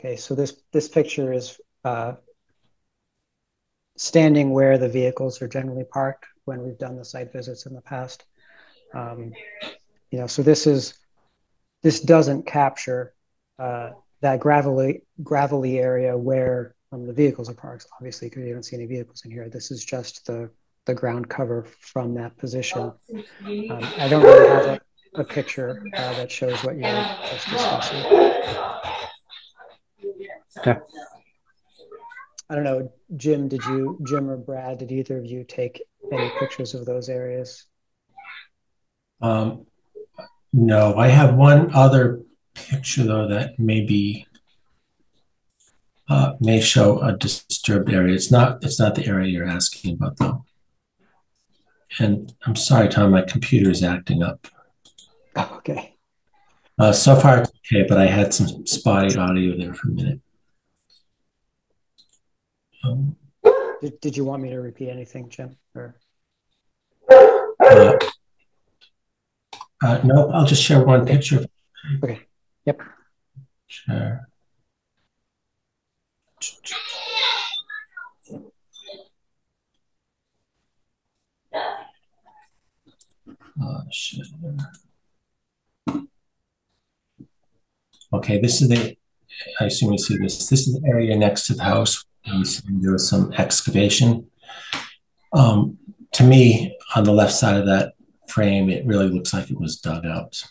Okay, so this picture is standing where the vehicles are generally parked when we've done the site visits in the past. So this doesn't capture that gravelly area where the vehicles are parked, obviously, because you don't see any vehicles in here. This is just the ground cover from that position. I don't really have a picture that shows what you were just discussing. Okay. I don't know, Jim or Brad, did either of you take any pictures of those areas? No, I have one other picture though that may show a disturbed area. It's not the area you're asking about though. And I'm sorry, Tom, my computer is acting up. Okay. So far it's okay, but I had some spotty audio there for a minute. Um, Did you want me to repeat anything, Jim? Or uh, no, I'll just share one okay. picture. Okay. Yep. Share. Share. Okay, this is I assume you see this. This is the area next to the house. There was some excavation. To me, on the left side of that frame, it really looks like it was dug out.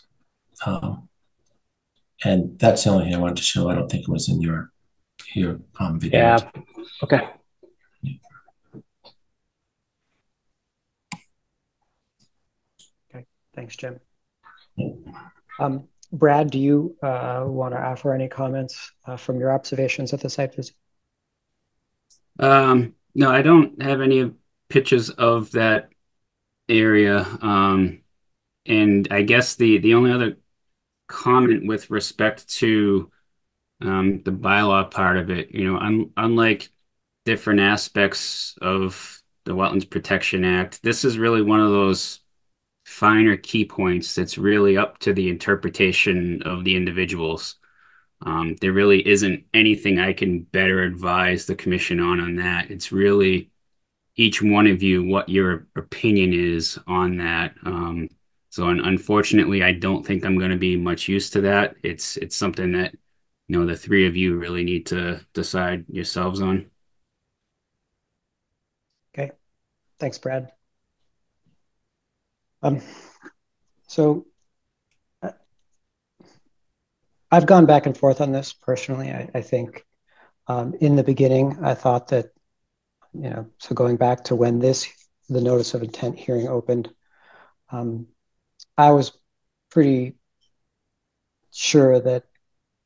And that's the only thing I wanted to show. I don't think it was in your video. Yeah. Okay. Okay. Thanks, Jim. Brad, do you want to offer any comments from your observations at the site visit? No, I don't have any pictures of that area. And I guess the only other comment with respect to the bylaw part of it, unlike different aspects of the Wetlands Protection Act, this is really one of those finer key points that's really up to the interpretation of the individuals. There really isn't anything I can better advise the commission on that. It's really each one of you what your opinion is on that. So unfortunately, I don't think I'm going to be much use to that. It's something that the three of you really need to decide yourselves on. Okay. Thanks, Brad. So I've gone back and forth on this personally. I think in the beginning, I thought that, so going back to when the notice of intent hearing opened, I was pretty sure that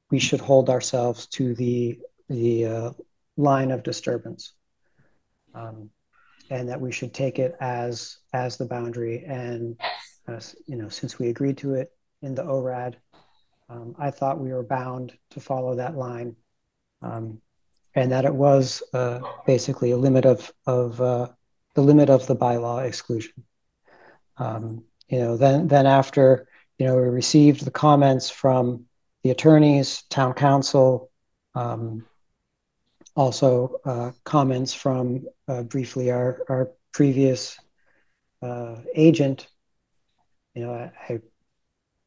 we should hold ourselves to the line of disturbance, and that we should take it as the boundary. And since we agreed to it in the ORAD, I thought we were bound to follow that line, and that it was basically a limit of the limit of the bylaw exclusion. Then after we received the comments from the attorneys, town council, also comments from briefly our previous agent. I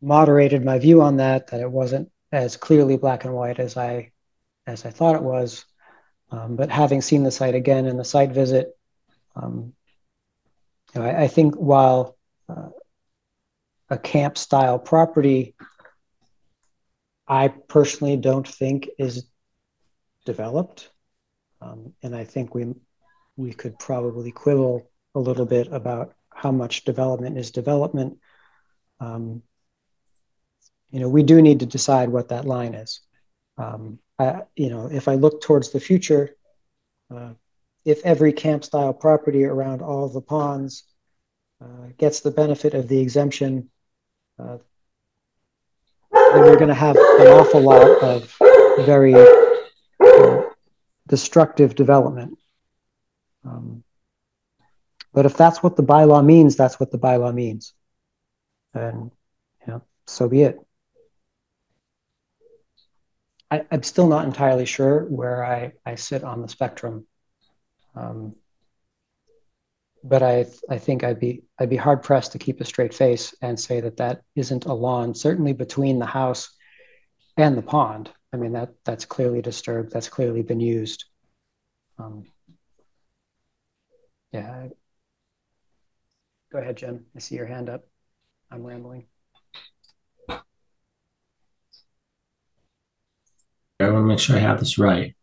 moderated my view on that it wasn't as clearly black and white as I thought it was. But having seen the site again in the site visit, I think while a camp style property, I personally don't think is developed. And I think we could probably quibble a little bit about how much development is development. We do need to decide what that line is. If I look towards the future, if every camp style property around all of the ponds gets the benefit of the exemption, then we're going to have an awful lot of very destructive development. But if that's what the bylaw means, that's what the bylaw means. And so be it. I'm still not entirely sure where I sit on the spectrum. Um, but I think I'd be hard pressed to keep a straight face and say that that isn't a lawn, certainly between the house and the pond. I mean, that's clearly disturbed. That's clearly been used. Um, yeah. Go ahead, Jim. I see your hand up. I'm rambling. I want to make sure I have this right.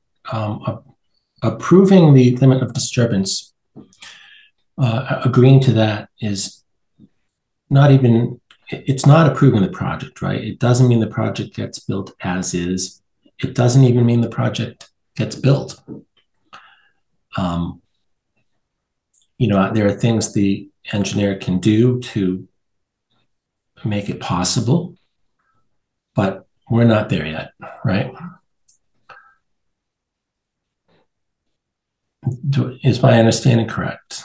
Approving the limit of disturbance, agreeing to that is not even, it's not approving the project, right? It doesn't mean the project gets built as is. It doesn't even mean the project gets built. Um, there are things the engineer can do to make it possible, but we're not there yet, right? Is my understanding correct?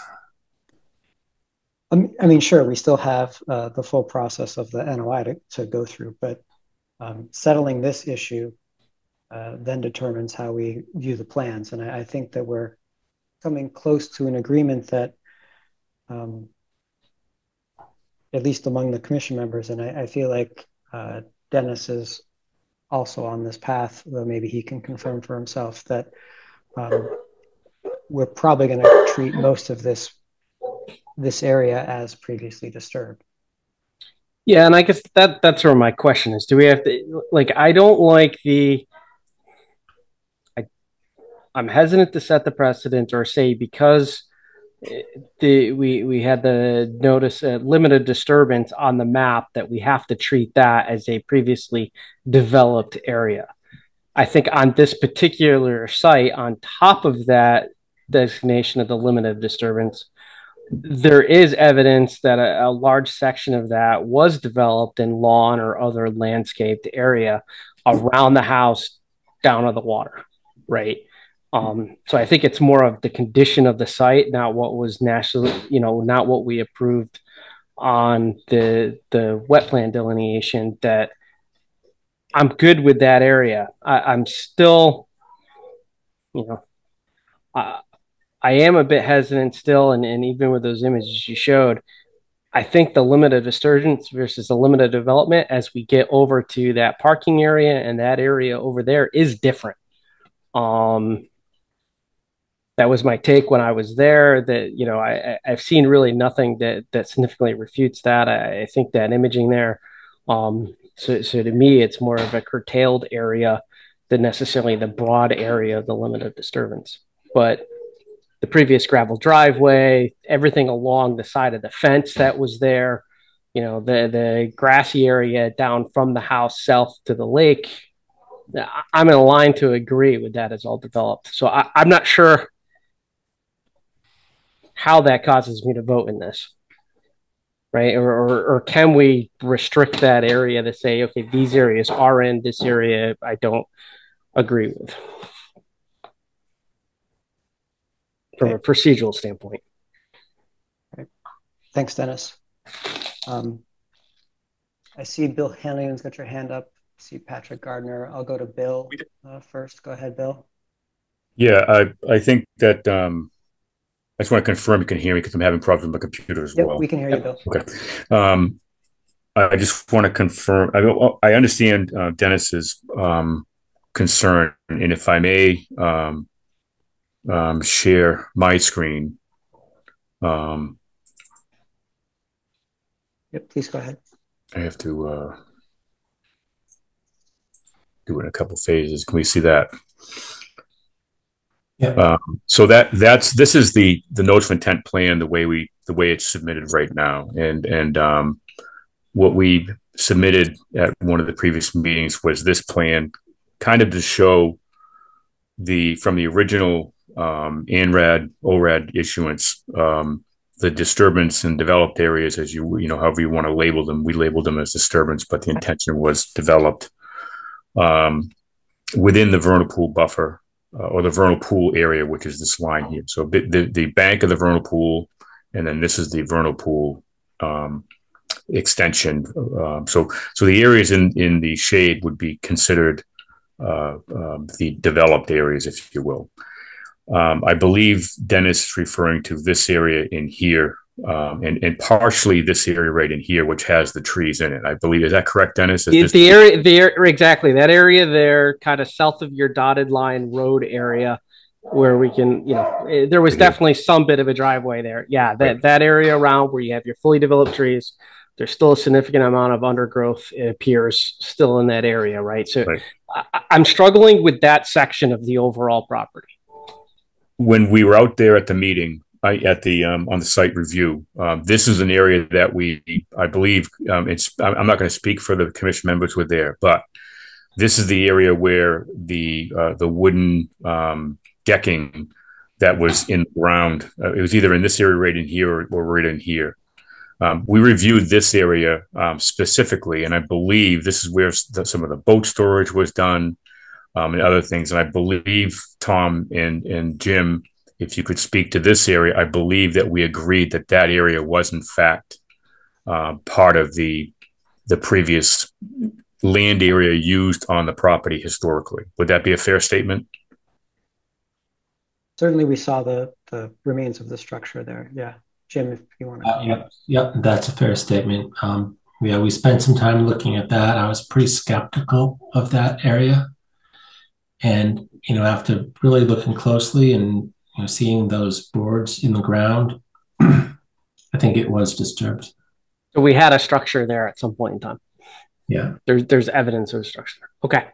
I mean, sure, we still have the full process of the NOI to go through, but settling this issue then determines how we view the plans. And I think that we're coming close to an agreement that, um, at least among the commission members, and I feel like Dennis is also on this path, though maybe he can confirm for himself that we're probably going to treat most of this area as previously disturbed. Yeah, and I guess that's where my question is. Do we have to, like, I don't like I'm hesitant to set the precedent or say because we had the notice limited disturbance on the map that we have to treat that as a previously developed area. I think on this particular site, on top of that designation of the limited disturbance, there is evidence that a large section of that was developed in lawn or other landscaped area around the house down on the water, right? So I think it's more of the condition of the site, not what was nationally, not what we approved on the wetland delineation. That I'm good with that area. I'm still, you know, I am a bit hesitant still, and even with those images you showed, I think the limited disturbance versus the limited development as we get over to that parking area and that area over there is different. That was my take when I was there. That I've seen really nothing that significantly refutes that. I think that imaging there. So to me, it's more of a curtailed area than necessarily the broad area of the limited disturbance. But the previous gravel driveway, everything along the side of the fence that was there, the grassy area down from the house south to the lake. I'm in a line to agree with that as all developed. So I'm not sure how that causes me to vote in this, right? Or can we restrict that area to say, okay, these areas are in, this area I don't agree with from a procedural standpoint. Right. Thanks, Dennis. I see Bill Hanlon's got your hand up. I see Patrick Gardner. I'll go to Bill first. Go ahead, Bill. Yeah, I think that I just want to confirm you can hear me because I'm having problems with my computer as well. We can hear you, Bill. Okay. I just want to confirm. I understand Dennis's concern, and if I may share my screen. Yep, please go ahead. I have to do it in a couple phases. Can we see that? Yeah. So this is the notice of intent plan the way it's submitted right now, and what we submitted at one of the previous meetings was this plan, kind of to show from the original ANRAD ORAD issuance, the disturbance in developed areas, as however you want to label them. We labeled them as disturbance, but the intention was developed within the vernal pool buffer. Or the vernal pool area, which is this line here. So the bank of the vernal pool, and then this is the vernal pool extension. So the areas in the shade would be considered the developed areas, if you will. I believe Dennis is referring to this area in here, and partially this area right in here, which has the trees in it. I believe, is that correct, Dennis? The area there, exactly, that area there, kind of south of your dotted line road area, where we can, there was definitely some bit of a driveway there. Yeah, that area around where you have your fully developed trees, there's still a significant amount of undergrowth, it appears, still in that area, right? So I'm struggling with that section of the overall property. When we were out there at the meeting, at the on the site review, this is an area that I believe, I'm not going to speak for the commission members who were there, but this is the area where the wooden decking that was in the ground, it was either in this area right in here or right in here. We reviewed this area specifically, and I believe this is where some of the boat storage was done, and other things. And I believe, Tom and Jim, if you could speak to this area, I believe that we agreed that that area was in fact part of the previous land area used on the property historically. Would that be a fair statement? Certainly we saw the remains of the structure there. Yeah. Jim, if you want to. Yep, that's a fair statement. Yeah, we spent some time looking at that. I was pretty skeptical of that area. And, after really looking closely and seeing those boards in the ground, I think it was disturbed. So we had a structure there at some point in time. Yeah. There's evidence of a structure. Okay.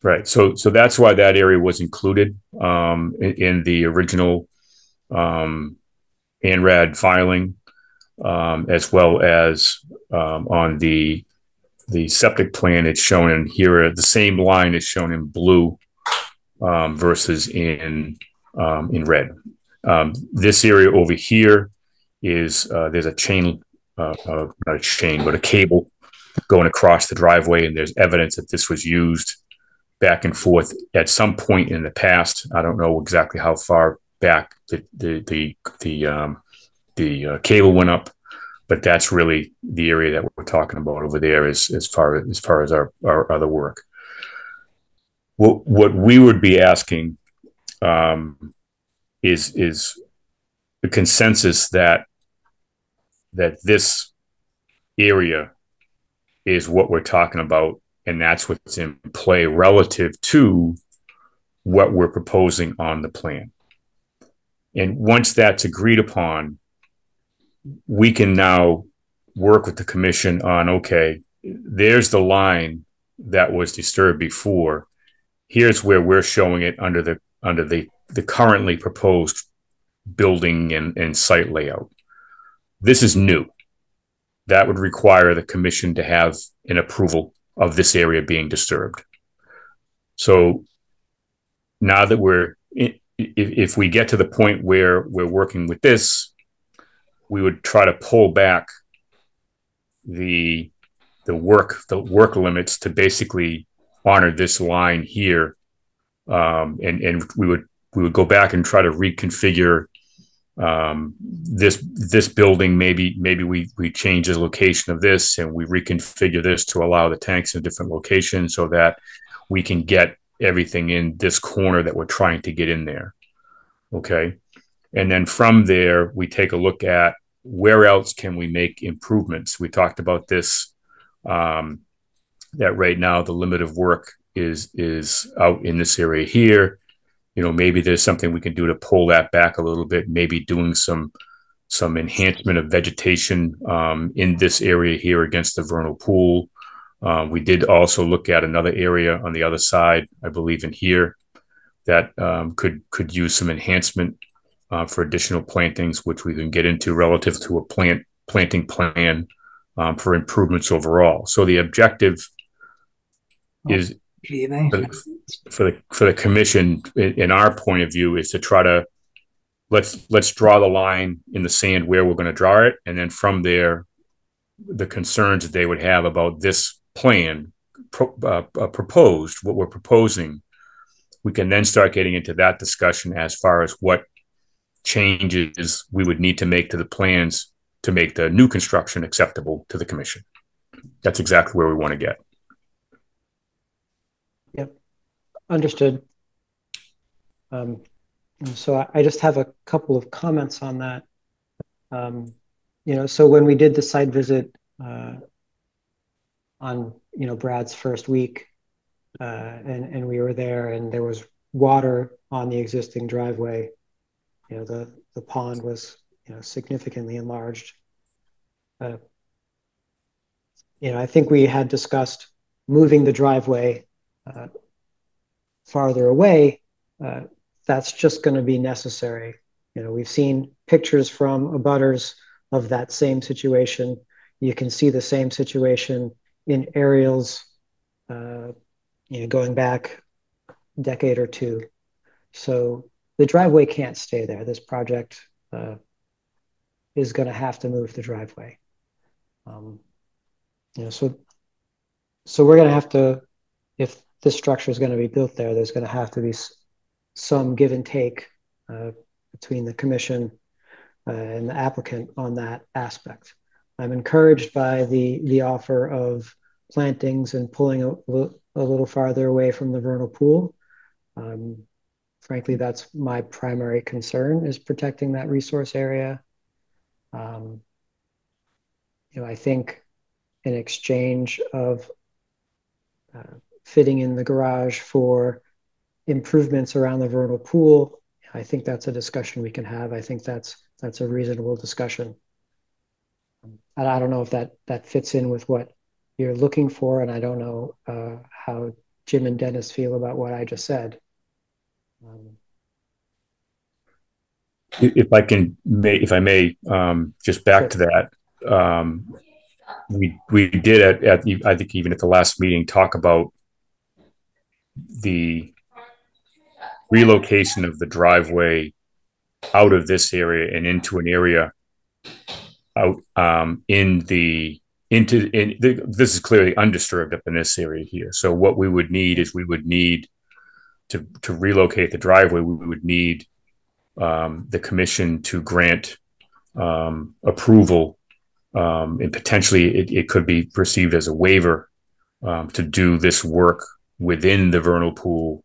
Right. So that's why that area was included in the original ANRAD filing, as well as on the septic plan. It's shown in here. The same line is shown in blue versus in red. This area over here is there's a chain, not a chain, but a cable going across the driveway, and there's evidence that this was used back and forth at some point in the past. I don't know exactly how far back the cable went up, but that's really the area that we're talking about over there as far as our other work. What we would be asking is the consensus that this area is what we're talking about, and that's what's in play relative to what we're proposing on the plan. And once that's agreed upon, we can now work with the commission on, okay, there's the line that was disturbed before. Here's where we're showing it under the currently proposed building and site layout. This is new. That would require the commission to have an approval of this area being disturbed. So now that if we get to the point where we're working with this, we would try to pull back the work limits to basically honor this line here, and we would go back and try to reconfigure this building. Maybe we change the location of this and we reconfigure this to allow the tanks in a different location so that we can get everything in this corner that we're trying to get in there. Okay. And then from there, we take a look at where else can we make improvements. We talked about this, that right now the limit of work is out in this area here. Maybe there's something we can do to pull that back a little bit, maybe doing some enhancement of vegetation in this area here against the vernal pool. We did also look at another area on the other side, I believe in here, that could use some enhancement for additional plantings, which we can get into relative to a planting plan for improvements overall. So the objective is for the commission, in our point of view, is to try to let's draw the line in the sand where we're going to draw it, and then from there, the concerns that they would have about this plan proposed, what we're proposing, we can then start getting into that discussion as far as what changes we would need to make to the plans to make the new construction acceptable to the commission. That's exactly where we want to get. Understood. So I just have a couple of comments on that. So when we did the site visit on Brad's first week, and we were there, and there was water on the existing driveway. The pond was significantly enlarged. I think we had discussed moving the driveway farther away. That's just going to be necessary. We've seen pictures from abutters of that same situation. You can see the same situation in aerials, going back a decade or two. So the driveway can't stay there. This project is going to have to move the driveway. So we're going to have to, if this structure is going to be built there, there's going to have to be some give and take between the commission and the applicant on that aspect. I'm encouraged by the offer of plantings and pulling a little farther away from the vernal pool. Frankly, that's my primary concern, is protecting that resource area. I think in exchange of fitting in the garage for improvements around the vernal pool, I think that's a discussion we can have. I think that's a reasonable discussion. And I don't know if that fits in with what you're looking for, and I don't know how Jim and Dennis feel about what I just said. If I may, just back to that. We did at I think even at the last meeting talk about the relocation of the driveway out of this area and into an area out this is clearly undisturbed up in this area here. So what we would need is to relocate the driveway. We would need the commission to grant approval, and potentially it could be perceived as a waiver to do this work within the vernal pool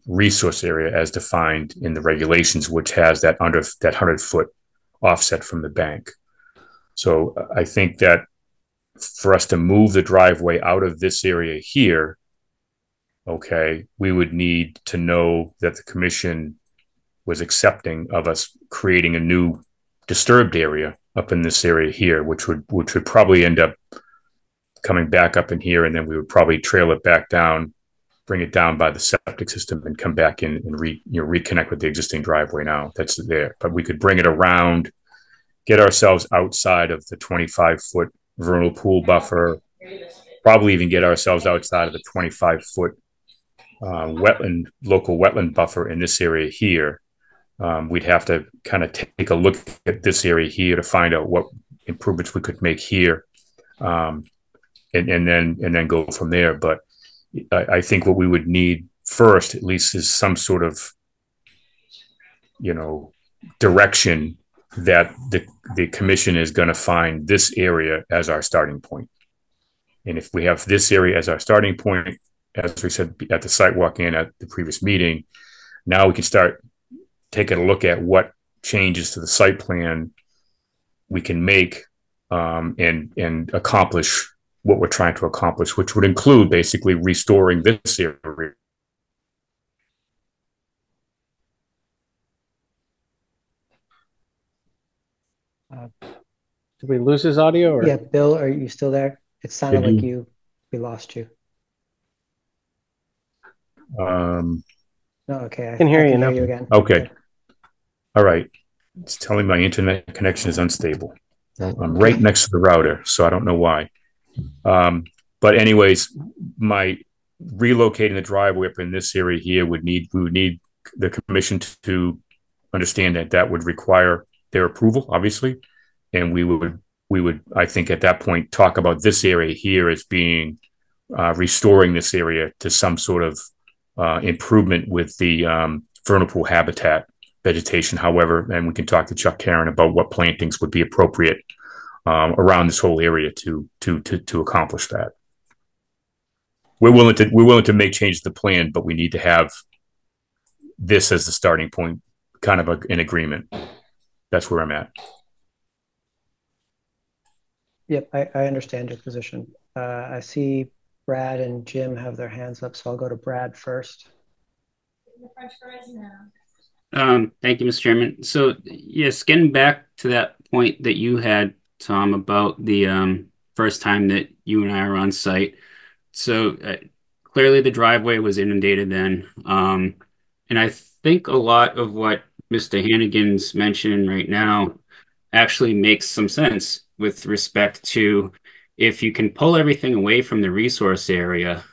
resource area as defined in the regulations, which has that 100-foot offset from the bank. So I think that for us to move the driveway out of this area here, okay, we would need to know that the commission was accepting of us creating a new disturbed area up in this area here, which would probably end up coming back up in here, and then we would probably trail it back down, bring it down by the septic system, and come back in and reconnect with the existing driveway now that's there. But we could bring it around, get ourselves outside of the 25-foot vernal pool buffer, probably even get ourselves outside of the 25-foot local wetland buffer in this area here. We'd have to kind of take a look at this area here to find out what improvements we could make here, and then go from there. But I think what we would need first, at least, is some sort of direction that the commission is going to find this area as our starting point. And if we have this area as our starting point, as we said at the site walk in at the previous meeting, now we can start taking a look at what changes to the site plan we can make and accomplish what we're trying to accomplish, which would include basically restoring this area. Did we lose his audio? Or? Yeah, Bill, are you still there? It sounded like we lost you. No, okay. I can hear you now. You again. Okay. Yeah. All right. It's telling my internet connection is unstable. I'm right next to the router, so I don't know why. But anyways, my relocating the driveway up in this area here we would need the commission to understand that would require their approval, obviously. And we would, I think at that point, talk about this area here as being restoring this area to some sort of improvement with the vernal pool habitat vegetation. However, and we can talk to Chuck Karen about what plantings would be appropriate around this whole area to accomplish that. we're willing to make changes to the plan, but we need to have this as the starting point, kind of an agreement. That's where I'm at. Yep, I understand your position. I see Brad and Jim have their hands up, so I'll go to Brad first. Thank you, Mr. Chairman. So, yes, getting back to that point that you had, Tom, about the first time that you and I were on site. So, clearly the driveway was inundated then. And I think a lot of what Mr. Hannigan's mentioning right now actually makes some sense with respect to if you can pull everything away from the resource area,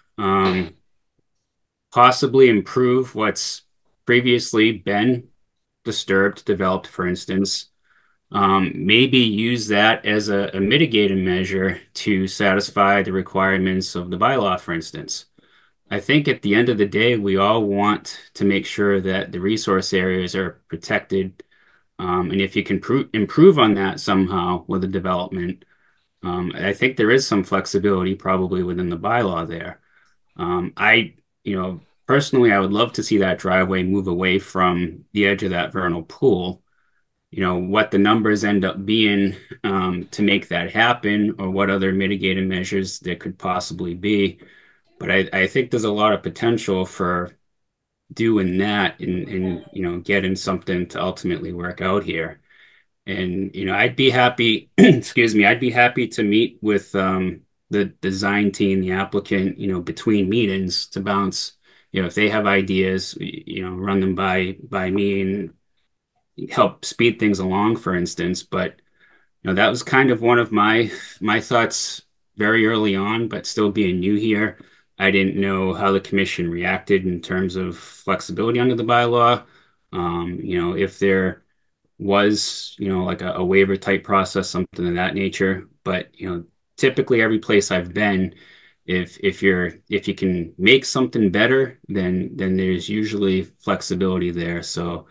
possibly improve what's previously been disturbed, developed, for instance, maybe use that as a mitigating measure to satisfy the requirements of the bylaw, for instance. I think at the end of the day, we all want to make sure that the resource areas are protected. And if you can improve on that somehow with the development, I think there is some flexibility probably within the bylaw there. Personally, I would love to see that driveway move away from the edge of that vernal pool. What the numbers end up being to make that happen, or what other mitigating measures there could possibly be. But I think there's a lot of potential for doing that and getting something to ultimately work out here. And I'd be happy, excuse me, I'd be happy to meet with the design team, the applicant, between meetings to bounce, if they have ideas, run them by me and help speed things along, for instance. But that was kind of one of my thoughts very early on, but still being new here, I didn't know how the commission reacted in terms of flexibility under the bylaw. If there was, like a waiver type process, something of that nature. But, typically every place I've been, if you can make something better, then there's usually flexibility there. So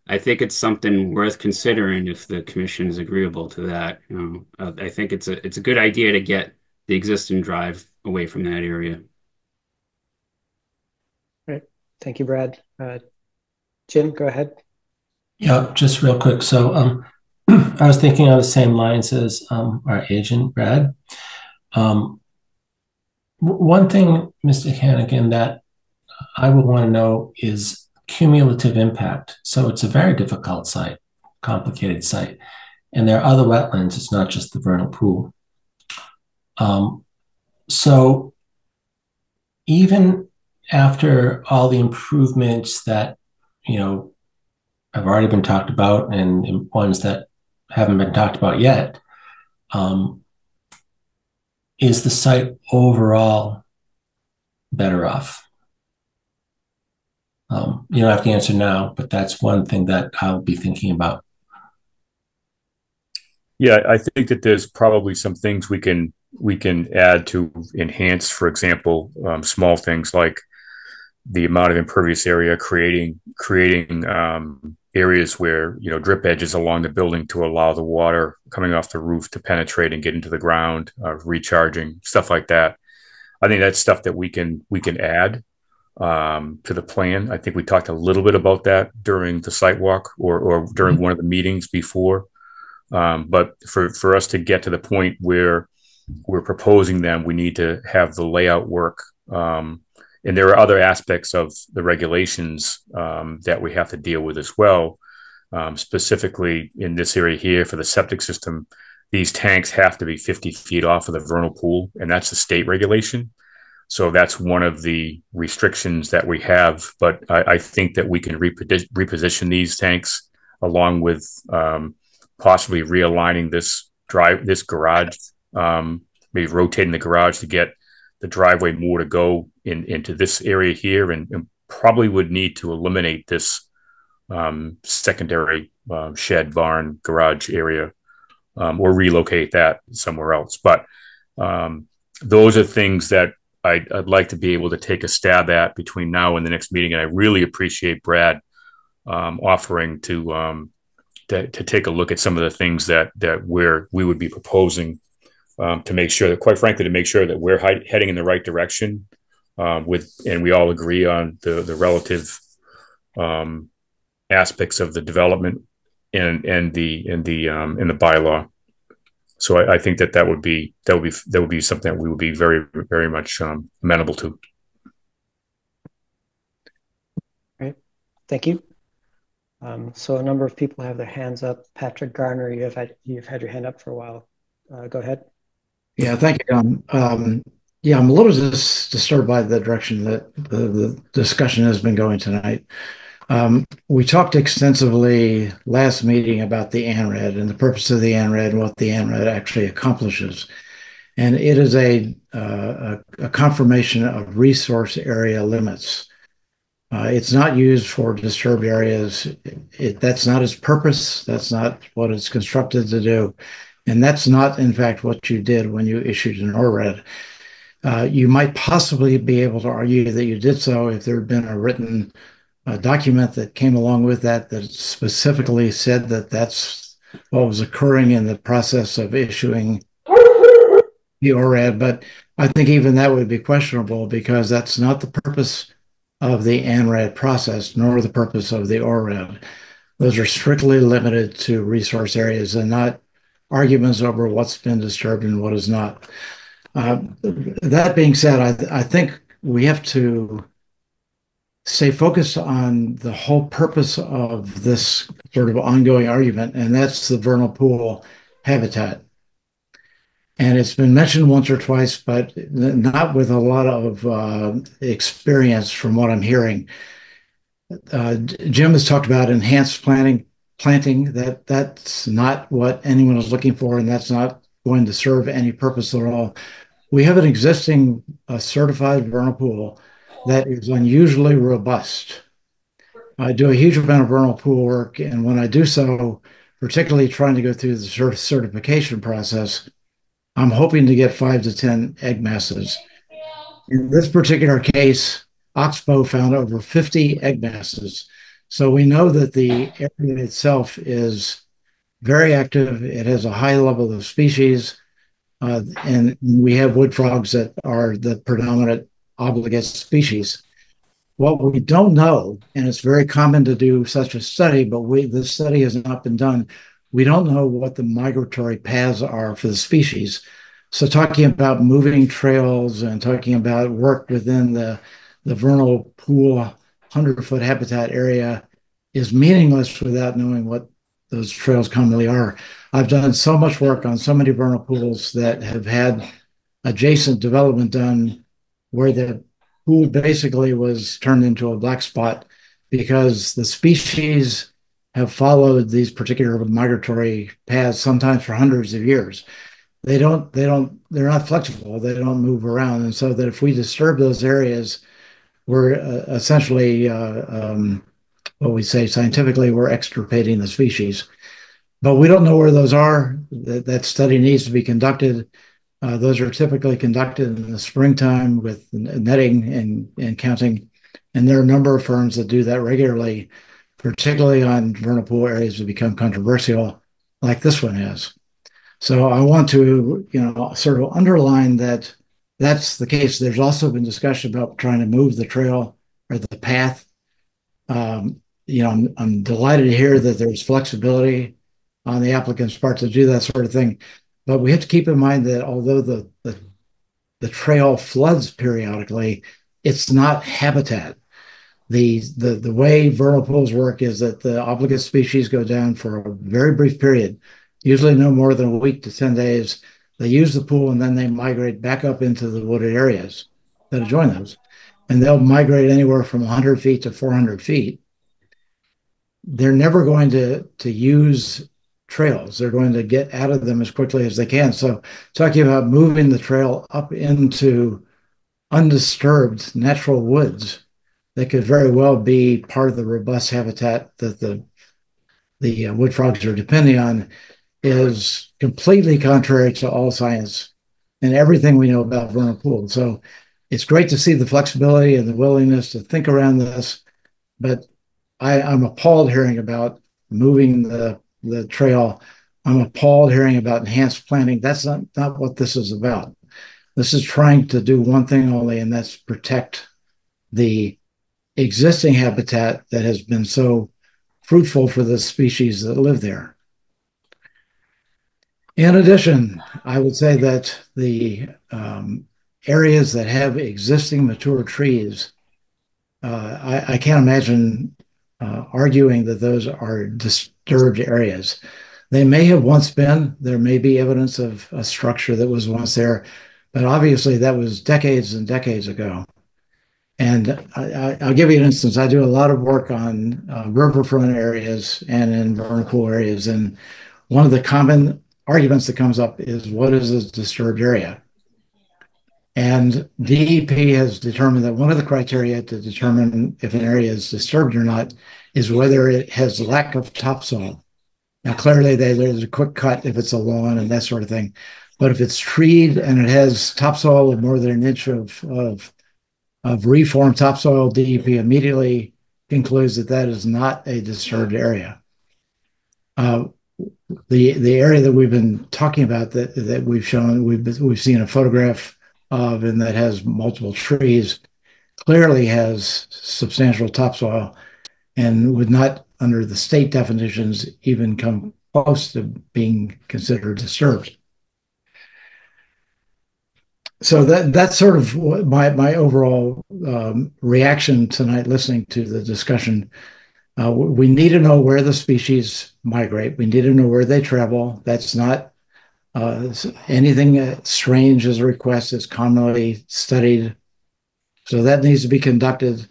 I think it's something worth considering if the commission is agreeable to that. I think it's a good idea to get the existing drive away from that area. Great. Thank you, Brad. Jim, go ahead. Yeah, just real quick. So I was thinking on the same lines as our agent, Brad. One thing, Mr. Hannigan, that I would want to know is cumulative impact. So it's a very difficult site, complicated site. And there are other wetlands. It's not just the vernal pool. So even after all the improvements that, have already been talked about and ones that haven't been talked about yet, is the site overall better off? You don't have to answer now, but that's one thing that I'll be thinking about. Yeah, I think that there's probably some things we can add to enhance. For example, small things like the amount of impervious area, creating areas where drip edges along the building to allow the water coming off the roof to penetrate and get into the ground, recharging, stuff like that. I think that's stuff that we can add to the plan. I think we talked a little bit about that during the site walk or during one of the meetings before. But for us to get to the point where we're proposing them, we need to have the layout work. And there are other aspects of the regulations that we have to deal with as well. Specifically in this area here for the septic system, these tanks have to be 50 feet off of the vernal pool, and that's a state regulation. So that's one of the restrictions that we have. But I think that we can reposition these tanks along with possibly realigning this garage, maybe rotating the garage to get the driveway more to go into this area here, and probably would need to eliminate this secondary shed, barn, garage area, or relocate that somewhere else. But those are things that I'd like to be able to take a stab at between now and the next meeting. And I really appreciate Brad offering to take a look at some of the things that we would be proposing to make sure that, quite frankly, to make sure that we're heading in the right direction and we all agree on the relative aspects of the development and the bylaw. So I think that would be something that we would be very very much amenable to. Right. Thank you. So a number of people have their hands up. Patrick Garner, you've had your hand up for a while. Go ahead. Yeah, thank you, Don. Yeah, I'm a little disturbed by the direction that the discussion has been going tonight. We talked extensively last meeting about the ANRAD and the purpose of the ANRAD and what the ANRAD actually accomplishes. And it is a confirmation of resource area limits. It's not used for disturbed areas. That's not its purpose. That's not what it's constructed to do. And that's not, in fact, what you did when you issued an ORAD. You might possibly be able to argue that you did so if there had been a written document that came along with that specifically said that that's what was occurring in the process of issuing the ORAD. But I think even that would be questionable because that's not the purpose of the ANRAD process, nor the purpose of the ORAD. Those are strictly limited to resource areas and not arguments over what's been disturbed and what is not. That being said, I think we have to stay focused on the whole purpose of this sort of ongoing argument, and that's the vernal pool habitat. And it's been mentioned once or twice, but not with a lot of experience from what I'm hearing. Jim has talked about enhanced planting. That's not what anyone is looking for, and that's not going to serve any purpose at all. We have an existing certified vernal pool that is unusually robust. I do a huge amount of vernal pool work, and when I do so, particularly trying to go through the certification process, I'm hoping to get 5 to 10 egg masses. In this particular case, Oxbow found over 50 egg masses. So we know that the area itself is very active. It has a high level of species, and we have wood frogs that are the predominant obligate species. What we don't know, and it's very common to do such a study, but this study has not been done. We don't know what the migratory paths are for the species. So talking about moving trails and talking about work within the vernal pool 100-foot habitat area is meaningless without knowing what those trails commonly are. I've done so much work on so many vernal pools that have had adjacent development done where the pool basically was turned into a black spot because the species have followed these particular migratory paths sometimes for hundreds of years. They're not flexible. They don't move around. And so that if we disturb those areas, we're essentially, what we say scientifically, we're extirpating the species. But we don't know where those are. That study needs to be conducted. Those are typically conducted in the springtime with netting and counting. And there are a number of firms that do that regularly, particularly on vernal pool areas that become controversial, like this one is. So I want to, sort of underline that that's the case. There's also been discussion about trying to move the trail or the path. I'm delighted to hear that there's flexibility on the applicant's part to do that sort of thing. But we have to keep in mind that although the trail floods periodically, it's not habitat. The way vernal pools work is that the obligate species go down for a very brief period, usually no more than a week to 10 days. They use the pool and then they migrate back up into the wooded areas that adjoin those. And they'll migrate anywhere from 100 feet to 400 feet. They're never going to use trails. They're going to get out of them as quickly as they can. So talking about moving the trail up into undisturbed natural woods that could very well be part of the robust habitat that the wood frogs are depending on is completely contrary to all science and everything we know about vernal pools. So it's great to see the flexibility and the willingness to think around this, but I'm appalled hearing about moving the trail. I'm appalled hearing about enhanced planning. That's not what this is about. This is trying to do one thing only, and that's protect the existing habitat that has been so fruitful for the species that live there. In addition, I would say that the areas that have existing mature trees, I can't imagine arguing that those are disturbed areas. They may have once been. There may be evidence of a structure that was once there, but obviously that was decades and decades ago. And I'll give you an instance. I do a lot of work on riverfront areas and in vernal pool areas. And one of the common arguments that comes up is what is a disturbed area? And DEP has determined that one of the criteria to determine if an area is disturbed or not is whether it has lack of topsoil. Now, clearly, there's a quick cut if it's a lawn and that sort of thing. But if it's treed and it has topsoil with more than an inch of reformed topsoil, DEP immediately concludes that that is not a disturbed area. The area that we've been talking about that we've shown, we've seen a photograph of, and that has multiple trees, clearly has substantial topsoil and would not, under the state definitions, even come close to being considered disturbed. So that's sort of my overall reaction tonight, listening to the discussion. We need to know where the species migrate. We need to know where they travel. That's not anything strange as a request. It's commonly studied. So that needs to be conducted,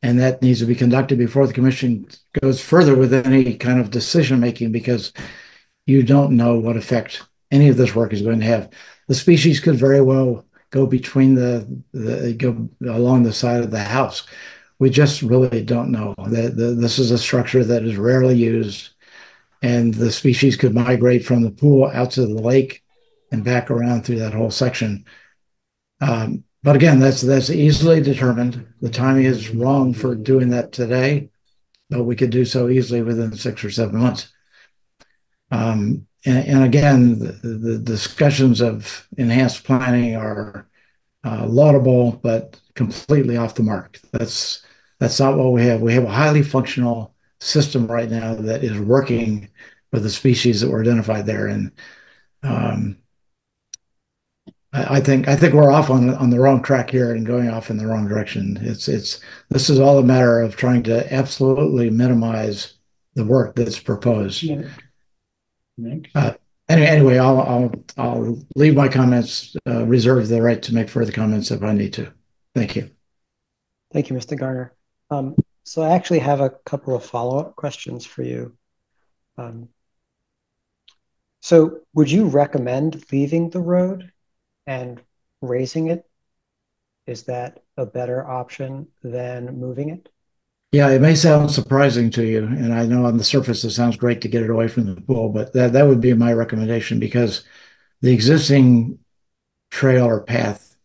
and that needs to be conducted before the commission goes further with any kind of decision making, because you don't know what effect any of this work is going to have. The species could very well go between go along the side of the house. We just really don't know. This is a structure that is rarely used, and the species could migrate from the pool out to the lake and back around through that whole section. But again, that's easily determined. The timing is wrong for doing that today, but we could do so easily within 6 or 7 months. And again, the discussions of enhanced planning are laudable, but completely off the mark. That's not what we have. We have a highly functional system right now that is working for the species that were identified there. And I think we're off on the wrong track here and going off in the wrong direction. This is all a matter of trying to absolutely minimize the work that's proposed. Anyway, I'll leave my comments, reserve the right to make further comments if I need to. Thank you. Thank you, Mr. Garner. So I actually have a couple of follow-up questions for you. So would you recommend leaving the road and raising it? Is that a better option than moving it? Yeah, it may sound surprising to you, and I know on the surface it sounds great to get it away from the pool, but that would be my recommendation, because the existing trail or path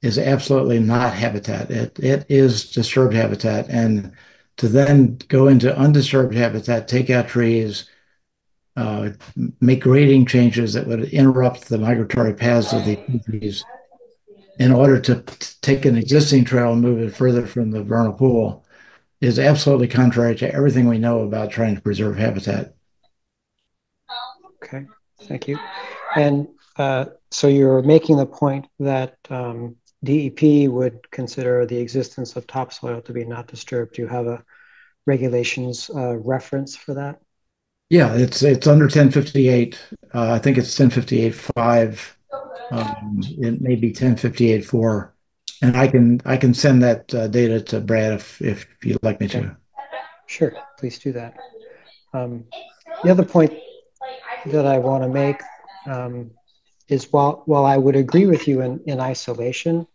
is absolutely not habitat. It is disturbed habitat, and to then go into undisturbed habitat, take out trees, make grading changes that would interrupt the migratory paths of the trees in order to take an existing trail and move it further from the vernal pool is absolutely contrary to everything we know about trying to preserve habitat. Okay, thank you. And so you're making the point that DEP would consider the existence of topsoil to be not disturbed. Do you have a regulations reference for that? Yeah, it's under 1058. I think it's 1058.5. It may be 1058.4. And I can send that data to Brad if you'd like me to. Sure, please do that. The other point that I want to make is while I would agree with you in isolation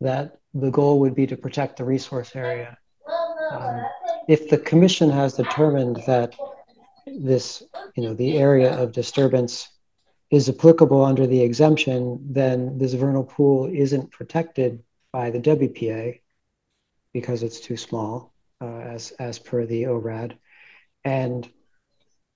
that the goal would be to protect the resource area, if the commission has determined that this, the area of disturbance is applicable under the exemption, then this vernal pool isn't protected by the WPA because it's too small, as per the ORAD. And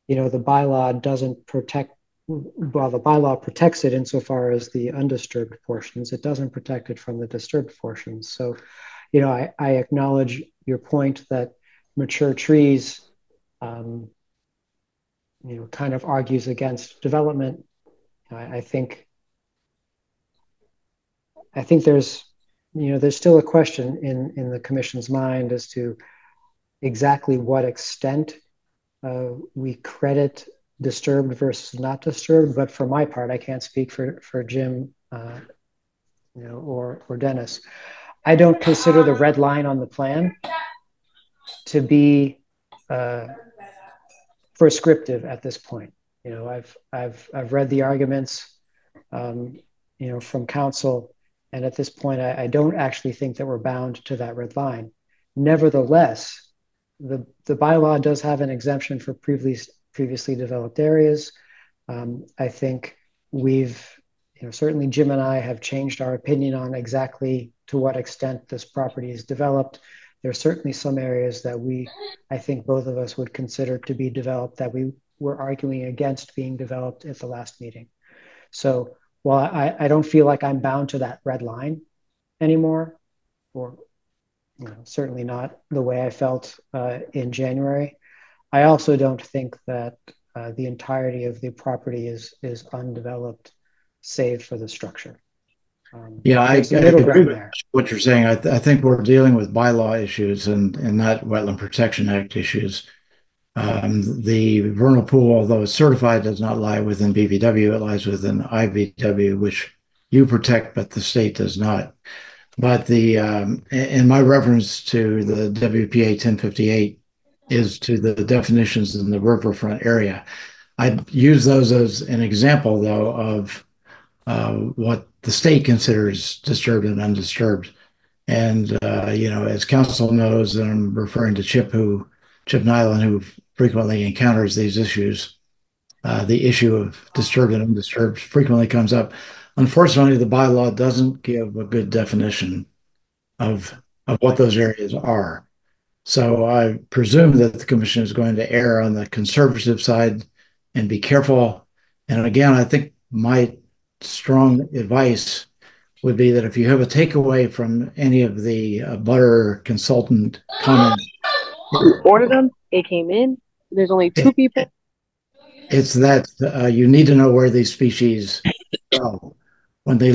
the bylaw doesn't protect while the bylaw protects it insofar as the undisturbed portions, it doesn't protect it from the disturbed portions. So, I acknowledge your point that mature trees, kind of argues against development. I think there's still a question in the commission's mind as to exactly what extent we credit disturbed versus not disturbed. But for my part, I can't speak for Jim, or Dennis. I don't consider the red line on the plan to be prescriptive at this point. I've read the arguments, from council, and at this point, I don't actually think that we're bound to that red line. Nevertheless, the bylaw does have an exemption for previously developed areas. I think we've, certainly Jim and I have changed our opinion on exactly to what extent this property is developed. There are certainly some areas that I think both of us would consider to be developed that we were arguing against being developed at the last meeting. So while I don't feel like I'm bound to that red line anymore, or certainly not the way I felt in January, I also don't think that the entirety of the property is undeveloped, save for the structure. Yeah, I there's a middle agree ground with there. what you're saying. I think we're dealing with bylaw issues and not Wetland Protection Act issues. The vernal pool, although it's certified, does not lie within BVW. It lies within IVW, which you protect, but the state does not. But in my reference to the WPA 1058 is to the definitions in the riverfront area. I'd use those as an example, though, of what the state considers disturbed and undisturbed. And, as council knows, and I'm referring to Chip Nyland, who frequently encounters these issues, the issue of disturbed and undisturbed frequently comes up. Unfortunately, the bylaw doesn't give a good definition of what those areas are. So I presume that the commission is going to err on the conservative side and be careful. And again, I think my strong advice would be that if you have a takeaway from any of the butter consultant comments, ordered them. They came in. There's only two people. It's that you need to know where these species go. When they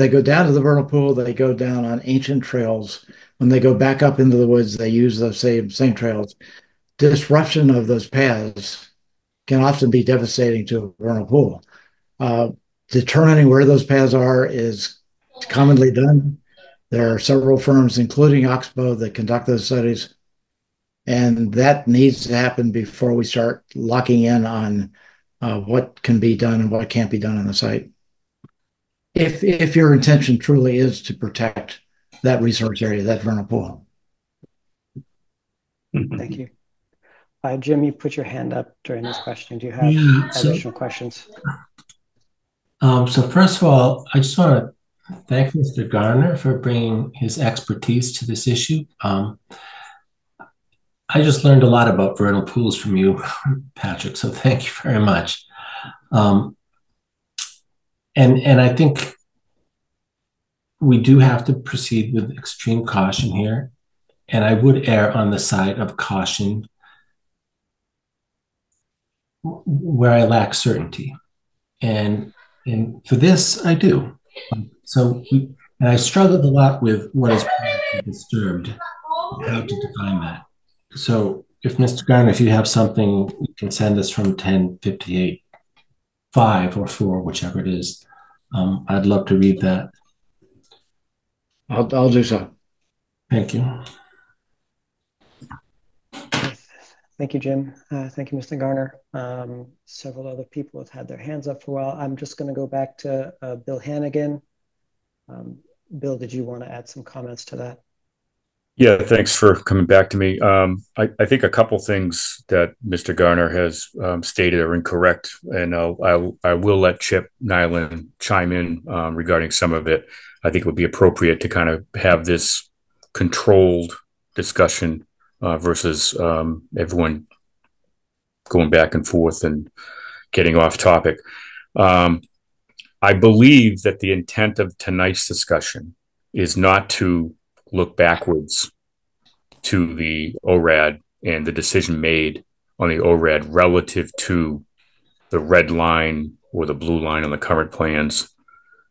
go down to the vernal pool, they go down on ancient trails. When they go back up into the woods, they use those same trails. Disruption of those paths can often be devastating to a vernal pool. Determining where those paths are is commonly done. There are several firms, including Oxbow, that conduct those studies. And that needs to happen before we start locking in on what can be done and what can't be done on the site. If your intention truly is to protect that resource area, that vernal pool. Thank you. Jim, you put your hand up during this question. Do you have additional questions? So first of all, I just want to thank Mr. Garner for bringing his expertise to this issue. I just learned a lot about vernal pools from you, Patrick, so thank you very much. And I think we do have to proceed with extreme caution here, and I would err on the side of caution where I lack certainty. And for this, I do. And I struggled a lot with what is disturbed, how to define that. So if Mr. Garner, if you have something, you can send us from 1058, 5 or 4, whichever it is. I'd love to read that. I'll do so. Thank you. Thank you, Jim. Thank you, Mr. Garner. Several other people have had their hands up for a while. I'm just going to go back to Bill Hannigan. Bill, did you want to add some comments to that? Yeah, thanks for coming back to me. I think a couple things that Mr. Garner has stated are incorrect, and I will let Chip Nyland chime in regarding some of it. I think it would be appropriate to kind of have this controlled discussion versus everyone going back and forth and getting off topic. Um, I believe that the intent of tonight's discussion is not to look backwards to the ORAD and the decision made on the ORAD relative to the red line or the blue line on the current plans.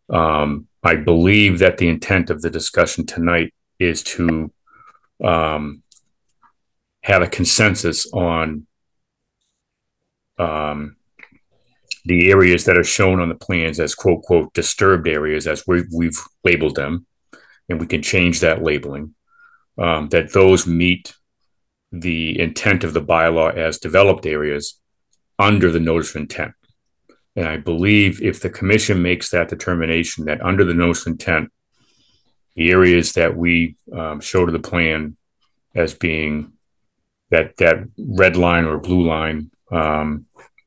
I believe that the intent of the discussion tonight is to have a consensus on the areas that are shown on the plans as quote, quote, disturbed areas, as we've labeled them, and we can change that labeling, that those meet the intent of the bylaw as developed areas under the notice of intent. And I believe if the commission makes that determination that under the notice of intent, the areas that we show to the plan as being that red line or blue line,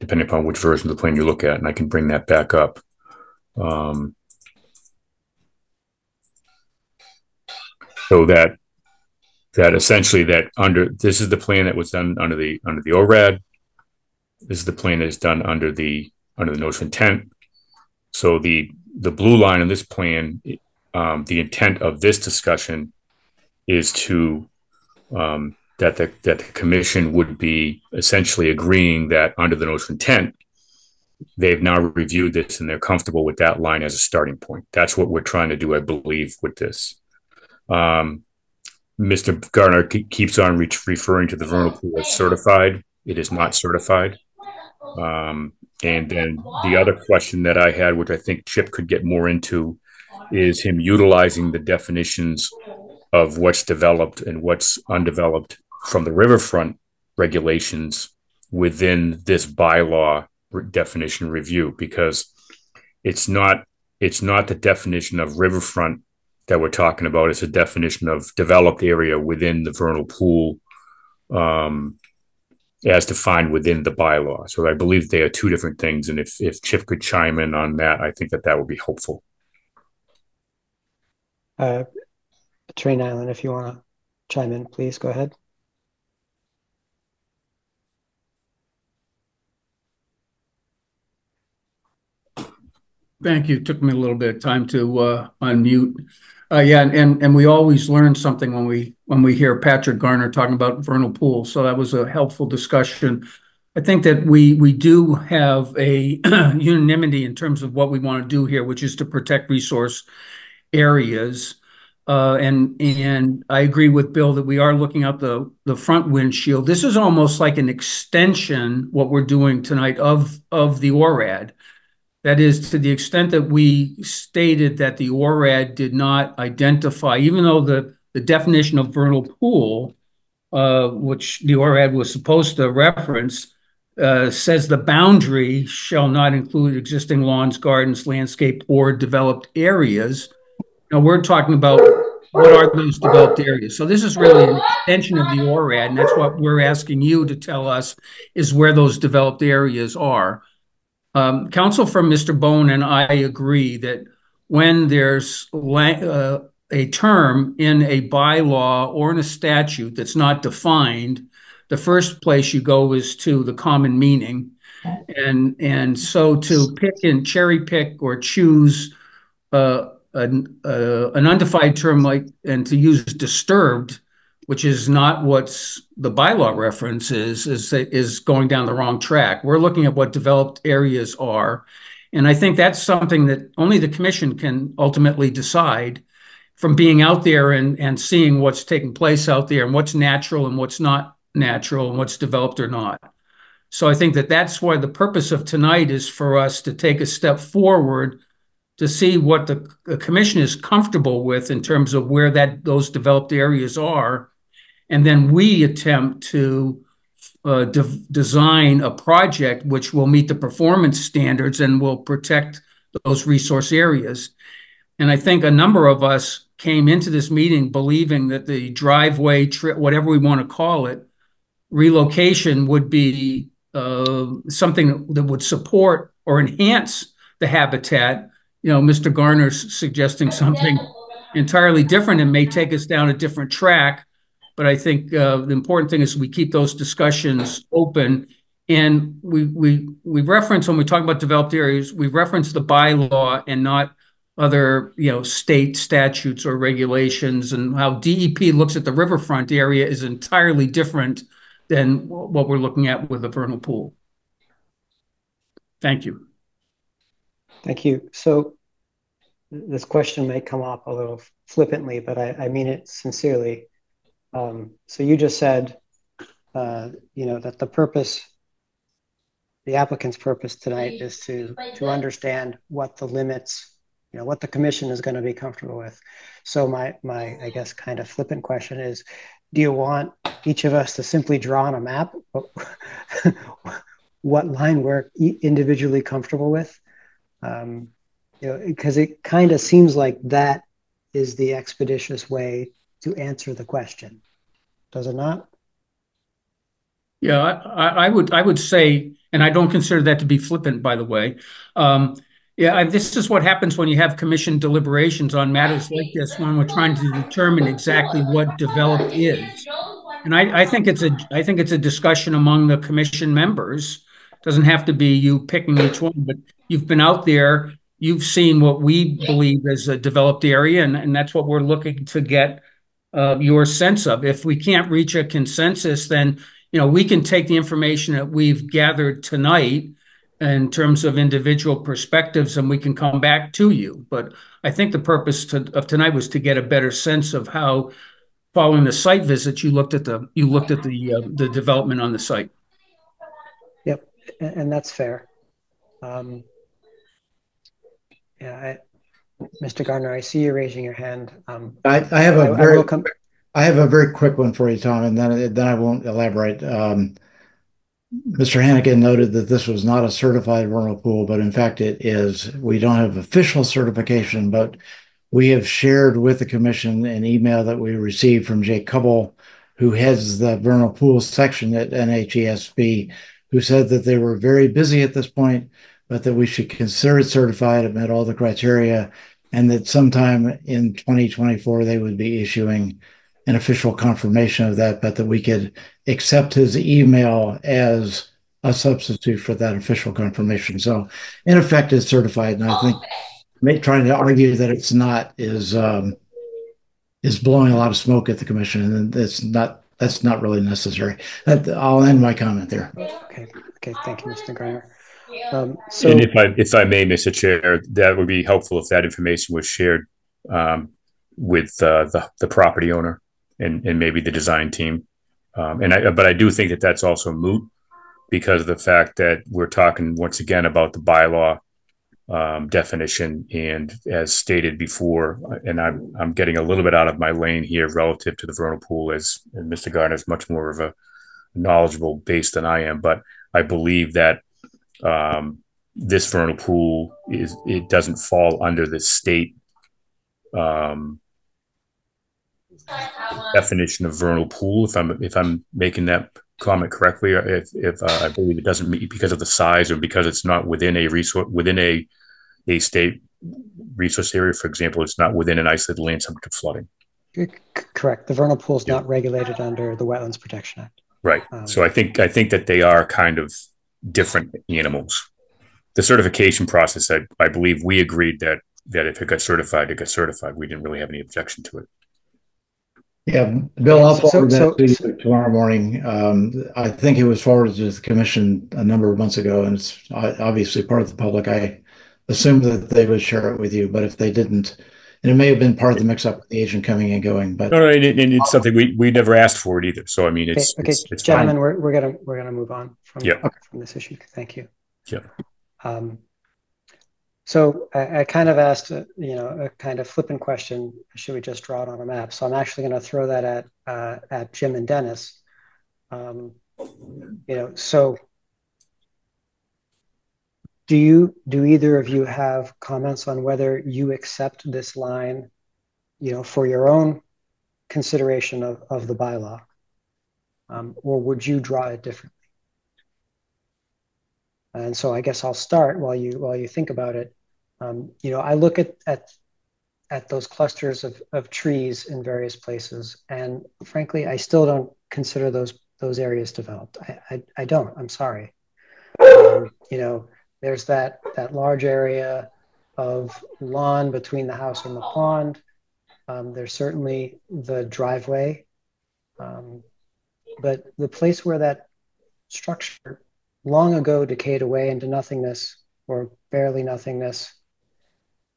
depending upon which version of the plan you look at, and I can bring that back up. So that essentially that under this is the plan that was done under the ORAD. This is the plan that is done under the notice of intent. So the blue line in this plan, the intent of this discussion is to that the commission would be essentially agreeing that under the notice of intent, they've now reviewed this and they're comfortable with that line as a starting point. That's what we're trying to do, I believe, with this. Mr. Garner keeps on referring to the vernal pool as certified. It is not certified. And then the other question that I had, which I think Chip could get more into, is him utilizing the definitions of what's developed and what's undeveloped from the riverfront regulations within this bylaw definition review, because it's not the definition of riverfront that we're talking about. It's a definition of developed area within the vernal pool, as defined within the bylaw. So I believe they are two different things. And if Chip could chime in on that, I think that would be helpful. Train Island, if you want to chime in, please go ahead. Thank you. It took me a little bit of time to unmute. Yeah, and we always learn something when we hear Patrick Garner talking about vernal pools. So that was a helpful discussion. I think that we do have a unanimity in terms of what we want to do here, which is to protect resource areas. And I agree with Bill that we are looking out the front windshield. This is almost like an extension, what we're doing tonight, of the ORAD. That is, to the extent that we stated that the ORAD did not identify, even though the definition of vernal pool, which the ORAD was supposed to reference, says the boundary shall not include existing lawns, gardens, landscape, or developed areas. Now we're talking about what are those developed areas. So this is really an extension of the ORAD, and that's what we're asking you to tell us is where those developed areas are. Counsel from Mr. Bone and I agree that when there's a term in a bylaw or in a statute that's not defined, the first place you go is to the common meaning. And so to pick and cherry pick or choose an undefined term and to use disturbed, which is not what the bylaw reference is going down the wrong track. We're looking at what developed areas are. And I think that's something that only the commission can ultimately decide from being out there and seeing what's taking place out there and what's natural and what's not natural and what's developed or not. So I think that that's why the purpose of tonight is for us to take a step forward to see what the commission is comfortable with in terms of where those developed areas are. And then we attempt to design a project which will meet the performance standards and will protect those resource areas. And I think a number of us came into this meeting believing that the driveway, whatever we want to call it, relocation would be something that would support or enhance the habitat. You know, Mr. Garner's suggesting something entirely different and may take us down a different track. But I think the important thing is we keep those discussions open And we reference when we talk about developed areas, we reference the bylaw and not other, state statutes or regulations, and how DEP looks at the riverfront area is entirely different than what we're looking at with the vernal pool. Thank you. Thank you. So this question may come up a little flippantly, but I mean it sincerely. So you just said, that the applicant's purpose tonight is to understand what the limits, what the commission is going to be comfortable with. So my I guess kind of flippant question is, do you want each of us to simply draw on a map what line we're individually comfortable with? Because it kind of seems like that is the expeditious way to answer the question. Does it not? Yeah, I would say, and I don't consider that to be flippant, by the way. This is what happens when you have commission deliberations on matters like this, when we're trying to determine exactly what developed is. And I think it's a discussion among the commission members. It doesn't have to be you picking each one, but you've been out there, you've seen what we believe is a developed area, and that's what we're looking to get your sense of. If we can't reach a consensus, then we can take the information that we've gathered tonight in terms of individual perspectives, and we can come back to you. But I think the purpose of tonight was to get a better sense of how, following the site visits, you looked at the development on the site. Yep, and that's fair. Mr. Gardner, I see you raising your hand. I have a very quick one for you, Tom, and then I won't elaborate. Mr. Hannigan noted that this was not a certified vernal pool, but in fact it is. We don't have official certification, but we have shared with the commission an email that we received from Jake Cubble, who heads the vernal pool section at NHESB, who said that they were very busy at this point, but that we should consider it certified. It met all the criteria, and that sometime in 2024 they would be issuing an official confirmation of that, but that we could accept his email as a substitute for that official confirmation. So in effect, it's certified. And I think trying to argue that it's not is blowing a lot of smoke at the commission, and that's not really necessary. I'll end my comment there. Okay. Thank you, Mr. Garner. And if I may, Mr. Chair, that would be helpful if that information was shared with the property owner and maybe the design team. But I do think that that's also moot, because of the fact that we're talking once again about the bylaw definition, and as stated before, and I'm getting a little bit out of my lane here relative to the vernal pool, as Mr. Gardner is much more of a knowledgeable base than I am, but I believe that this vernal pool it doesn't fall under the state definition of vernal pool, if I'm making that comment correctly, or if I believe it doesn't meet because of the size, or because it's not within a resource, within a state resource area. For example, it's not within an isolated land subject to flooding. Correct. The vernal pool is not regulated under the Wetlands Protection Act. Right. So I think that they are kind of different animals. The certification process, I believe we agreed that if it got certified, it got certified. We didn't really have any objection to it. Yeah, Bill, I'll forward that to you tomorrow morning. I think it was forwarded to the commission a number of months ago, and it's obviously part of the public. I assumed that they would share it with you, but if they didn't, and it may have been part of the mix-up with the agent coming and going. But no, and it's something we never asked for it either. So I mean, it's gentlemen, fine. we're gonna move on from this issue. Thank you. Yeah. So I kind of asked, a kind of flippant question: should we just draw it on a map? So I'm actually going to throw that at Jim and Dennis. So do either of you have comments on whether you accept this line, for your own consideration of the bylaw, or would you draw it differently? And so I guess I'll start while you think about it. I look at those clusters of trees in various places, and frankly, I still don't consider those areas developed. I don't. I'm sorry. You know, there's that large area of lawn between the house and the pond. There's certainly the driveway, but the place where that structure long ago decayed away into nothingness or barely nothingness.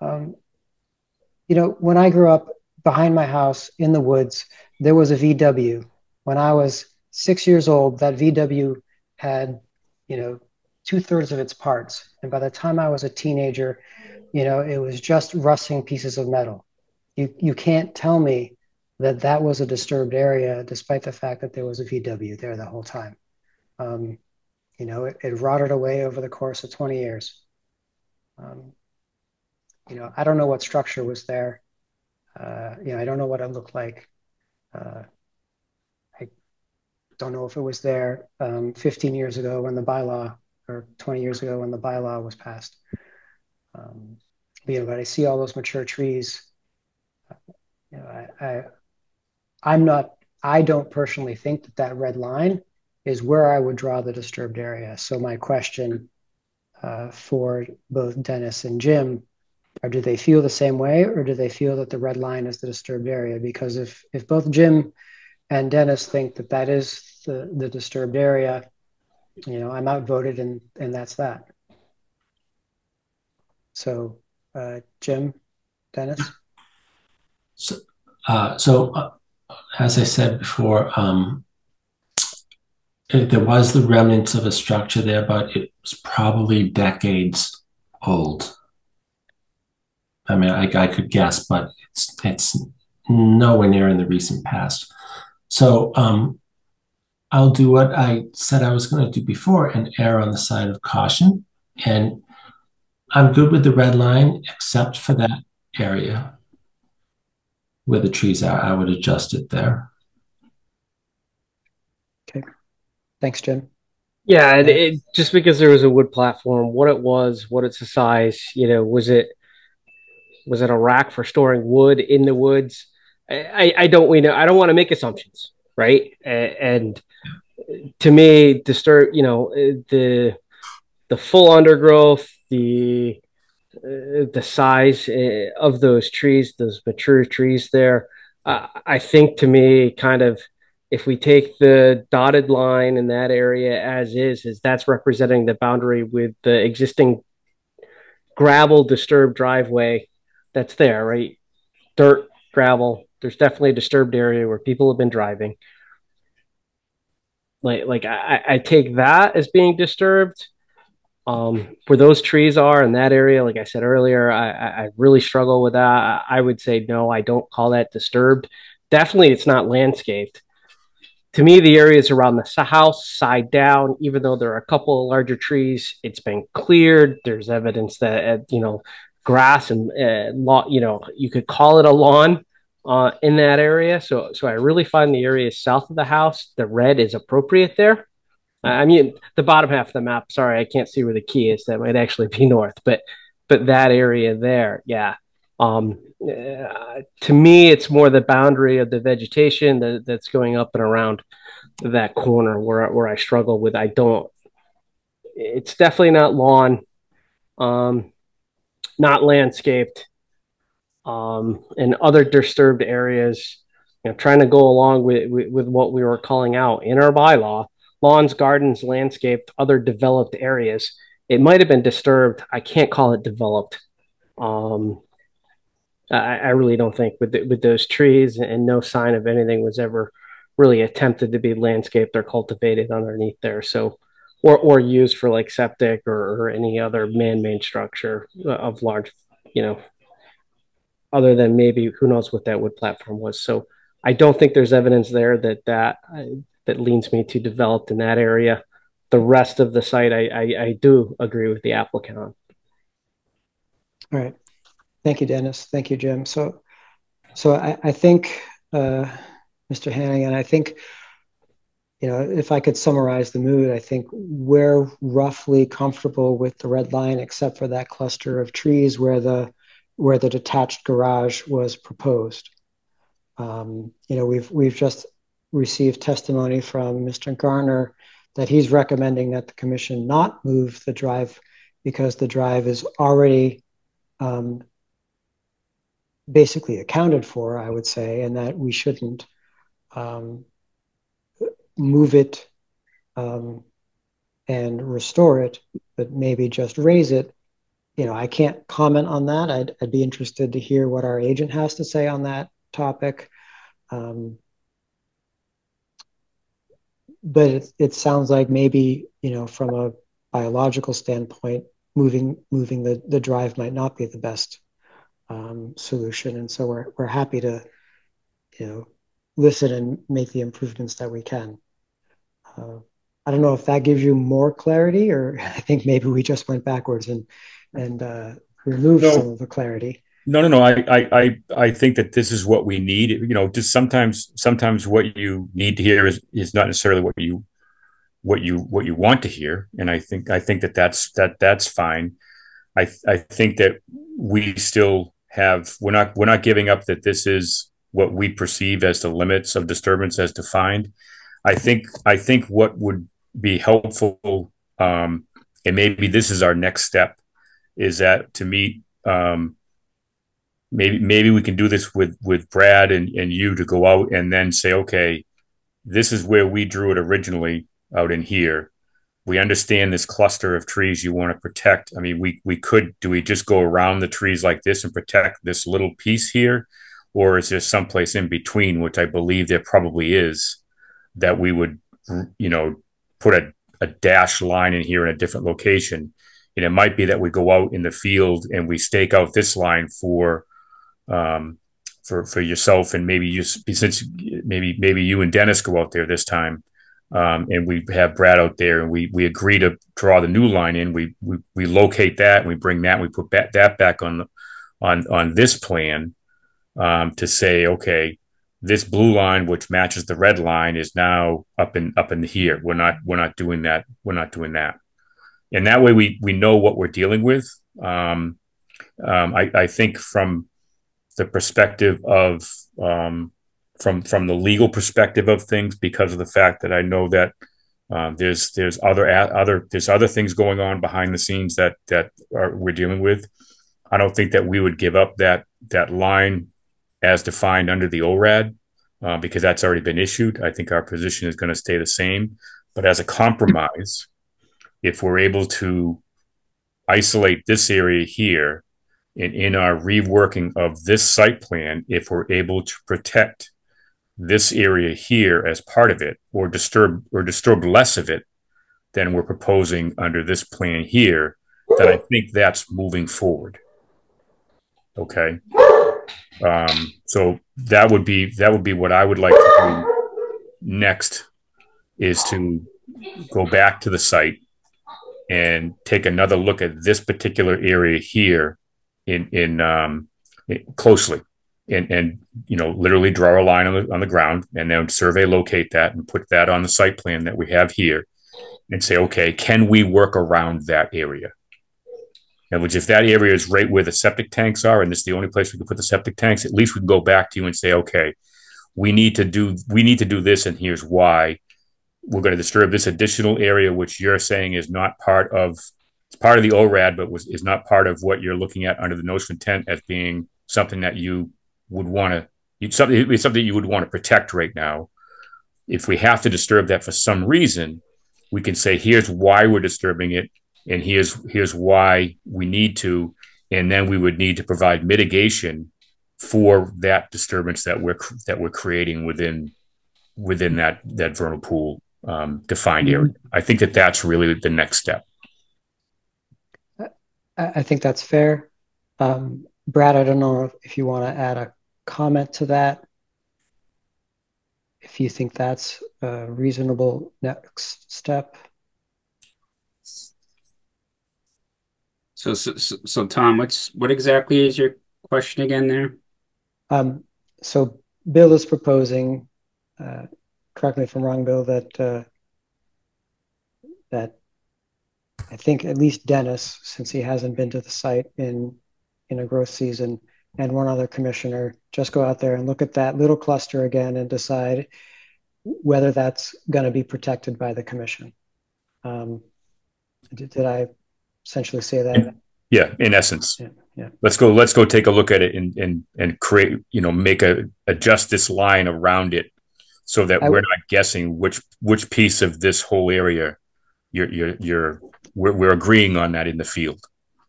You know, when I grew up behind my house in the woods, there was a VW. When I was 6 years old, that VW had, you know, 2/3 of its parts. And by the time I was a teenager, you know, it was just rusting pieces of metal. You can't tell me that that was a disturbed area, despite the fact that there was a VW there the whole time. Um, you know, it rotted away over the course of 20 years. Um, you know, I don't know what structure was there. You know, I don't know what it looked like. Uh, I don't know if it was there 15 years ago when the bylaw, or 20 years ago when the bylaw was passed. You know, but I see all those mature trees. You know, I'm not. I don't personally think that that red line is where I would draw the disturbed area. So my question for both Dennis and Jim, or do they feel the same way, or do they feel that the red line is the disturbed area? Because if both Jim and Dennis think that that is the disturbed area, you know, I'm outvoted, and that's that. So, Jim, Dennis. So, as I said before, there was the remnants of a structure there, but it was probably decades old. I mean, I could guess, but it's nowhere near in the recent past. So I'll do what I said I was going to do before and err on the side of caution. And I'm good with the red line, except for that area where the trees are. I would adjust it there. Okay. Thanks, Jim. Yeah, and just because there was a wood platform, what it was, what it's the size, you know, was it a rack for storing wood in the woods? I don't we know I don't want to make assumptions, right? And to me, disturb the full undergrowth, the size of those trees, those mature trees there. I think to me, kind of, if we take the dotted line in that area as is that's representing the boundary with the existing gravel disturbed driveway that's there, right? Dirt, gravel. There's definitely a disturbed area where people have been driving. I take that as being disturbed. Where those trees are in that area, like I said earlier, I really struggle with that. I would say no, I don't call that disturbed. Definitely, it's not landscaped. To me, the areas around the house, side down, even though there are a couple of larger trees, it's been cleared. There's evidence that grass and you could call it a lawn in that area. So I really find the areas south of the house, the red is appropriate there. I mean, the bottom half of the map. Sorry, I can't see where the key is. That might actually be north, but that area there, yeah. To me, it's more the boundary of the vegetation that's going up and around that corner where I struggle with. I don't. It's definitely not lawn, not landscaped, and other disturbed areas. You know, trying to go along with what we were calling out in our bylaw: lawns, gardens, landscaped, other developed areas. It might have been disturbed. I can't call it developed. Um, I really don't think with those trees and no sign of anything was ever really attempted to be landscaped or cultivated underneath there. So, or used for like septic or any other man-made structure of large, you know, other than maybe who knows what that wood platform was. So, I don't think there's evidence there that leans me to developed in that area. The rest of the site, I do agree with the applicant on. All right. Thank you, Dennis. Thank you, Jim. So I think, Mr. Hannigan, I think, you know, if I could summarize the mood, I think we're roughly comfortable with the red line, except for that cluster of trees where the detached garage was proposed. You know, we've just received testimony from Mr. Garner that he's recommending that the commission not move the drive because the drive is already basically accounted for, I would say, and that we shouldn't move it and restore it, but maybe just raise it. I can't comment on that. I'd be interested to hear what our agent has to say on that topic. But it sounds like maybe, from a biological standpoint, moving the drive might not be the best solution. And so we're happy to, listen and make the improvements that we can. I don't know if that gives you more clarity, or I think maybe we just went backwards and removed some of the clarity. No. I think that this is what we need. Just sometimes what you need to hear is not necessarily what you want to hear, and I think that's fine. I think that we still have we're not giving up that this is what we perceive as the limits of disturbance as defined. I think what would be helpful, and maybe this is our next step, is that to meet. Maybe we can do this with Brad and you to go out and then say, okay, this is where we drew it originally out in here. We understand this cluster of trees you want to protect. I mean, do we just go around the trees like this and protect this little piece here? Or is there someplace in between, which I believe there probably is, that we would, put a dash line in here in a different location? And it might be that we go out in the field and we stake out this line for yourself, and maybe you and Dennis go out there this time, and we have Brad out there, and we agree to draw the new line in. We locate that, and we bring that, and we put that back on this plan, to say, okay, this blue line, which matches the red line, is now up in here. We're not doing that. We're not doing that. And that way we know what we're dealing with. I think from the perspective of from the legal perspective of things, because of the fact that I know that there's other things going on behind the scenes that we're dealing with. I don't think that we would give up that line as defined under the ORAD, because that's already been issued. I think our position is going to stay the same, but as a compromise, if we're able to isolate this area here, and in our reworking of this site plan, if we're able to protect this area here as part of it, or disturb less of it than we're proposing under this plan here, then I think that's moving forward. Okay. So that would be what I would like to do next, is to go back to the site and take another look at this particular area here in closely, and literally draw a line on the ground, and then survey locate that and put that on the site plan that we have here, and say, okay, can we work around that area? In other words, if that area is right where the septic tanks are, and this is the only place we can put the septic tanks, at least we can go back to you and say, okay, we need to do this, and here's why. We're going to disturb this additional area, which you're saying is not part of, it's part of the ORAD, but is not part of what you're looking at under the notice of intent as being something that you would want to, something you would want to protect right now. If we have to disturb that for some reason, we can say, here's why we're disturbing it, and here's why we need to, and then we would need to provide mitigation for that disturbance that we're creating within that vernal pool defined area. I think that that's really the next step. I think that's fair. Brad, I don't know if you want to add a comment to that, if you think that's a reasonable next step. So Tom, what exactly is your question again there? So Bill is proposing, correct me if I'm wrong, Bill, that I think at least Dennis, since he hasn't been to the site in a growth season, and one other commissioner, just go out there and look at that little cluster again and decide whether that's going to be protected by the commission. Did I essentially say that? Yeah, in essence. Yeah, yeah. Let's go take a look at it and create, make adjust this line around it so that we're not guessing which piece of this whole area we're agreeing on that in the field.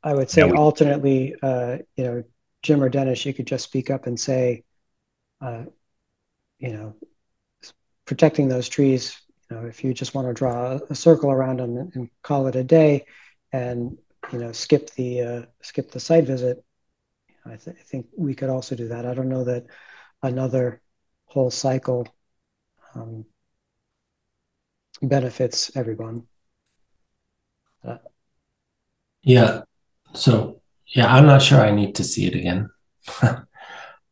I would say alternately, Jim or Dennis, you could just speak up and say, protecting those trees, if you just want to draw a circle around them and call it a day, and skip the site visit. I think we could also do that. I don't know that another whole cycle benefits everyone. Yeah. So, yeah, I'm not sure I need to see it again.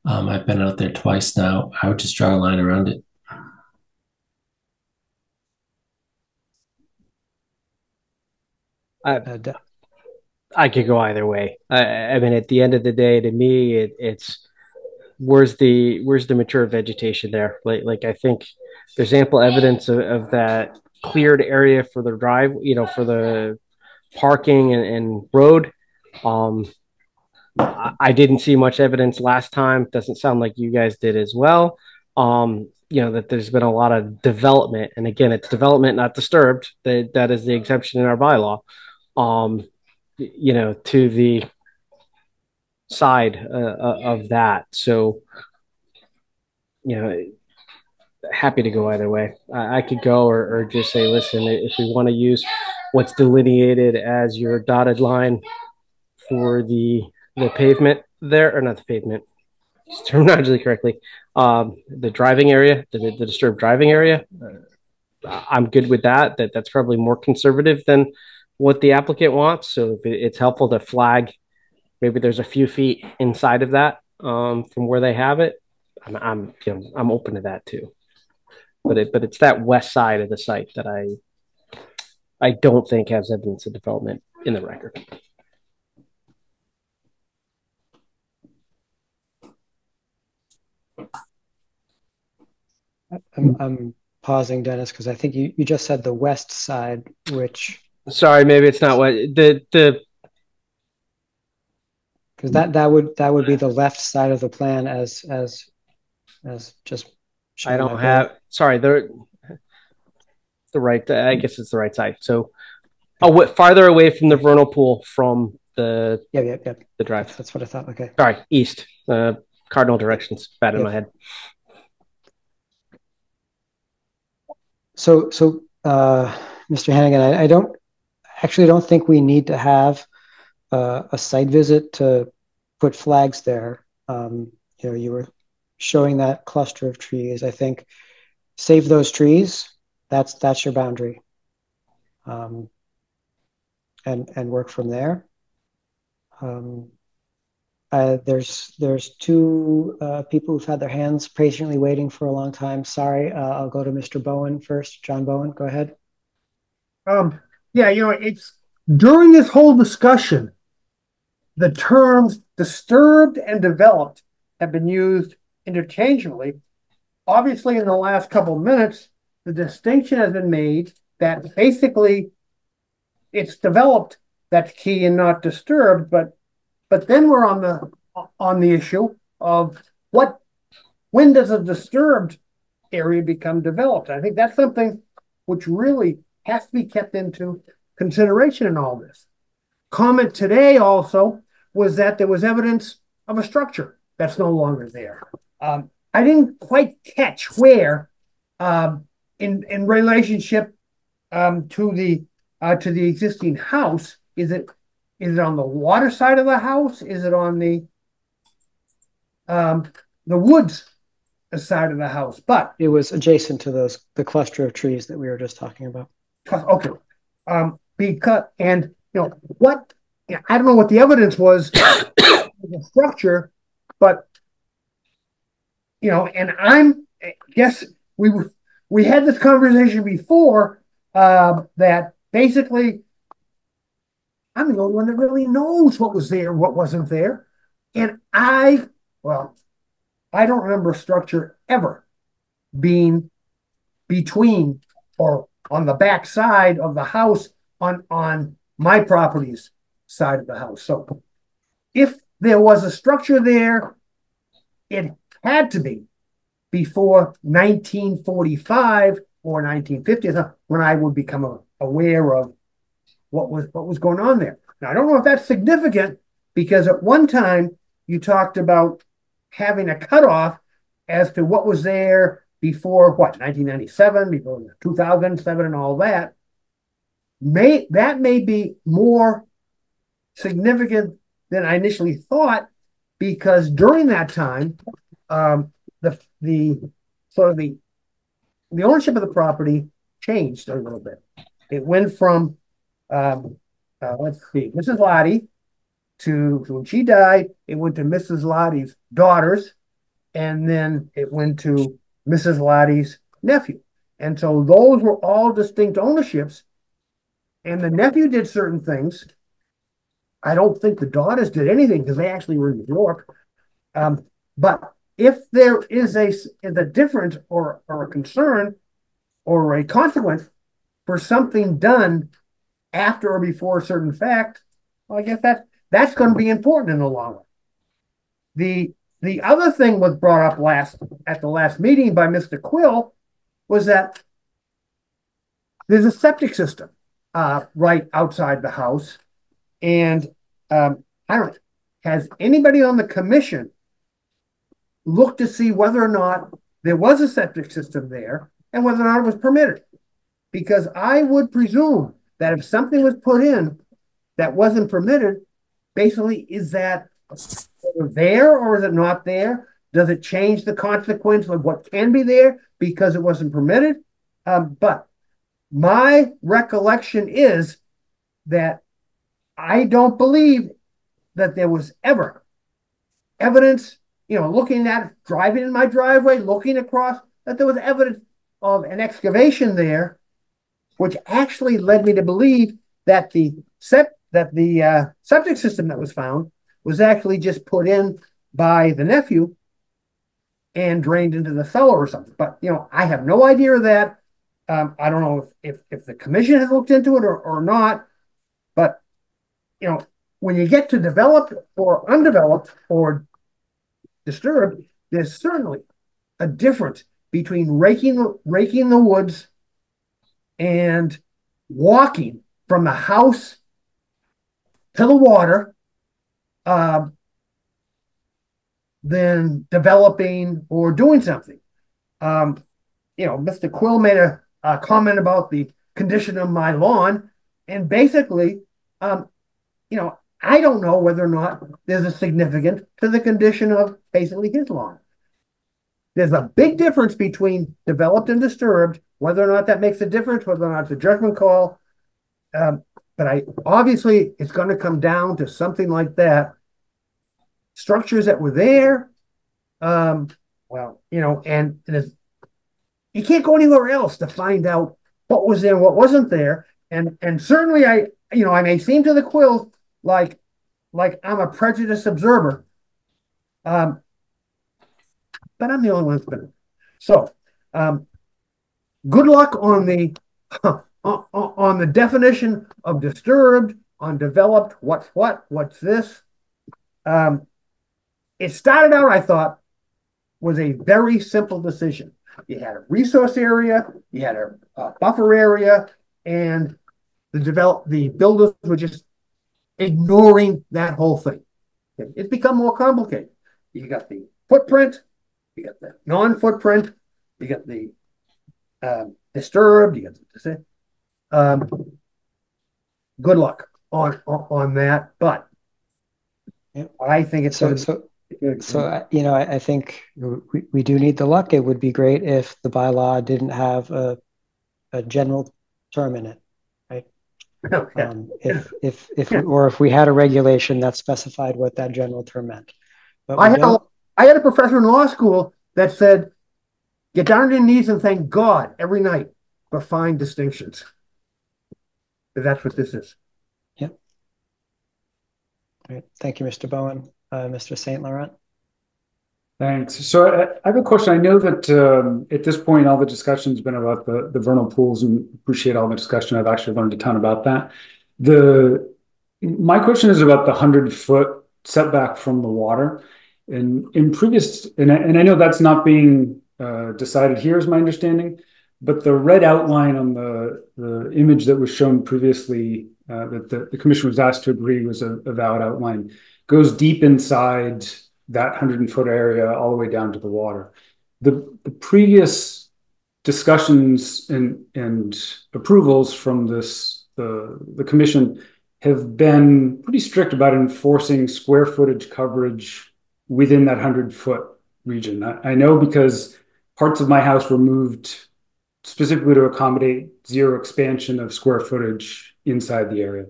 I've been out there twice now. I would just draw a line around it. I could go either way. I mean, at the end of the day, to me, it's where's the mature vegetation there? Like I think there's ample evidence of that cleared area for the drive, for the parking and road. I didn't see much evidence last time. Doesn't sound like you guys did as well. That there's been a lot of development, and again, it's development not disturbed. That is the exemption in our bylaw. To the side of that. So, happy to go either way. I could go or just say, listen, if we want to use what's delineated as your dotted line for the pavement there, or not the pavement, terminology correctly, the driving area, the disturbed driving area, I'm good with that. That's probably more conservative than what the applicant wants. So if it's helpful to flag, maybe there's a few feet inside of that from where they have it. I'm open to that too. But it's that west side of the site that I don't think has evidence of development in the record. I'm pausing, Dennis, because I think you just said the west side, which. Sorry, maybe it's not what the. Because that would be the left side of the plan as just. I don't have. Sorry, the right. I guess it's the right side. So, farther away from the vernal pool from the the drive. That's what I thought. Okay. Sorry, east. Cardinal directions. Bad in my head. So, Mr. Hannigan, I don't think we need to have a site visit to put flags there. You were showing that cluster of trees. I think save those trees. That's your boundary, and work from there. There's two people who've had their hands patiently waiting for a long time. Sorry, I'll go to Mr. Bowen first. John Bowen, go ahead. It's during this whole discussion, the terms disturbed and developed have been used interchangeably. Obviously, in the last couple of minutes, the distinction has been made that basically it's developed that's key and not disturbed, but then we're on the issue of when does a disturbed area become developed? I think that's something which really has to be kept into consideration in all this. Comment today also was that there was evidence of a structure that's no longer there. I didn't quite catch where in relationship to the existing house. Is it on the water side of the house? Is it on the woods side of the house? But it was adjacent to the cluster of trees that we were just talking about. Okay. Because what I don't know what the evidence was the structure, but and I guess we had this conversation before that basically I'm the only one that really knows what was there, what wasn't there. And I don't remember a structure ever being between or on the back side of the house on my property's side of the house. So if there was a structure there, it had to be before 1945 or 1950, when I would become aware of what was going on there. Now, I don't know if that's significant, because at one time you talked about having a cutoff as to what was there before 1997, before 2007, and all that. That may be more significant than I initially thought, because during that time, the sort of the ownership of the property changed a little bit. It went from let's see, Mrs. Lottie to when she died, it went to Mrs. Lottie's daughters, and then it went to Mrs. Lottie's nephew. And so those were all distinct ownerships. And the nephew did certain things. I don't think the daughters did anything, because they actually were in New York. But if there is a difference or a concern or a consequence for something done after or before a certain fact, well, I guess that's going to be important in the long run. The other thing was brought up at the last meeting by Mr. Quill, was that there's a septic system right outside the house. And I don't know, has anybody on the commission looked to see whether or not there was a septic system there and whether or not it was permitted? Because I would presume that if something was put in that wasn't permitted, basically, is that there or is it not there? Does it change the consequence of what can be there because it wasn't permitted? But my recollection is that I don't believe that there was ever evidence, looking at driving in my driveway, looking across, that there was evidence of an excavation there, which actually led me to believe that the septic system that was found was actually just put in by the nephew and drained into the cellar or something. But I have no idea of that. I don't know if the commission has looked into it or not. But when you get to developed or undeveloped or disturbed, there's certainly a difference between raking the woods and walking from the house to the water, than developing or doing something. Mr. Quill made a comment about the condition of my lawn, and basically, I don't know whether or not there's a significance to the condition of basically his lawn. There's a big difference between developed and disturbed. Whether or not that makes a difference, whether or not it's a judgment call, but obviously it's going to come down to something like that. Structures that were there, and you can't go anywhere else to find out what was there and what wasn't there. And certainly I may seem to the Quills like I'm a prejudiced observer, but I'm the only one that's been. So, good luck on the on the definition of disturbed, on developed. What's this? It started out, I thought, was a very simple decision. You had a resource area, you had a buffer area, and the builders were just ignoring that whole thing. It's become more complicated. You got the footprint, you got the non-footprint, you got the disturbed, you got the good luck on that, but I think it's I think we do need the luck. It would be great if the bylaw didn't have a general term in it, right? If we had a regulation that specified what that general term meant. But I had a professor in law school that said, "Get down on your knees and thank God every night for fine distinctions." That's what this is. Yep. All right. Thank you, Mr. Bowen. Mr. St. Laurent. Thanks. So I have a question. I know that at this point, all the discussion's been about the vernal pools, and appreciate all the discussion. I've actually learned a ton about that. The My question is about the 100-foot setback from the water. And in previous, and I know that's not being decided here, is my understanding, but the red outline on the image that was shown previously, that the commission was asked to agree was a valid outline, goes deep inside that 100-foot area all the way down to the water. The previous discussions and approvals from the commission have been pretty strict about enforcing square footage coverage within that 100-foot region. I know because parts of my house were moved specifically to accommodate zero expansion of square footage inside the area.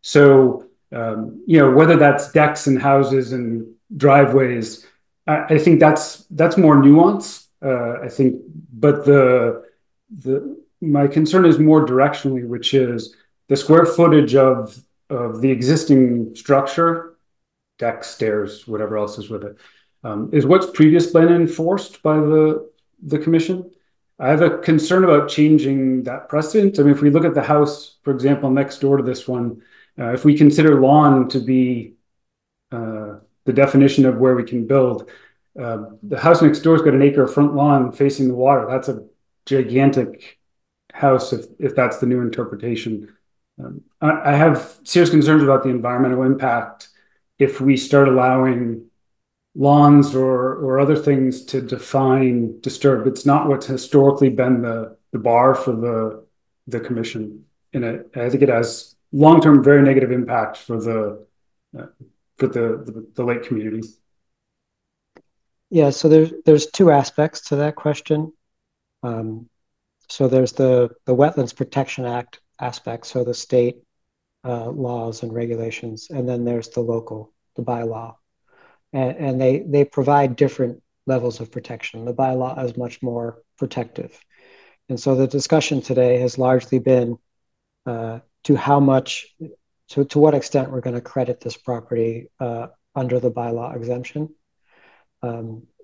So, whether that's decks and houses and driveways, I think that's more nuanced. I think, but my concern is more directionally, which is the square footage of the existing structure, decks, stairs, whatever else is with it, is what's previously been enforced by the commission. I have a concern about changing that precedent. I mean, if we look at the house, for example, next door to this one, if we consider lawn to be the definition of where we can build, the house next door's got an acre of front lawn facing the water. That's a gigantic house if that's the new interpretation. I have serious concerns about the environmental impact if we start allowing lawns or other things to define disturb. It's not what's historically been the bar for the commission, and I think it has long-term very negative impact for the lake community. Yeah, so there's two aspects to that question. So there's the Wetlands Protection Act aspect, so the state laws and regulations, and then there's the bylaw. And they provide different levels of protection. The bylaw is much more protective. And so the discussion today has largely been to what extent we're going to credit this property under the bylaw exemption.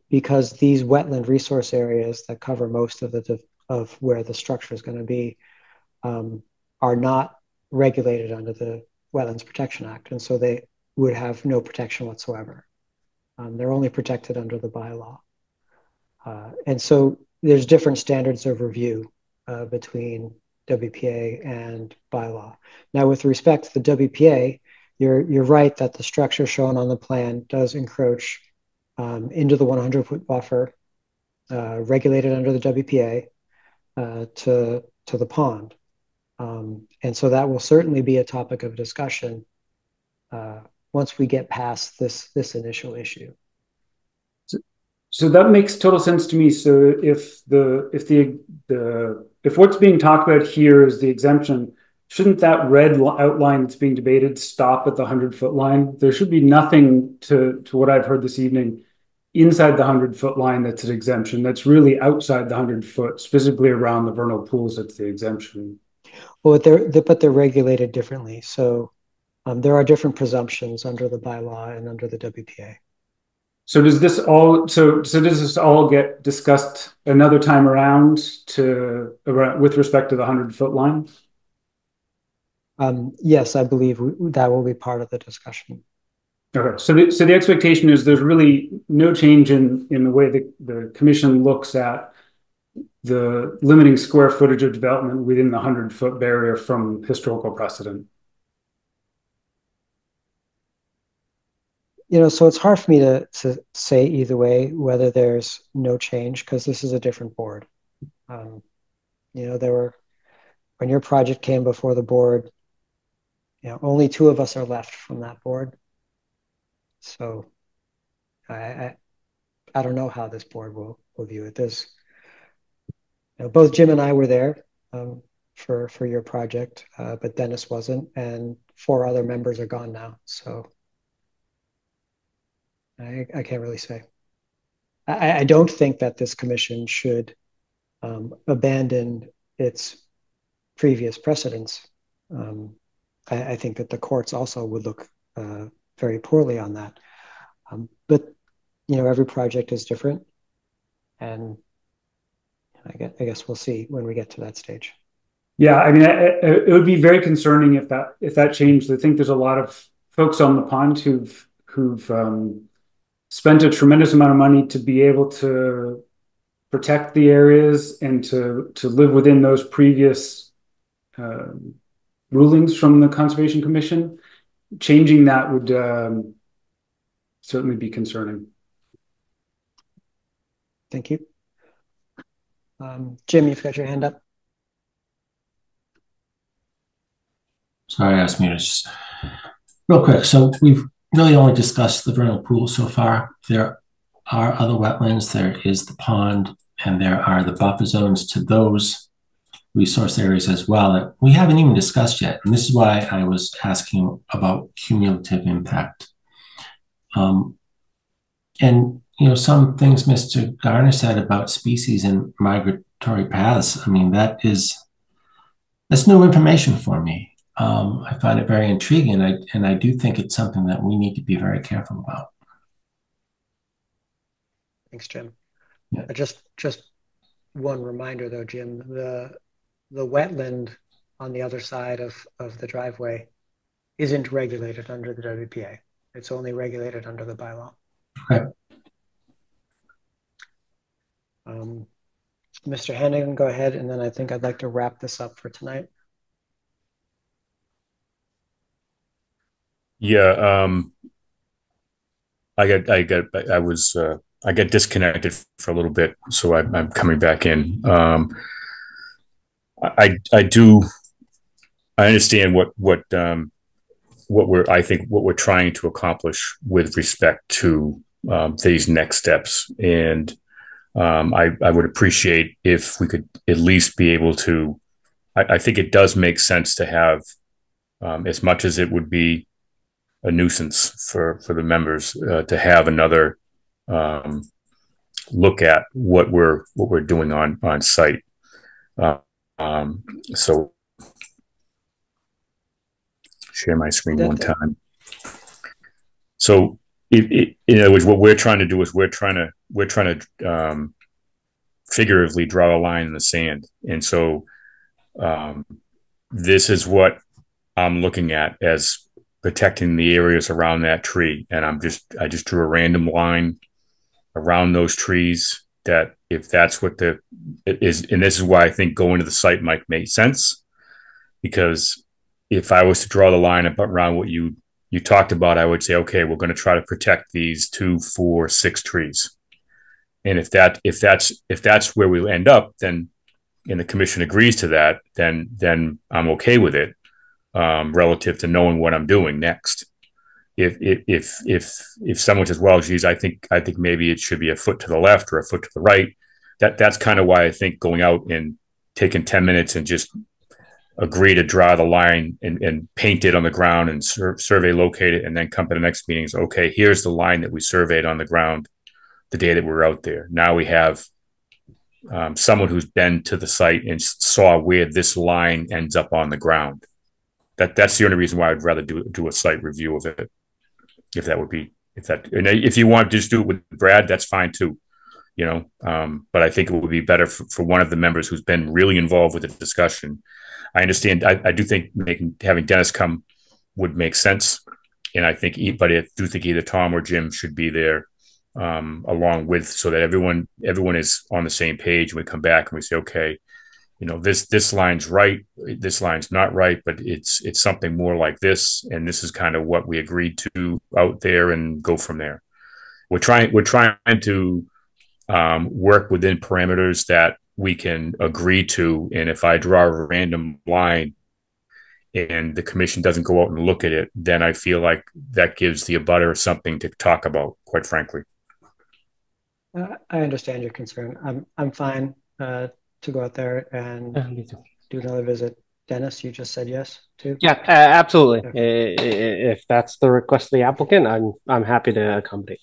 Because these wetland resource areas that cover most of where the structure is going to be are not regulated under the Wetlands Protection Act. And so they would have no protection whatsoever. They're only protected under the bylaw. And so there's different standards of review between WPA and bylaw. Now, with respect to the WPA, you're right that the structure shown on the plan does encroach into the 100-foot buffer regulated under the WPA to the pond. And so that will certainly be a topic of discussion once we get past this initial issue. So that makes total sense to me. So if what's being talked about here is the exemption, shouldn't that red outline that's being debated stop at the 100-foot line? There should be nothing to what I've heard this evening inside the 100-foot line that's an exemption. That's really outside the 100-foot, specifically around the vernal pools. That's the exemption. Well, they're regulated differently. So there are different presumptions under the bylaw and under the WPA. So does this all get discussed another time around with respect to the 100-foot line? Yes, I believe that will be part of the discussion. Okay, so the expectation is there's really no change in the way the commission looks at the limiting square footage of development within the 100-foot barrier from historical precedent. So it's hard for me to say either way whether there's no change, because this is a different board. When your project came before the board, only two of us are left from that board. So I don't know how this board will view it. There's, both Jim and I were there for your project, but Dennis wasn't, and 4 other members are gone now. So I can't really say. I don't think that this commission should abandon its previous precedents. I think that the courts also would look very poorly on that. But every project is different, and I guess we'll see when we get to that stage. Yeah, I mean, it would be very concerning if that changed. I think there's a lot of folks on the pond who've spent a tremendous amount of money to be able to protect the areas and to live within those previous rulings from the Conservation Commission. Changing that would certainly be concerning. Thank you. Jim, you've got your hand up. Sorry, I asked me to just real quick. So we've really only discussed the vernal pool so far. There are other wetlands. There is the pond, and there are the buffer zones to those resource areas as well that we haven't even discussed yet. And this is why I was asking about cumulative impact. And some things Mr. Garner said about species and migratory paths. I mean, that's new information for me. I find it very intriguing, and I do think it's something that we need to be very careful about. Thanks, Jim. Yeah. Just one reminder, though, Jim, the wetland on the other side of the driveway isn't regulated under the WPA. It's only regulated under the bylaw. Okay. Mr. Hannigan, go ahead, and then I think I'd like to wrap this up for tonight. Yeah, I got disconnected for a little bit, so I'm coming back in. I understand what we're trying to accomplish with respect to these next steps, and I would appreciate if we could at least be able to. I think it does make sense to have, as much as it would be a nuisance for the members, to have another look at what we're doing on site. So share my screen one time. So in other words, what we're trying to do is we're trying to figuratively draw a line in the sand, and so this is what I'm looking at as protecting the areas around that tree. And I just drew a random line around those trees, that if that's what it is, and this is why I think going to the site might make sense, because if I was to draw the line around what you talked about, I would say, okay, we're going to try to protect these 2, 4, 6 trees. And if that's where we end up, then, and the commission agrees to that, then I'm okay with it. Relative to knowing what I'm doing next. If someone says, well, geez, I think maybe it should be a foot to the left or a foot to the right, that's kind of why I think going out and taking 10 minutes and just agree to draw the line and paint it on the ground and survey locate it, and then come to the next meeting and say, okay, here's the line that we surveyed on the ground the day that we were out there. Now we have someone who's been to the site and saw where this line ends up on the ground. That's the only reason why I'd rather do a site review of it. And if you want to just do it with Brad, that's fine too, but I think it would be better for one of the members who's been really involved with the discussion. I understand. I do think having Dennis come would make sense. And I do think either Tom or Jim should be there, along with, so that everyone is on the same page. And we come back and we say, okay, this line's right, this line's not right, but it's something more like this, and this is kind of what we agreed to out there, and go from there. We're trying to work within parameters that we can agree to, and if I draw a random line and the commission doesn't go out and look at it, then I feel like that gives the abutter something to talk about, quite frankly. I understand your concern. I'm fine to go out there and do another visit. Dennis, you just said yes too? Yeah, absolutely. Okay. If that's the request of the applicant, I'm happy to accommodate.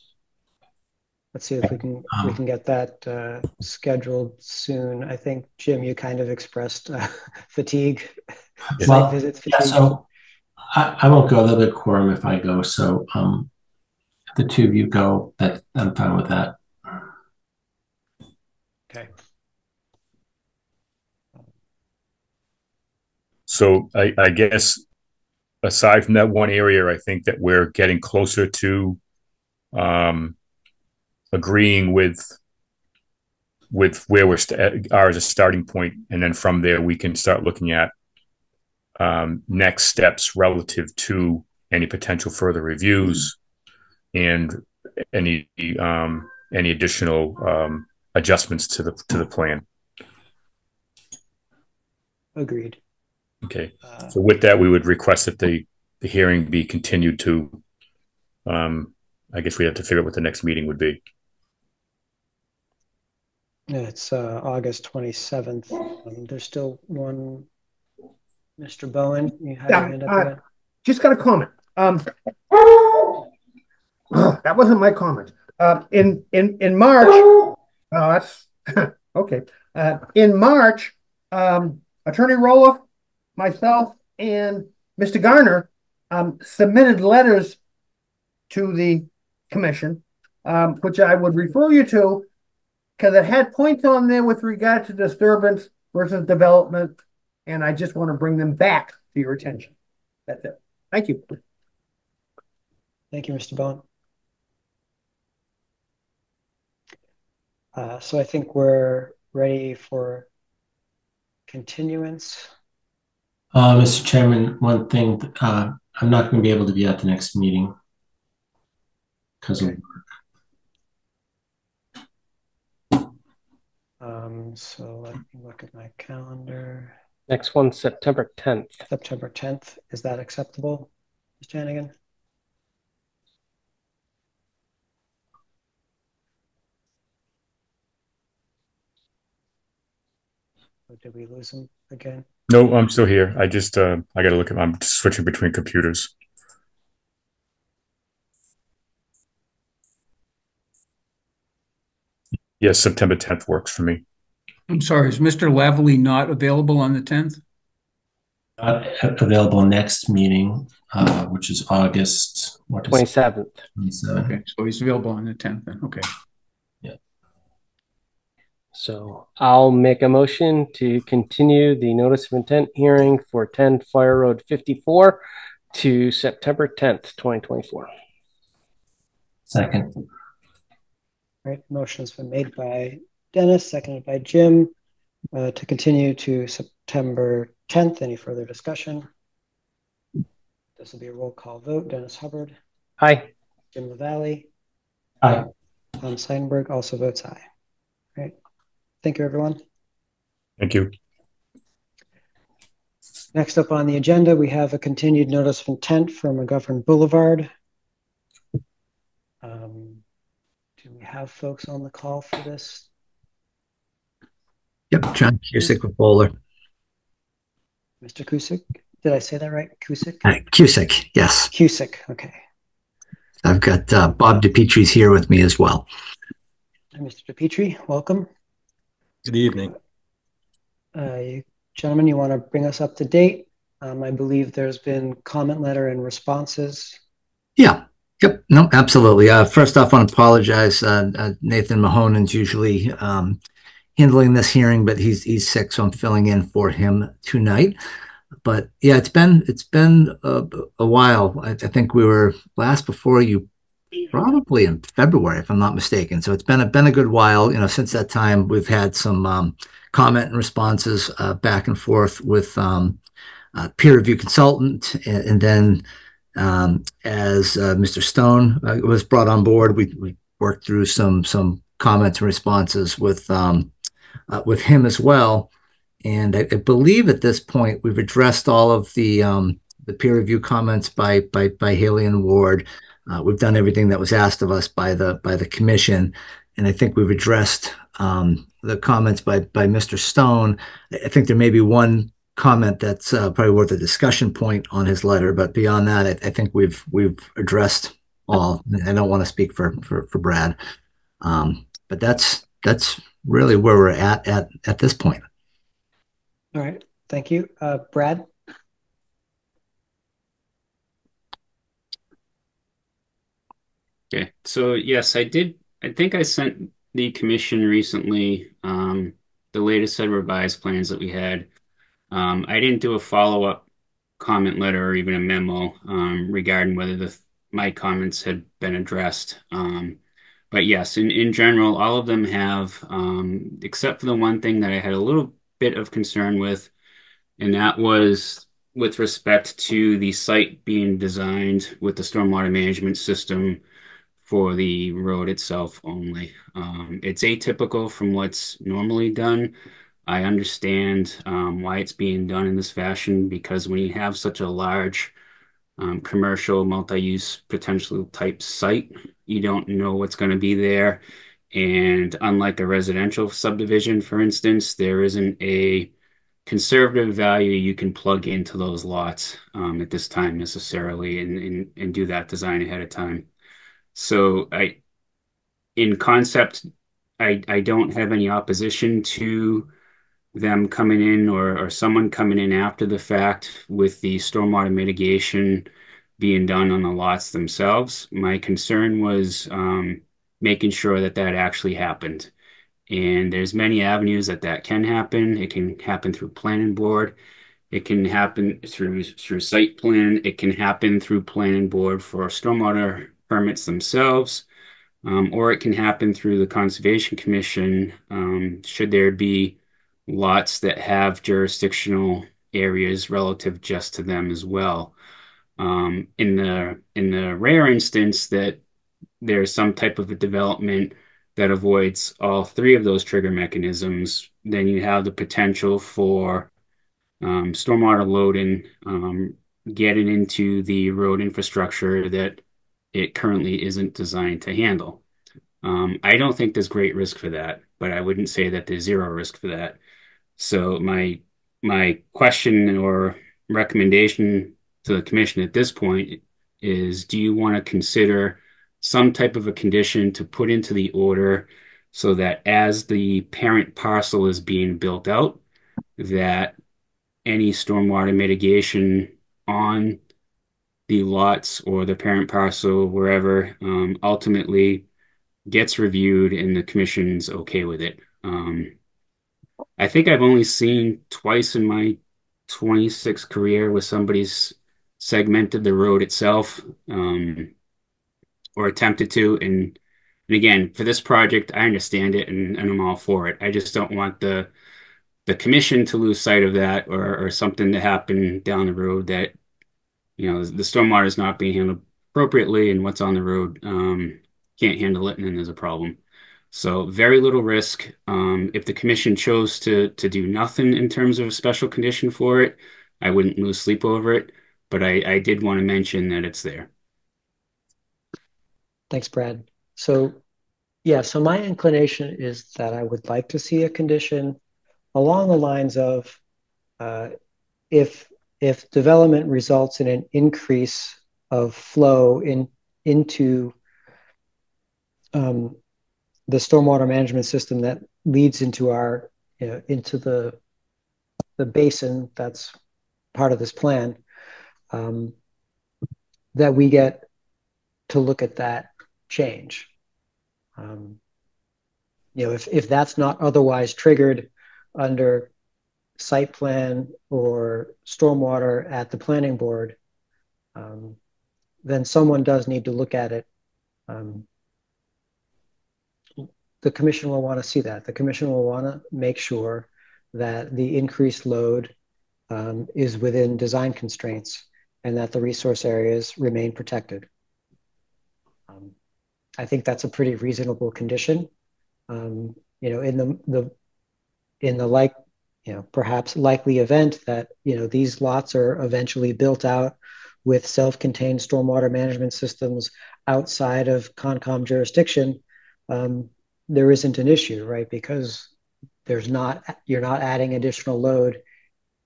Let's see if we can get that scheduled soon. I think, Jim, you kind of expressed fatigue, site visits fatigue. Yeah, so I won't go. There'll be a quorum if I go. So the two of you go, that I'm fine with that. Okay. So I guess aside from that one area, I think that we're getting closer to agreeing with where are as a starting point, and then from there we can start looking at next steps relative to any potential further reviews and any additional adjustments to the plan. Agreed. Okay. So with that, we would request that the hearing be continued to. I guess we have to figure out what the next meeting would be. It's August 27th. There's still one. Mr. Bowen, you had your hand up again. Just got a comment. That wasn't my comment. In March, oh, that's okay. In March, Attorney Roloff, myself, and Mr. Garner submitted letters to the commission, which I would refer you to because it had points on there with regard to disturbance versus development, and I just want to bring them back to your attention. That's it. Thank you. Thank you, Mr. Bowen. So I think we're ready for continuance. Mr. Chairman, one thing, I'm not going to be able to be at the next meeting because of work. So let me look at my calendar. Next one, September 10th. September 10th. Is that acceptable, Ms. Janigan? Or did we lose him again? No, I'm still here. I just I got to look at. I'm switching between computers. Yes, September 10th works for me. I'm sorry, is Mr. Lavalley not available on the 10th? Available next meeting, which is August 27th. 27th. Okay, so he's available on the 10th then. Okay. Yeah. So I'll make a motion to continue the notice of intent hearing for 10 Fire Road 54 to September 10th, 2024. Second. All right, motion's been made by Dennis, seconded by Jim, to continue to September 10th. Any further discussion? This will be a roll call vote. Dennis Hubbard. Aye. Jim LaValle. Aye. Tom Seidenberg also votes aye. All right. Thank you, everyone. Thank you. Next up on the agenda, we have a continued notice of intent for McGovern Boulevard. Do we have folks on the call for this? Yep, John Cusick with Bowler. Mr. Cusick? Did I say that right? Cusick? Cusick, yes. Cusick, okay. I've got Bob DiPietri's here with me as well. Mr. DiPietri, welcome. Good evening. Gentlemen, you want to bring us up to date? I believe there's been comment letter and responses. Yeah. Yep. No, absolutely. First off, I want to apologize. Nathan Mahonen's usually handling this hearing, but he's sick, so I'm filling in for him tonight. But yeah, it's been a while. I think we were last before you, probably in February, if I'm not mistaken. So it's been a good while. You know, since that time, we've had some comment and responses back and forth with peer review consultant, and then as Mr. Stone was brought on board, we worked through some comments and responses with him as well. And I believe at this point we've addressed all of the peer review comments by Haley and Ward. We've done everything that was asked of us by the commission, and I think we've addressed the comments by Mr. Stone. I think there may be one comment that's probably worth a discussion point on his letter, but beyond that, I think we've addressed all. I don't want to speak for Brad, but that's really where we're at this point. All right, thank you, Brad. Okay. So yes, I did. I think I sent the commission recently the latest set of revised plans that we had. I didn't do a follow-up comment letter or even a memo regarding whether my comments had been addressed. But yes, in general, all of them have, except for the one thing that I had a little bit of concern with, and that was with respect to the site being designed with the stormwater management system for the road itself only. It's atypical from what's normally done. I understand why it's being done in this fashion because when you have such a large commercial multi-use potential type site, you don't know what's going to be there. And unlike a residential subdivision, for instance, there isn't a conservative value you can plug into those lots at this time necessarily and do that design ahead of time. So in concept, I don't have any opposition to them coming in or someone coming in after the fact with the stormwater mitigation being done on the lots themselves. My concern was making sure that that actually happened. And there's many avenues that that can happen. It can happen through planning board. It can happen through site plan. It can happen through planning board for stormwater permits themselves. Or it can happen through the Conservation Commission, should there be lots that have jurisdictional areas relative just to them as well. In the rare instance that there's some type of a development that avoids all three of those trigger mechanisms, then you have the potential for stormwater loading, getting into the road infrastructure that it currently isn't designed to handle. I don't think there's great risk for that, but I wouldn't say that there's zero risk for that. So my question or recommendation to the commission at this point is, do you want to consider some type of a condition to put into the order so that as the parent parcel is being built out, that any stormwater mitigation on the lots or the parent parcel, wherever, ultimately gets reviewed and the commission's okay with it. I think I've only seen twice in my 26 career where somebody's segmented the road itself, or attempted to. And again, for this project, I understand it and I'm all for it. I just don't want the commission to lose sight of that or something to happen down the road that the stormwater is not being handled appropriately and what's on the road can't handle it and then there's a problem. So very little risk. If the commission chose to do nothing in terms of a special condition for it, I wouldn't lose sleep over it. But I did want to mention that it's there. Thanks, Brad. So yeah, so my inclination is that I would like to see a condition along the lines of if development results in an increase of flow into the stormwater management system that leads into our into the basin that's part of this plan, that we get to look at that change. If that's not otherwise triggered under site plan or stormwater at the planning board, then someone does need to look at it. The commission will want to see that. The commission will want to make sure that the increased load is within design constraints and that the resource areas remain protected. I think that's a pretty reasonable condition. In the perhaps likely event that these lots are eventually built out with self-contained stormwater management systems outside of Concom jurisdiction, there isn't an issue, right? Because you're not adding additional load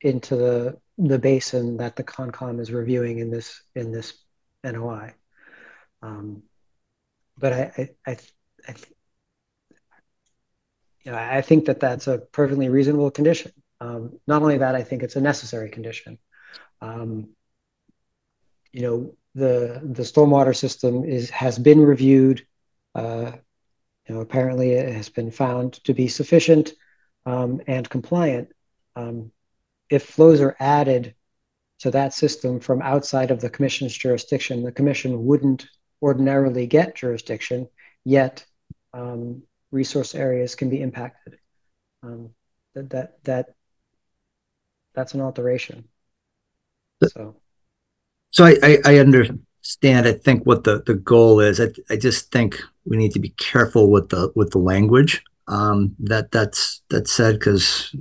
into the basin that the Concom is reviewing in this NOI. But I think that that's a perfectly reasonable condition. Not only that, I think it's a necessary condition. the stormwater system has been reviewed. Apparently it has been found to be sufficient and compliant. If flows are added to that system from outside of the commission's jurisdiction, the commission wouldn't ordinarily get jurisdiction, yet resource areas can be impacted. That's an alteration. So I understand. I think what the goal is. I just think we need to be careful with the language that's said, because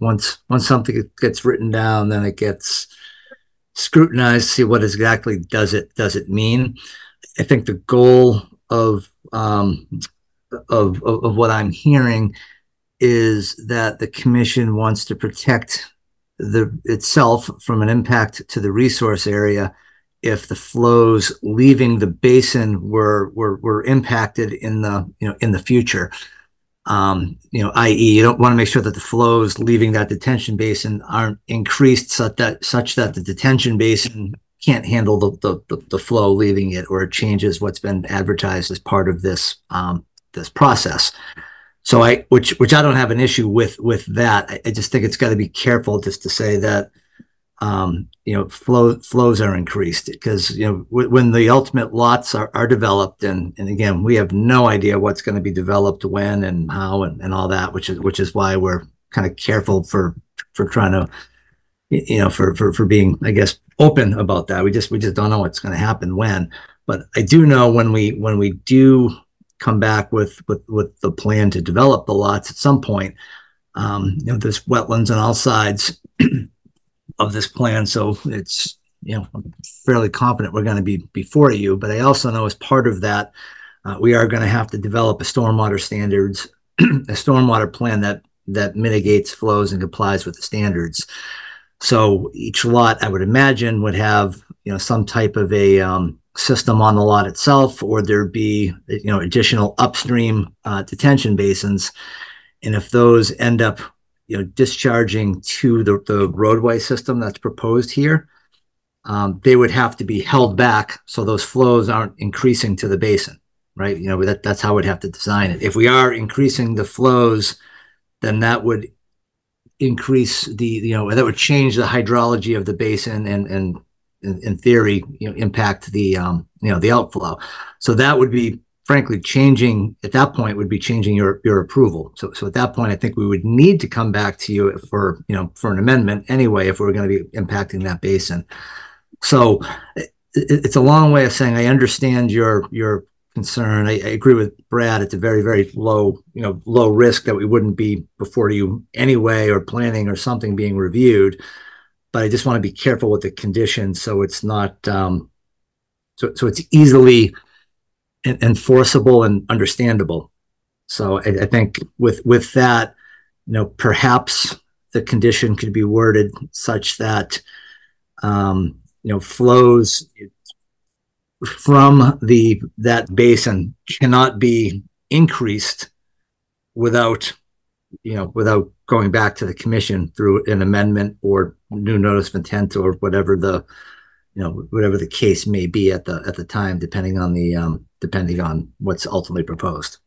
once something gets written down, then it gets scrutinized to see what exactly does it mean. I think the goal of what I'm hearing is that the commission wants to protect itself from an impact to the resource area if the flows leaving the basin were impacted in the future. I.e., you don't want to make sure that the flows leaving that detention basin aren't increased such that the detention basin can't handle the flow leaving it, or it changes what's been advertised as part of this process. So which I don't have an issue with that. I just think it's got to be careful just to say that flows are increased, because when the ultimate lots are developed, and again, we have no idea what's going to be developed when and how and all that, which is why we're kind of careful for trying to for being, I guess, open about that. We just don't know what's going to happen when. But I do know when we do come back with the plan to develop the lots at some point, there's wetlands on all sides of this plan, so it's I'm fairly confident we're going to be before you. But I also know as part of that, we are going to have to develop a stormwater standards, a stormwater plan that mitigates flows and complies with the standards. So each lot, I would imagine, would have some type of a system on the lot itself, or there'd be additional upstream detention basins, and if those end up discharging to the roadway system that's proposed here, they would have to be held back so those flows aren't increasing to the basin, right? That's how we'd have to design it. If we are increasing the flows, then that would increase that would change the hydrology of the basin, and in theory impact the outflow. So that would be, frankly, changing at that point, would be changing your approval. So at that point, I think we would need to come back to you for an amendment anyway, if we're going to be impacting that basin. So it's a long way of saying I understand your concern. I agree with Brad. It's a very, very low risk that we wouldn't be before you anyway, or planning or something being reviewed. But I just want to be careful with the conditions, so it's not so it's easily enforceable and understandable. So I think with that, perhaps the condition could be worded such that flows from that basin cannot be increased without going back to the commission through an amendment or new notice of intent, or whatever the case may be at the time, depending on what's ultimately proposed.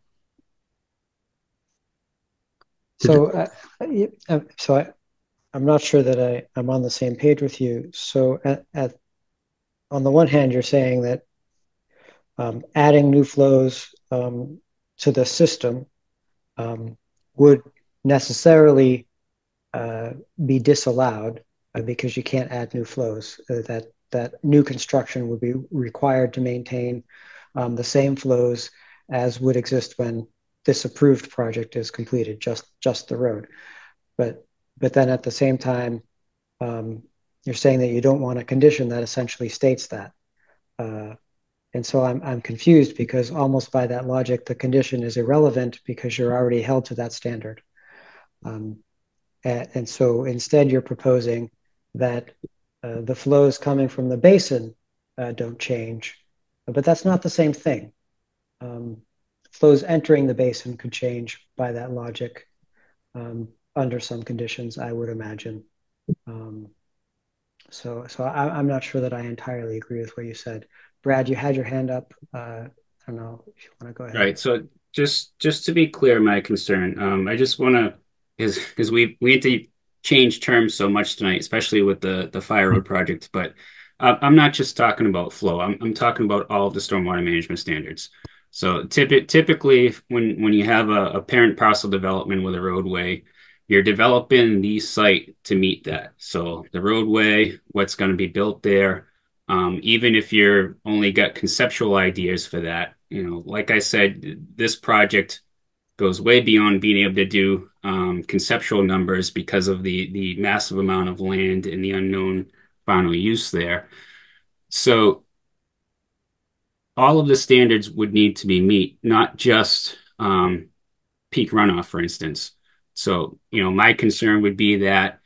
So I'm not sure that I'm on the same page with you. So on the one hand, you're saying that adding new flows to the system would necessarily be disallowed because you can't add new flows. That new construction would be required to maintain the same flows as would exist when this approved project is completed, just the road. But then at the same time, you're saying that you don't want a condition that essentially states that. And so I'm confused, because almost by that logic, the condition is irrelevant because you're already held to that standard. And so instead, you're proposing that the flows coming from the basin don't change, but that's not the same thing. Flows entering the basin could change by that logic under some conditions, I would imagine. So I'm not sure that I entirely agree with what you said. Brad, you had your hand up. I don't know if you want to go ahead. Right. So just to be clear, my concern, I just want to because we had to change terms so much tonight, especially with the fire road project. But I'm not just talking about flow. I'm talking about all of the stormwater management standards. So typically, when you have a parent parcel development with a roadway, you're developing the site to meet that. So the roadway, what's going to be built there. Even if you're only got conceptual ideas for that, like I said, this project goes way beyond being able to do conceptual numbers because of the massive amount of land and the unknown final use there. So all of the standards would need to be meet, not just peak runoff, for instance. So, my concern would be that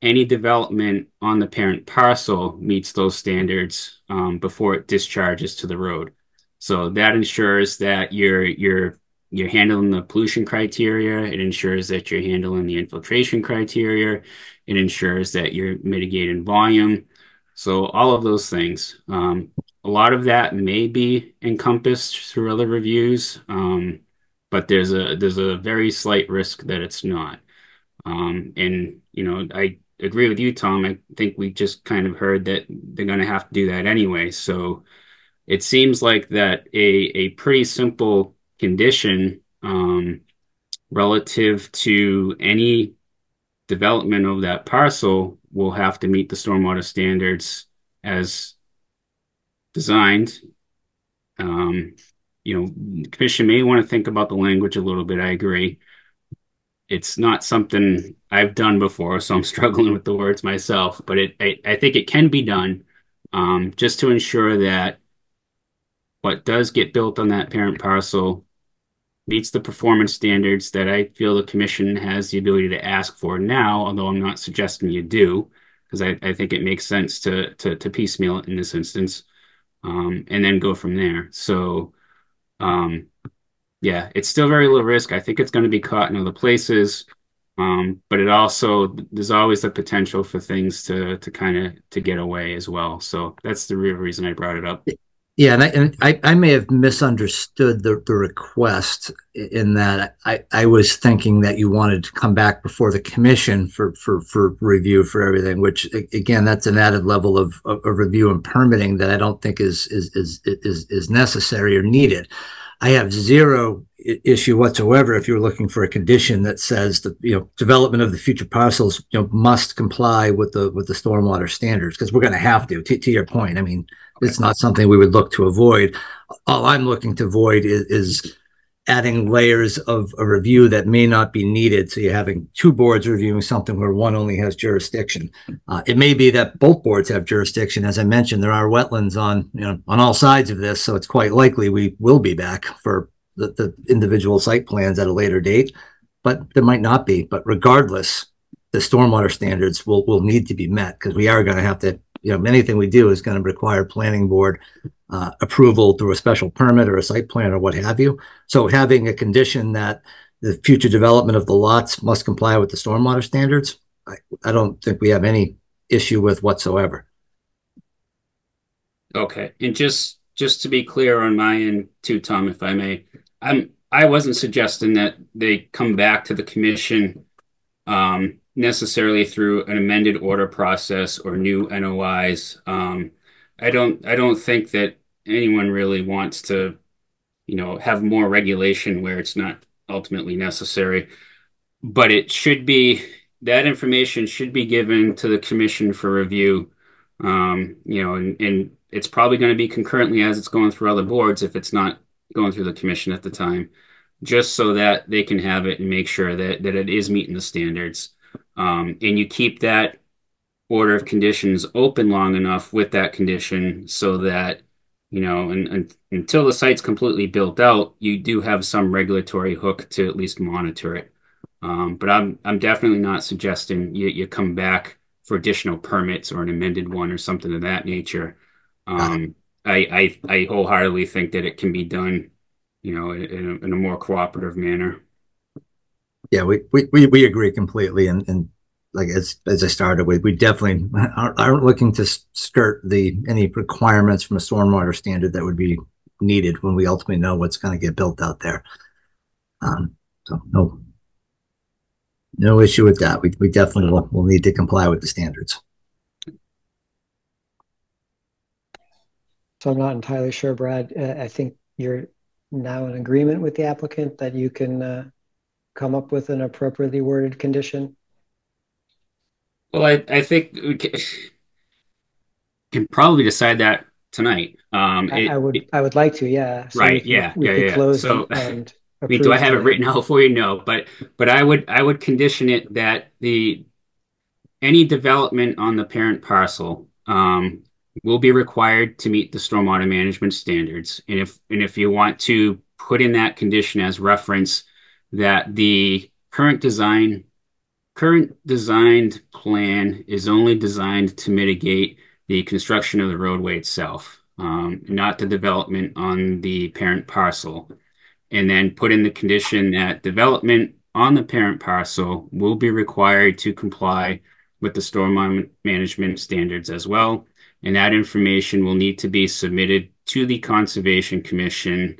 any development on the parent parcel meets those standards before it discharges to the road. So that ensures that you're handling the pollution criteria. It ensures that you're handling the infiltration criteria. It ensures that you're mitigating volume. So all of those things. A lot of that may be encompassed through other reviews, but there's a very slight risk that it's not. And I agree with you, Tom. I think we just kind of heard that they're going to have to do that anyway. So it seems like that a pretty simple condition relative to any development of that parcel will have to meet the stormwater standards as designed. The commission may want to think about the language a little bit. I agree. It's not something I've done before, so I'm struggling with the words myself, but I think it can be done just to ensure that what does get built on that parent parcel meets the performance standards that I feel the commission has the ability to ask for now, although I'm not suggesting you do, because I think it makes sense to piecemeal it in this instance, and then go from there. So, um, yeah, it's still very low risk. I think it's going to be caught in other places. But it also, there's always the potential for things to kind of to get away as well. So that's the real reason I brought it up. Yeah, and I may have misunderstood the request in that I was thinking that you wanted to come back before the commission for review for everything, which again, that's an added level of review and permitting that I don't think is necessary or needed. I have zero issue whatsoever if you're looking for a condition that says the development of the future parcels must comply with the stormwater standards, because we're going to have to your point. I mean, it's not something we would look to avoid. All I'm looking to avoid is adding layers of a review that may not be needed. So you're having two boards reviewing something where one only has jurisdiction. It may be that both boards have jurisdiction. As I mentioned, there are wetlands on all sides of this, so it's quite likely we will be back for the individual site plans at a later date, but there might not be. But regardless, the stormwater standards will need to be met, because we are going to have to, anything we do is going to require planning board approval through a special permit or a site plan or what have you. So having a condition that the future development of the lots must comply with the stormwater standards, I don't think we have any issue with whatsoever. Okay. And just to be clear on my end too, Tom, if I may, I wasn't suggesting that they come back to the commission necessarily through an amended order process or new NOIs. I don't think that anyone really wants to, have more regulation where it's not ultimately necessary. But that information should be given to the commission for review. And it's probably going to be concurrently as it's going through other boards if it's not going through the commission at the time, just so that they can have it and make sure that it is meeting the standards. And you keep that order of conditions open long enough with that condition so that, and until the site's completely built out, you do have some regulatory hook to at least monitor it. But I'm definitely not suggesting you come back for additional permits or an amended one or something of that nature. I wholeheartedly think that it can be done, in a more cooperative manner. Yeah, we agree completely, and like as I started with, we definitely aren't looking to skirt any requirements from a stormwater standard that would be needed when we ultimately know what's going to get built out there. So no issue with that. We definitely will need to comply with the standards. So I'm not entirely sure, Brad. I think you're now in agreement with the applicant that you can come up with an appropriately worded condition. Well, I think we can probably decide that tonight. I would like to, yeah. So right, yeah, we yeah, could yeah. close So, and I mean, do I approve have it tonight. written out for you? No, but I would condition it that any development on the parent parcel will be required to meet the stormwater management standards. And if you want to put in that condition as reference that the current designed plan is only designed to mitigate the construction of the roadway itself, not the development on the parent parcel. And then put in the condition that development on the parent parcel will be required to comply with the storm management standards as well. And that information will need to be submitted to the Conservation Commission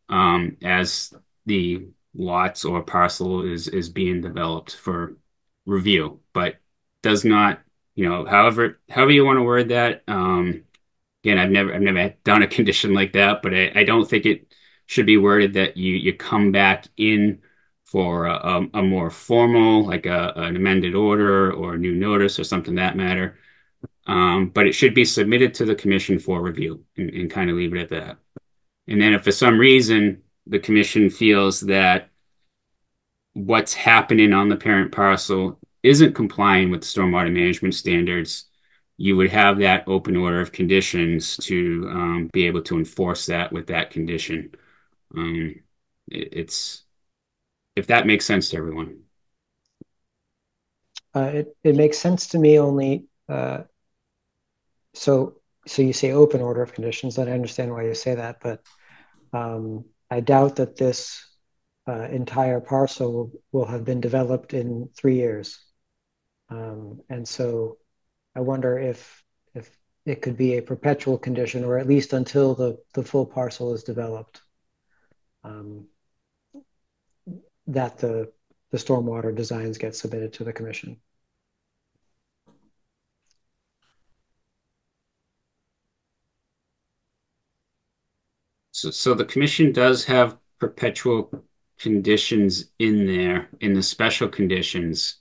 as the lots or parcel is being developed for review, but does not, however you want to word that. Again, I've never done a condition like that, but I don't think it should be worded that you come back in for a more formal, like an amended order or a new notice or something that matter. But it should be submitted to the commission for review and kind of leave it at that. And then if for some reason the commission feels that what's happening on the parent parcel isn't complying with the stormwater management standards, you would have that open order of conditions to be able to enforce that with that condition. It's if that makes sense to everyone. It makes sense to me only. So you say open order of conditions, and I understand why you say that, but I doubt that this entire parcel will have been developed in 3 years. And so I wonder if it could be a perpetual condition, or at least until the full parcel is developed, that the stormwater designs get submitted to the commission. So the commission does have perpetual conditions in there in the special conditions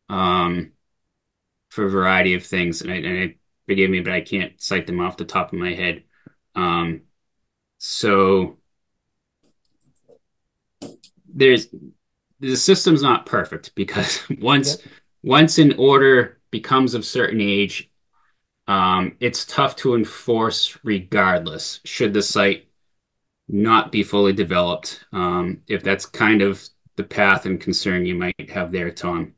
for a variety of things. And forgive me, but I can't cite them off the top of my head. So the system's not perfect because once an order becomes of certain age, it's tough to enforce regardless, should the site not be fully developed. If that's kind of the path and concern you might have there, Tom.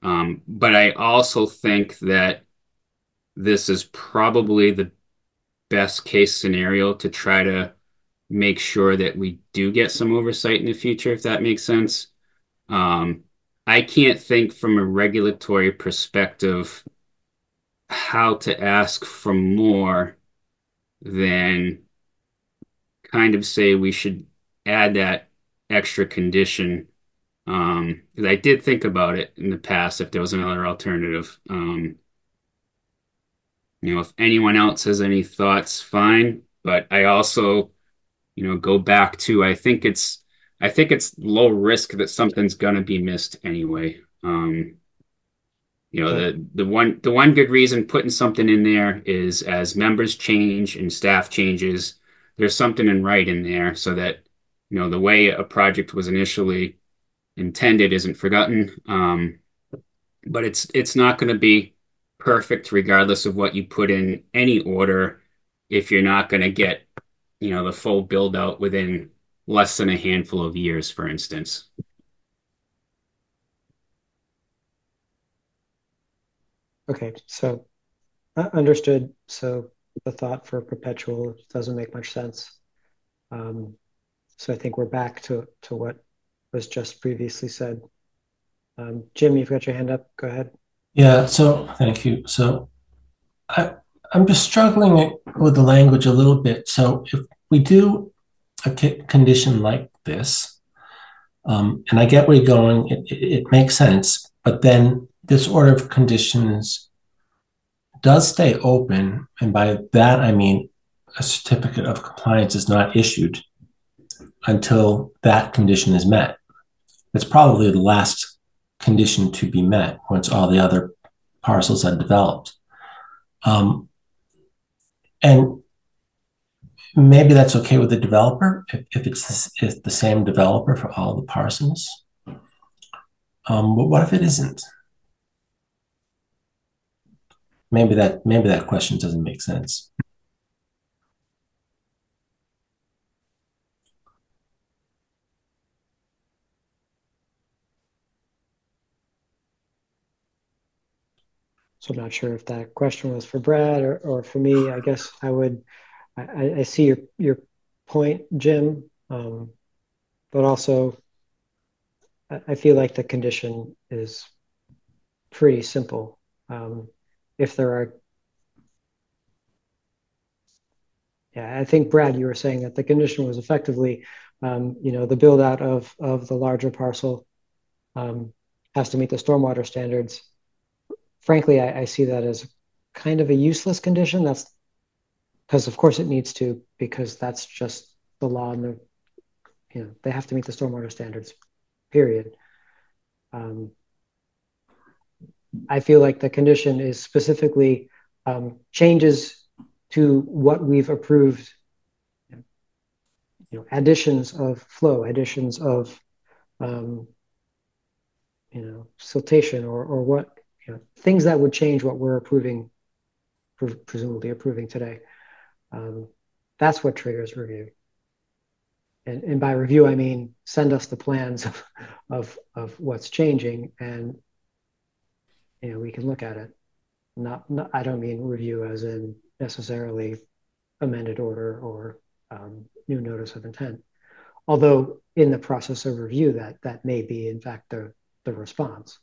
But I also think that this is probably the best case scenario to try to make sure that we do get some oversight in the future, if that makes sense. Um, I can't think from a regulatory perspective how to ask for more than kind of say we should add that extra condition. Because I did think about it in the past if there was another alternative. If anyone else has any thoughts, fine. But I also, go back to I think it's low risk that something's gonna be missed anyway. The one good reason putting something in there is as members change and staff changes, there's something in writing there so that the way a project was initially intended isn't forgotten. But it's not going to be perfect regardless of what you put in any order if you're not going to get the full build out within less than a handful of years, for instance. Okay, so understood. So the thought for perpetual doesn't make much sense. So I think we're back to what was just previously said. Jim, you've got your hand up. Go ahead. Yeah, so thank you. So I, I'm just struggling with the language a little bit. So if we do a condition like this, and I get where you're going, it makes sense, but then this order of conditions does stay open. And by that, I mean a certificate of compliance is not issued until that condition is met. It's probably the last condition to be met once all the other parcels are developed. And maybe that's okay with the developer if it's the same developer for all the parcels. But what if it isn't? Maybe that question doesn't make sense. So I'm not sure if that question was for Brad or for me. I guess I see your point, Jim, but also I feel like the condition is pretty simple. If there are, yeah, I think Brad, you were saying that the condition was effectively, the build out of the larger parcel has to meet the stormwater standards. Frankly, I see that as kind of a useless condition. That's because, of course, it needs to, because that's just the law, and they have to meet the stormwater standards, period. I feel like the condition is specifically changes to what we've approved, additions of flow, additions of siltation, or what, things that would change what we're approving, presumably approving today. That's what triggers review. And by review, I mean send us the plans of what's changing, and we can look at it. Not I don't mean review as in necessarily amended order or new notice of intent. Although in the process of review, that may be in fact the response.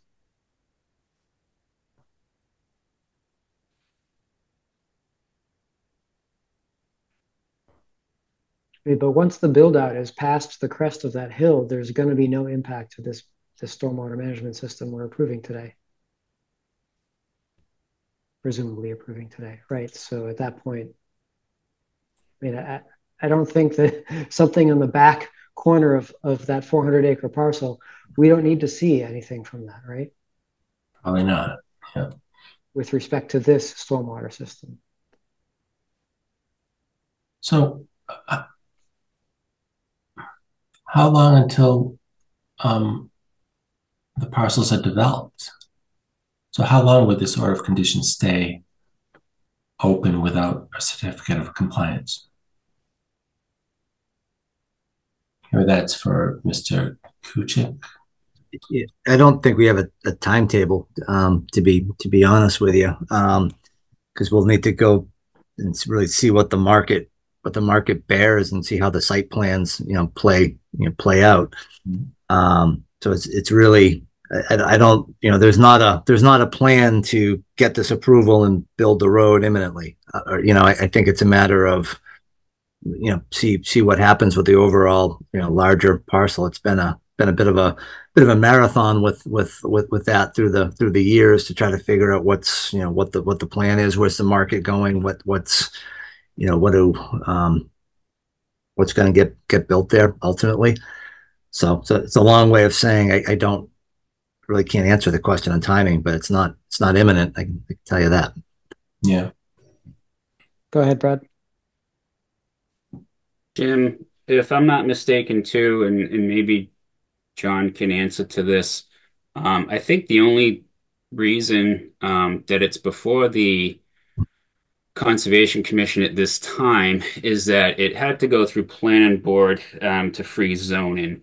But once the build out is past the crest of that hill, there's going to be no impact to this stormwater management system we're approving today. Presumably approving today, right? So at that point, I mean, I don't think that something on the back corner of that 400-acre parcel, we don't need to see anything from that, right? Probably not. Yeah. With respect to this stormwater system. So how long until the parcels are developed? So how long would this order of conditions stay open without a certificate of compliance? Here, that's for Mr. Kuchik. I don't think we have a timetable, to be honest with you, because we'll need to go and really see what the market bears and see how the site plans play out. So it's really, I don't, there's not a plan to get this approval and build the road imminently. I think it's a matter of see what happens with the overall larger parcel. It's been a bit of a marathon with that through the years to try to figure out what's what the plan is, where's the market going, what's going to get built there ultimately. So it's a long way of saying I don't really can't answer the question on timing, but it's not imminent. I can tell you that. Yeah. Go ahead, Brad. Jim, if I'm not mistaken too, and maybe John can answer to this, I think the only reason that it's before the Conservation Commission at this time is that it had to go through Planning Board to freeze zoning,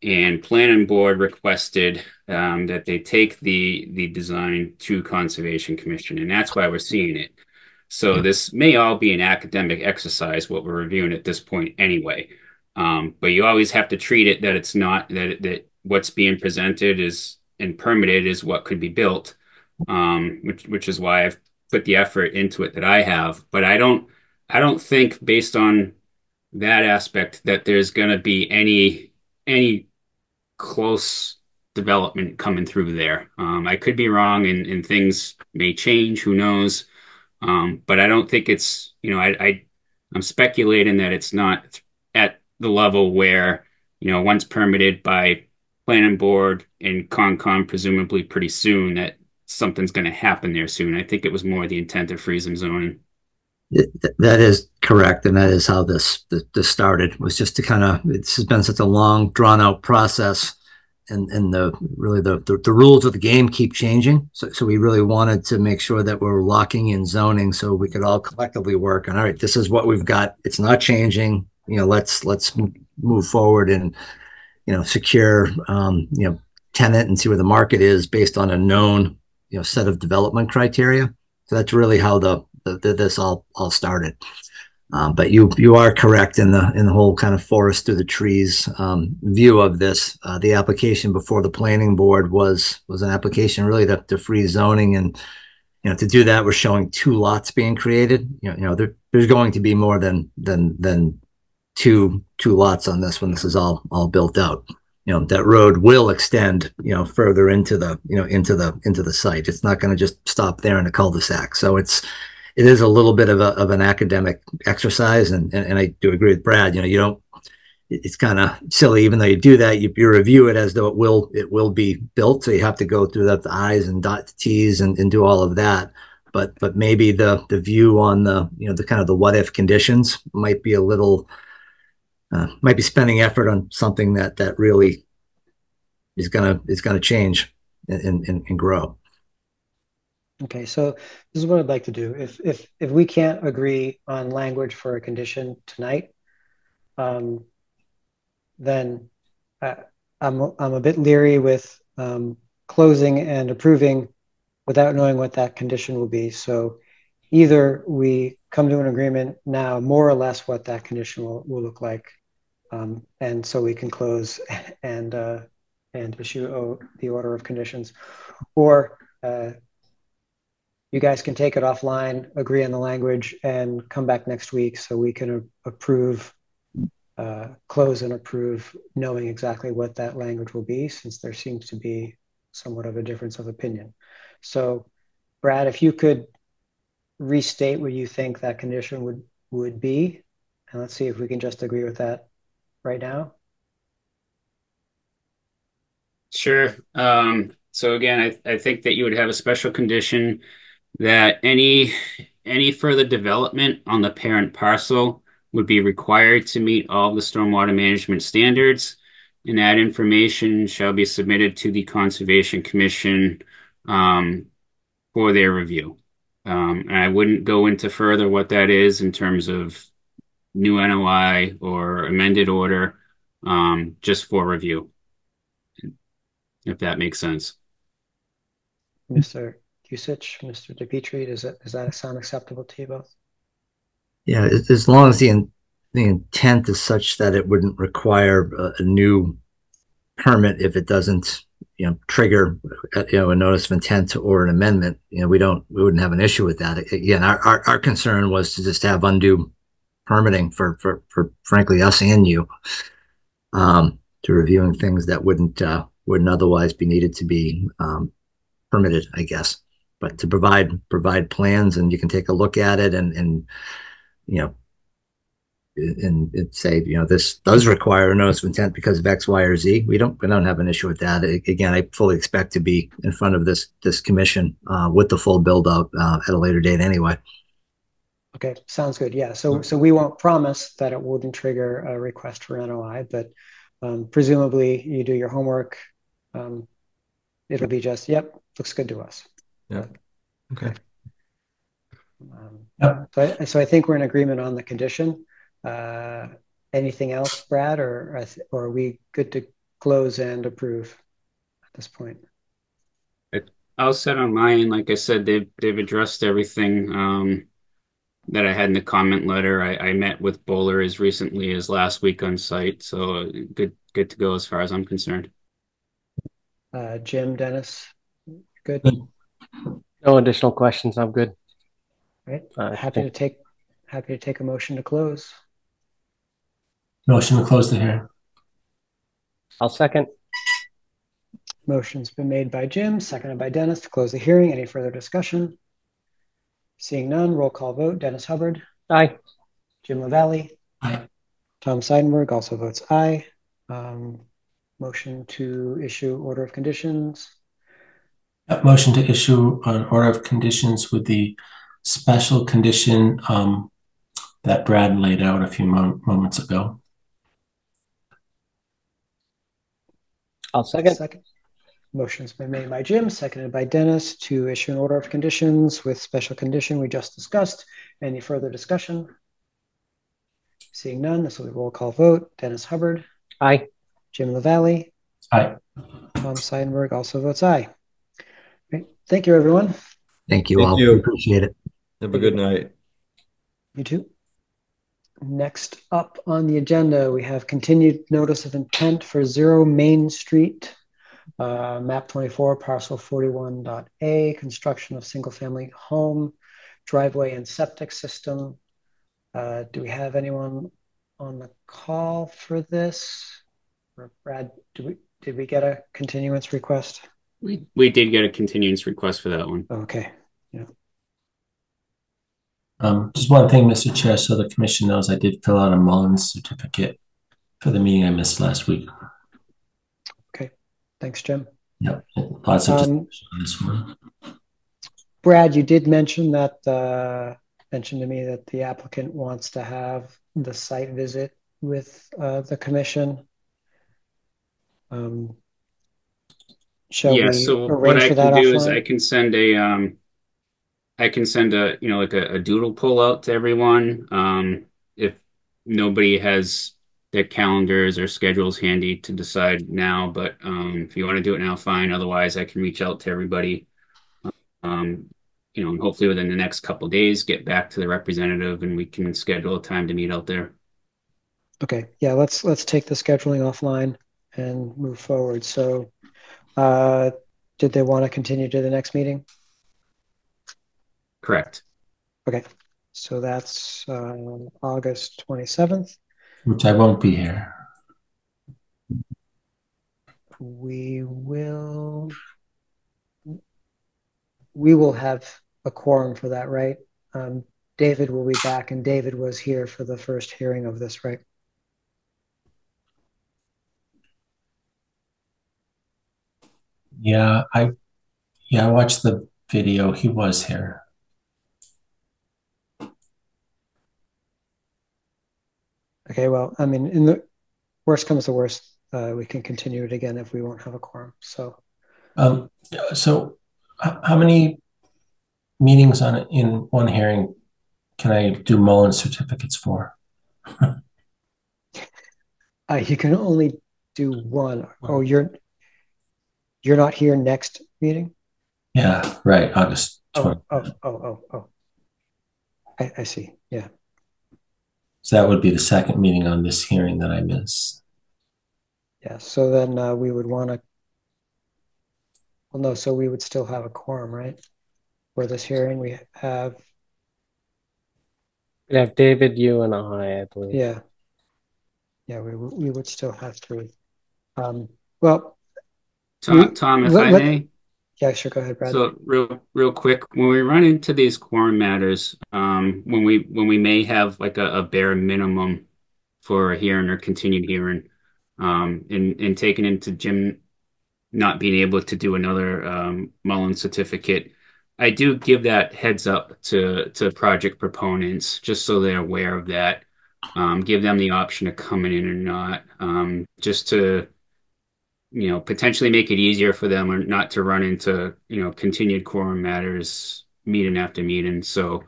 and Planning Board requested that they take the design to Conservation Commission, and that's why we're seeing it. So this may all be an academic exercise, what we're reviewing at this point anyway. But you always have to treat it that it's not that what's being presented is and permitted is what could be built, which is why I've put the effort into it that I have. But I don't think based on that aspect that there's going to be any close development coming through there. I could be wrong, and things may change. Who knows? But I don't think it's, I'm speculating that it's not at the level where, once permitted by planning board and Concom, presumably pretty soon, that something's going to happen there soon. I think it was more the intent of freeze and zoning. That is correct, and that is how this started. It was just to kind of, it's been such a long, drawn out process, and the really the rules of the game keep changing. So we really wanted to make sure that we're locking in zoning so we could all collectively work on, all right, this is what we've got. It's not changing. Let's move forward and secure tenant and see where the market is based on a known set of development criteria. So that's really how this all started. But you are correct in the whole kind of forest through the trees view of this. The application before the planning board was an application really to freeze zoning, and to do that we're showing 2 lots being created. There's going to be more than two lots on this when this is all built out. That road will extend further into the site. It's not going to just stop there in a cul-de-sac. So it is a little bit of an academic exercise, and I do agree with Brad. You don't. It's kind of silly, even though you do that, you review it as though it will be built. So you have to go through the I's and dot the T's and do all of that. But maybe the view on the kind of the what if conditions might be a little might be spending effort on something that really is gonna change and grow. Okay, so this is what I'd like to do. If we can't agree on language for a condition tonight, then I'm a bit leery with closing and approving without knowing what that condition will be. So either we come to an agreement now, more or less what that condition will look like, and so we can close and issue the order of conditions, or you guys can take it offline, agree on the language, and come back next week so we can approve, close and approve, knowing exactly what that language will be, since there seems to be somewhat of a difference of opinion. So, Brad, if you could restate what you think that condition would be, and let's see if we can just agree with that right now. Sure. So again, I think that you would have a special condition that any further development on the parent parcel would be required to meet all the stormwater management standards, and that information shall be submitted to the Conservation Commission for their review. And I wouldn't go into further what that is in terms of new NOI or amended order, just for review, if that makes sense. Mr. Kusich, Mr. DePietri, does that sound acceptable to you both? Yeah, as long as the intent is such that it wouldn't require a new permit if it doesn't trigger a notice of intent or an amendment. We wouldn't have an issue with that. Again, our concern was to just have undue permitting for frankly us and you, to reviewing things that wouldn't otherwise be needed to be permitted, I guess. But to provide plans, and you can take a look at it and say, this does require a notice of intent because of X, Y, or Z. We don't have an issue with that. Again, I fully expect to be in front of this commission with the full build out at a later date anyway. Okay, sounds good. Yeah, so we won't promise that it wouldn't trigger a request for NOI, but presumably you do your homework. It'll be just, yep, looks good to us. Yeah. Okay. Yep. So I think we're in agreement on the condition. Anything else, Brad, or are we good to close and approve at this point? I'll set on my end. Like I said, they've addressed everything that I had in the comment letter. I met with Bowler as recently as last week on site, so good to go as far as I'm concerned. Jim, Dennis, good? No additional questions. I'm good. Right. Happy to take a motion to close. Motion to close the hearing. I'll second. Motion's been made by Jim, seconded by Dennis to close the hearing. Any further discussion? Seeing none, roll call vote. Dennis Hubbard. Aye. Jim LaValle. Aye. Tom Seidenberg also votes aye. Motion to issue order of conditions. Motion to issue an order of conditions with the special condition that Brad laid out a few moments ago. I'll second. Motion's been made by Jim, seconded by Dennis to issue an order of conditions with special condition we just discussed. Any further discussion? Seeing none, this will be a roll call vote. Dennis Hubbard. Aye. Jim LaValle. Aye. Tom Seidenberg also votes aye. Great. Thank you, everyone. Thank you all. We appreciate it. Have a good night. You too. Next up on the agenda, we have continued notice of intent for 0 Main Street, map 24, parcel 41.A, construction of single-family home, driveway and septic system. Do we have anyone on the call for this? Or Brad, did we get a continuance request? We did get a continuance request for that one. Okay. Yeah. Just one thing, Mr. Chair, so the commission knows I did fill out a Mullins certificate for the meeting I missed last week. Okay. Thanks, Jim. Yep. Lots of discussion on this one. Brad, you did mention that mentioned to me that the applicant wants to have the site visit with the commission. Shall we arrange for that offline? What I can do is I can send a like a doodle pull out to everyone. If nobody has their calendars or schedules handy to decide now, but if you want to do it now, fine. Otherwise, I can reach out to everybody. And hopefully within the next couple of days, get back to the representative and we can schedule a time to meet out there. Okay. Yeah, let's take the scheduling offline and move forward. So did they want to continue to the next meeting? Correct. Okay. So that's August 27th. Which I won't be here. We will have a quorum for that, right? David will be back, and David was here for the first hearing of this, right? Yeah, I watched the video. He was here. Okay, well, I mean, in the worst comes to worst, we can continue it again if we won't have a quorum. So, how many meetings in one hearing can I do Mullins certificates for? You can only do one. Oh, you're not here next meeting? Yeah, right. August 20th. Oh. I see. Yeah. So that would be the second meeting on this hearing that I missed. Yeah. So then we would want to. Well, no. So we would still have a quorum, right? For this hearing, we have. We have David, you, and I believe. Yeah. Yeah, we would still have three. Well, Tom, if I may. Yeah, sure. Go ahead, Brad. So real quick, when we run into these quorum matters, when we may have like a bare minimum for a hearing or continued hearing, and taking into Jim not being able to do another Mullen certificate, I do give that heads up to project proponents just so they're aware of that. Give them the option of coming in or not, just to potentially make it easier for them or not to run into continued quorum matters meeting after meeting. So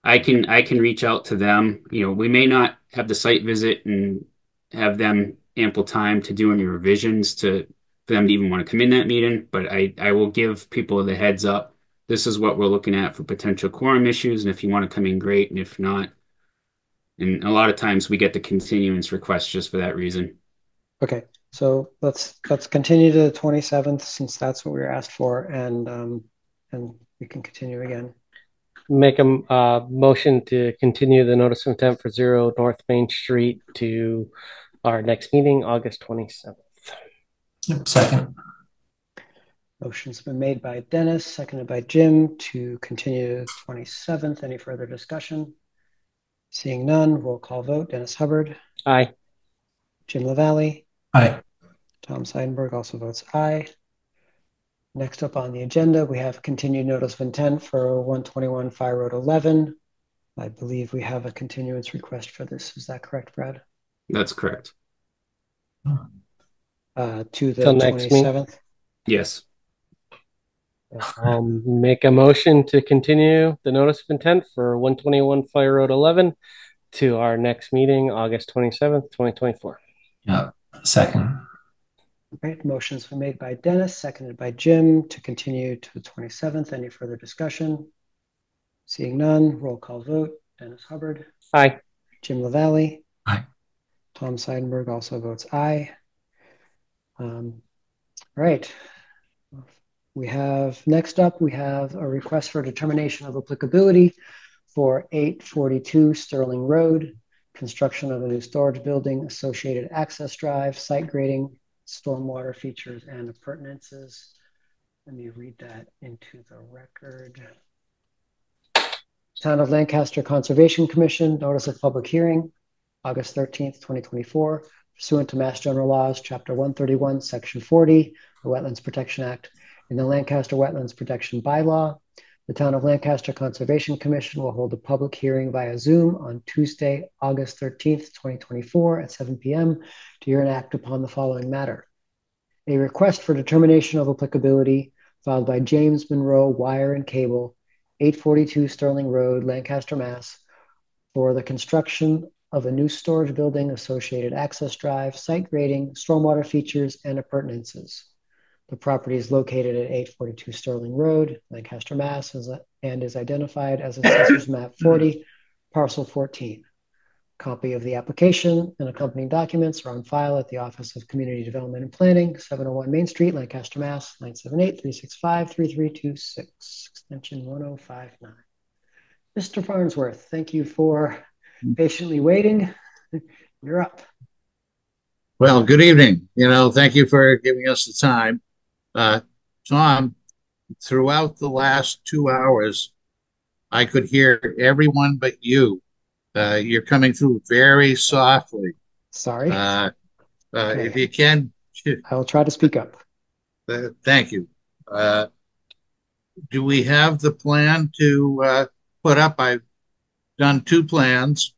I can reach out to them. We may not have the site visit and have them ample time to do any revisions for them to even want to come in that meeting, but I will give people the heads up. This is what we're looking at for potential quorum issues, and if you want to come in, great, and if not, and a lot of times we get the continuance request just for that reason. Okay. So let's continue to the 27th since that's what we were asked for, and we can continue again. Make a motion to continue the notice of intent for 0 North Main Street to our next meeting, August 27th. Yep, second. Motion's been made by Dennis, seconded by Jim to continue to 27th. Any further discussion? Seeing none, roll call vote. Dennis Hubbard. Aye. Jim LaValle. Aye. Tom Seidenberg also votes aye. Next up on the agenda, we have continued notice of intent for 121 Fire Road 11. I believe we have a continuance request for this. Is that correct, Brad? That's correct. To the Till next 27th? Yes. I'll make a motion to continue the notice of intent for 121 Fire Road 11 to our next meeting, August 27th, 2024. Yeah, second. Right, motions been made by Dennis, seconded by Jim to continue to the 27th. Any further discussion? Seeing none, roll call vote. Dennis Hubbard. Aye. Jim LaValle. Aye. Tom Seidenberg also votes aye. Right. We have next up, we have a request for determination of applicability for 842 Sterling Road, construction of a new storage building, associated access drive, site grading, stormwater features, and appurtenances. Let me read that into the record. Town of Lancaster Conservation Commission, notice of public hearing, August 13th, 2024, pursuant to Mass General Laws, Chapter 131, Section 40, the Wetlands Protection Act, and the Lancaster Wetlands Protection Bylaw. The Town of Lancaster Conservation Commission will hold a public hearing via Zoom on Tuesday, August 13th, 2024 at 7 p.m. to hear and act upon the following matter. A request for determination of applicability filed by James Monroe Wire and Cable, 842 Sterling Road, Lancaster, Mass, for the construction of a new storage building, associated access drive, site grading, stormwater features, and appurtenances. The property is located at 842 Sterling Road, Lancaster, Mass, and is identified as Assessor's Map 40, Parcel 14. Copy of the application and accompanying documents are on file at the Office of Community Development and Planning, 701 Main Street, Lancaster, Mass, 978-365-3326, extension 1059. Mr. Farnsworth, thank you for patiently waiting. You're up. Well, good evening. Thank you for giving us the time. Tom, throughout the last 2 hours, I could hear everyone but you. You're coming through very softly. Sorry. Okay. If you can. I will try to speak up. Thank you. Do we have the plan to put up? I've done 2 plans.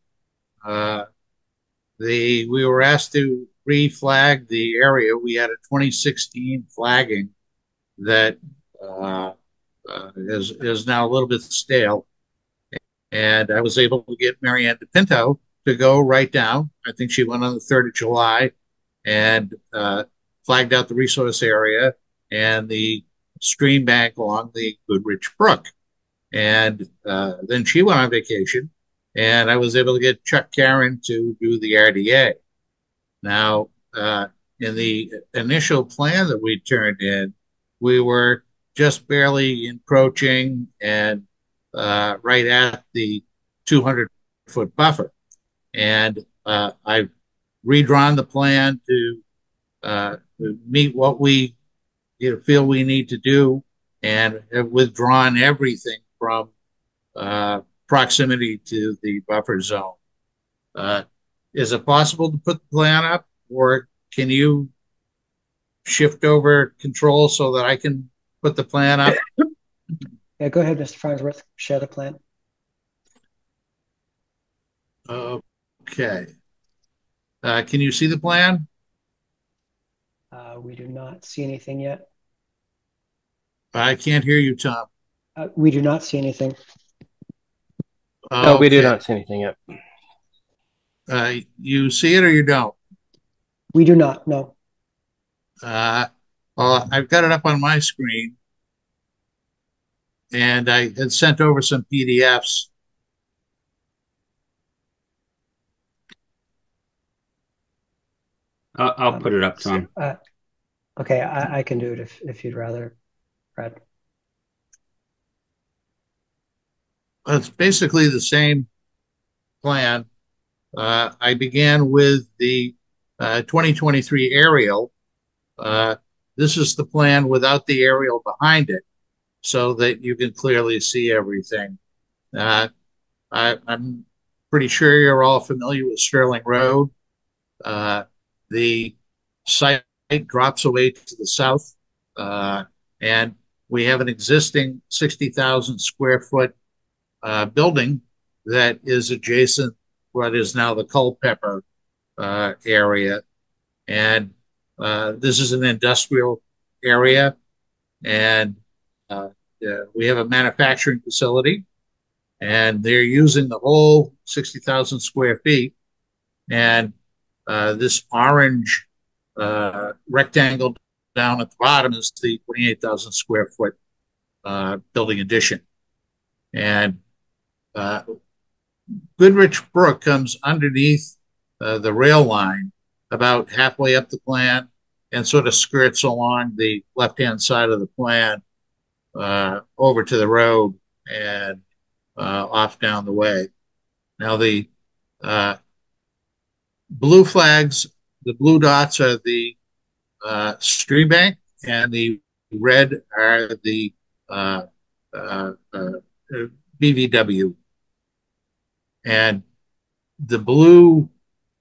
We were asked to re-flag the area. We had a 2016 flagging that is now a little bit stale. And I was able to get Marianne DePinto to go right down. I think she went on the 3rd of July and flagged out the resource area and the stream bank along the Goodrich Brook. And then she went on vacation, and I was able to get Chuck Karen to do the RDA. Now, in the initial plan that we turned in, we were just barely encroaching and right at the 200-foot buffer. And I've redrawn the plan to meet what we feel we need to do, and have withdrawn everything from proximity to the buffer zone. Is it possible to put the plan up, or can you shift over control so that I can put the plan up? Yeah, go ahead, Mr. Farnsworth. Share the plan. Okay. Can you see the plan? We do not see anything yet. I can't hear you, Tom. We do not see anything. No, we do not see anything yet. You see it or you don't? We do not, no. Well, I've got it up on my screen, and I had sent over some PDFs. I'll put it up, Tom. Okay, I can do it if you'd rather, Brad. It's basically the same plan. I began with the 2023 aerial. This is the plan without the aerial behind it, so that you can clearly see everything. I'm pretty sure you're all familiar with Sterling Road. The site drops away to the south, and we have an existing 60,000 square foot building that is adjacent what is now the Culpeper area. And this is an industrial area, and we have a manufacturing facility, and they're using the whole 60,000 square feet. And this orange rectangle down at the bottom is the 28,000 square foot building addition. And Goodrich Brook comes underneath the rail line about halfway up the plan and sort of skirts along the left-hand side of the plan over to the road and off down the way. Now the blue flags, the blue dots are the stream bank, and the red are the BVW. And the blue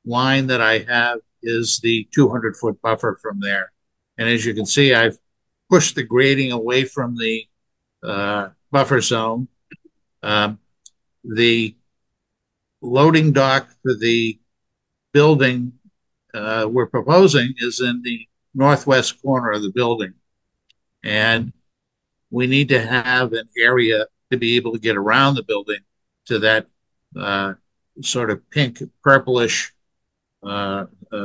line that I have is the 200-foot buffer from there. And as you can see, I've pushed the grading away from the buffer zone. The loading dock for the building we're proposing is in the northwest corner of the building. And we need to have an area to be able to get around the building to that sort of pink purplish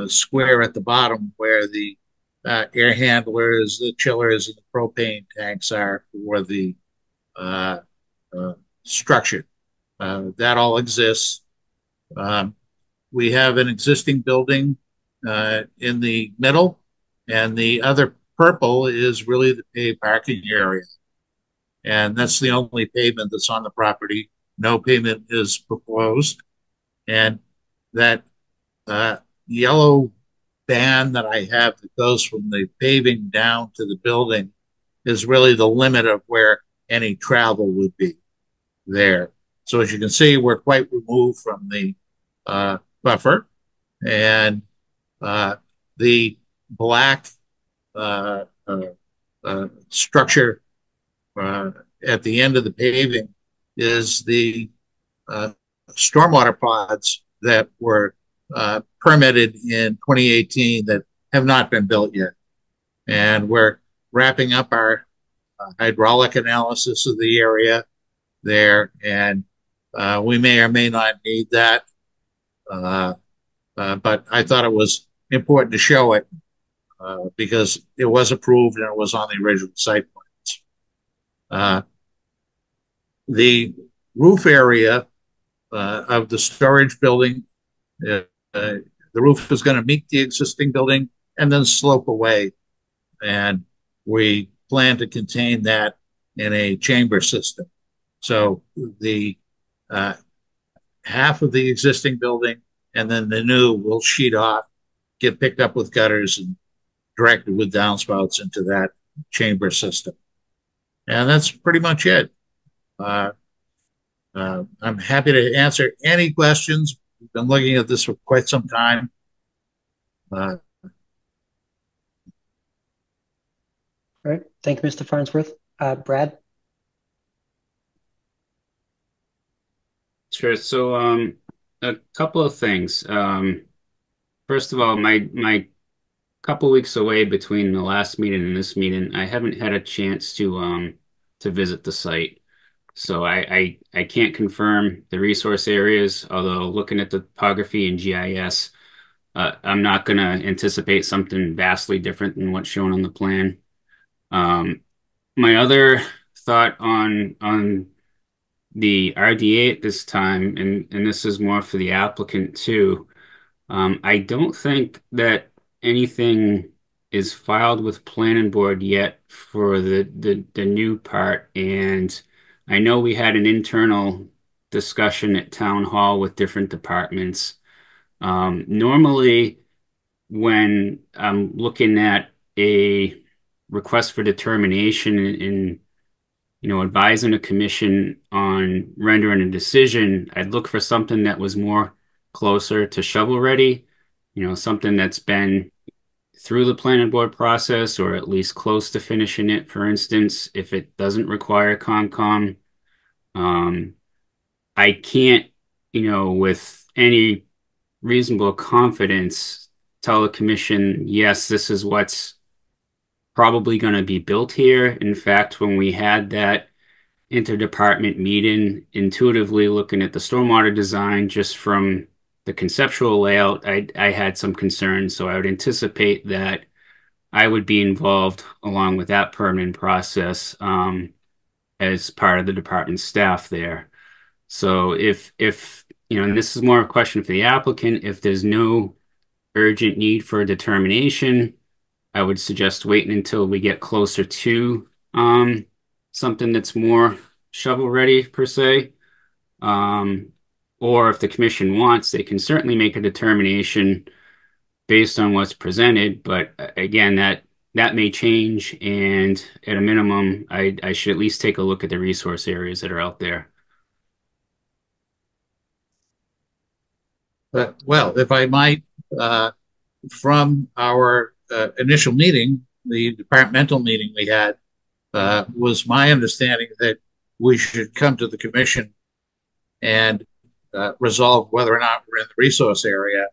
square at the bottom where the air handlers, the chillers, and the propane tanks are for the structure. That all exists. We have an existing building in the middle, and the other purple is really the paved parking area. And that's the only pavement that's on the property. No pavement is proposed. And that yellow band that I have that goes from the paving down to the building is really the limit of where any travel would be there. So as you can see, we're quite removed from the buffer, and the black structure at the end of the paving is the stormwater pods that were permitted in 2018 that have not been built yet. And we're wrapping up our hydraulic analysis of the area there, and we may or may not need that. But I thought it was important to show it because it was approved and it was on the original site plans. The roof area of the storage building, the roof is going to meet the existing building and then slope away. And we plan to contain that in a chamber system. So the half of the existing building and then the new will sheet off, get picked up with gutters and directed with downspouts into that chamber system. And that's pretty much it. I'm happy to answer any questions. We've been looking at this for quite some time. All right. Thank you, Mr. Farnsworth. Brad? Sure. So a couple of things. First of all, my couple weeks away between the last meeting and this meeting, I haven't had a chance to visit the site. So I can't confirm the resource areas, although looking at the topography and GIS, I'm not going to anticipate something vastly different than what's shown on the plan. My other thought on the RDA at this time, and this is more for the applicant too. I don't think that anything is filed with planning board yet for the new part. And I know we had an internal discussion at town hall with different departments. Normally, when I'm looking at a request for determination in advising a commission on rendering a decision, I'd look for something that was more closer to shovel ready, something that's been through the planning board process or at least close to finishing it. For instance, if it doesn't require Concom, um, I can't, with any reasonable confidence tell the commission, yes, this is what's probably going to be built here. In fact, when we had that interdepartment meeting, intuitively looking at the stormwater design just from the conceptual layout, I had some concerns. So I would anticipate that I would be involved along with that permitting process as part of the department staff there. So if and this is more a question for the applicant, if there's no urgent need for a determination, I would suggest waiting until we get closer to something that's more shovel ready per se. Um, or if the commission wants, they can certainly make a determination based on what's presented. But again, that may change, and at a minimum, I should at least take a look at the resource areas that are out there. Well, if I might, from our initial meeting, the departmental meeting we had, was my understanding that we should come to the commission and resolve whether or not we're in the resource area,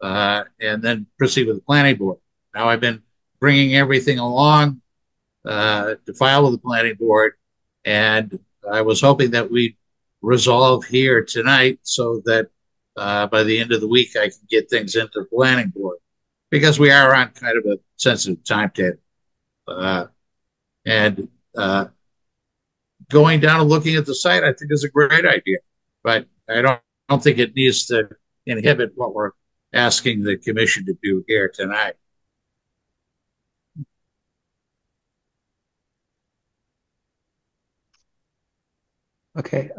and then proceed with the planning board. Now, I've been bringing everything along to file with the planning board, and I was hoping that we'd resolve here tonight so that by the end of the week I can get things into the planning board, because we are on kind of a sensitive timetable. And going down and looking at the site, I think is a great idea, but I don't think it needs to inhibit what we're asking the commission to do here tonight. Okay,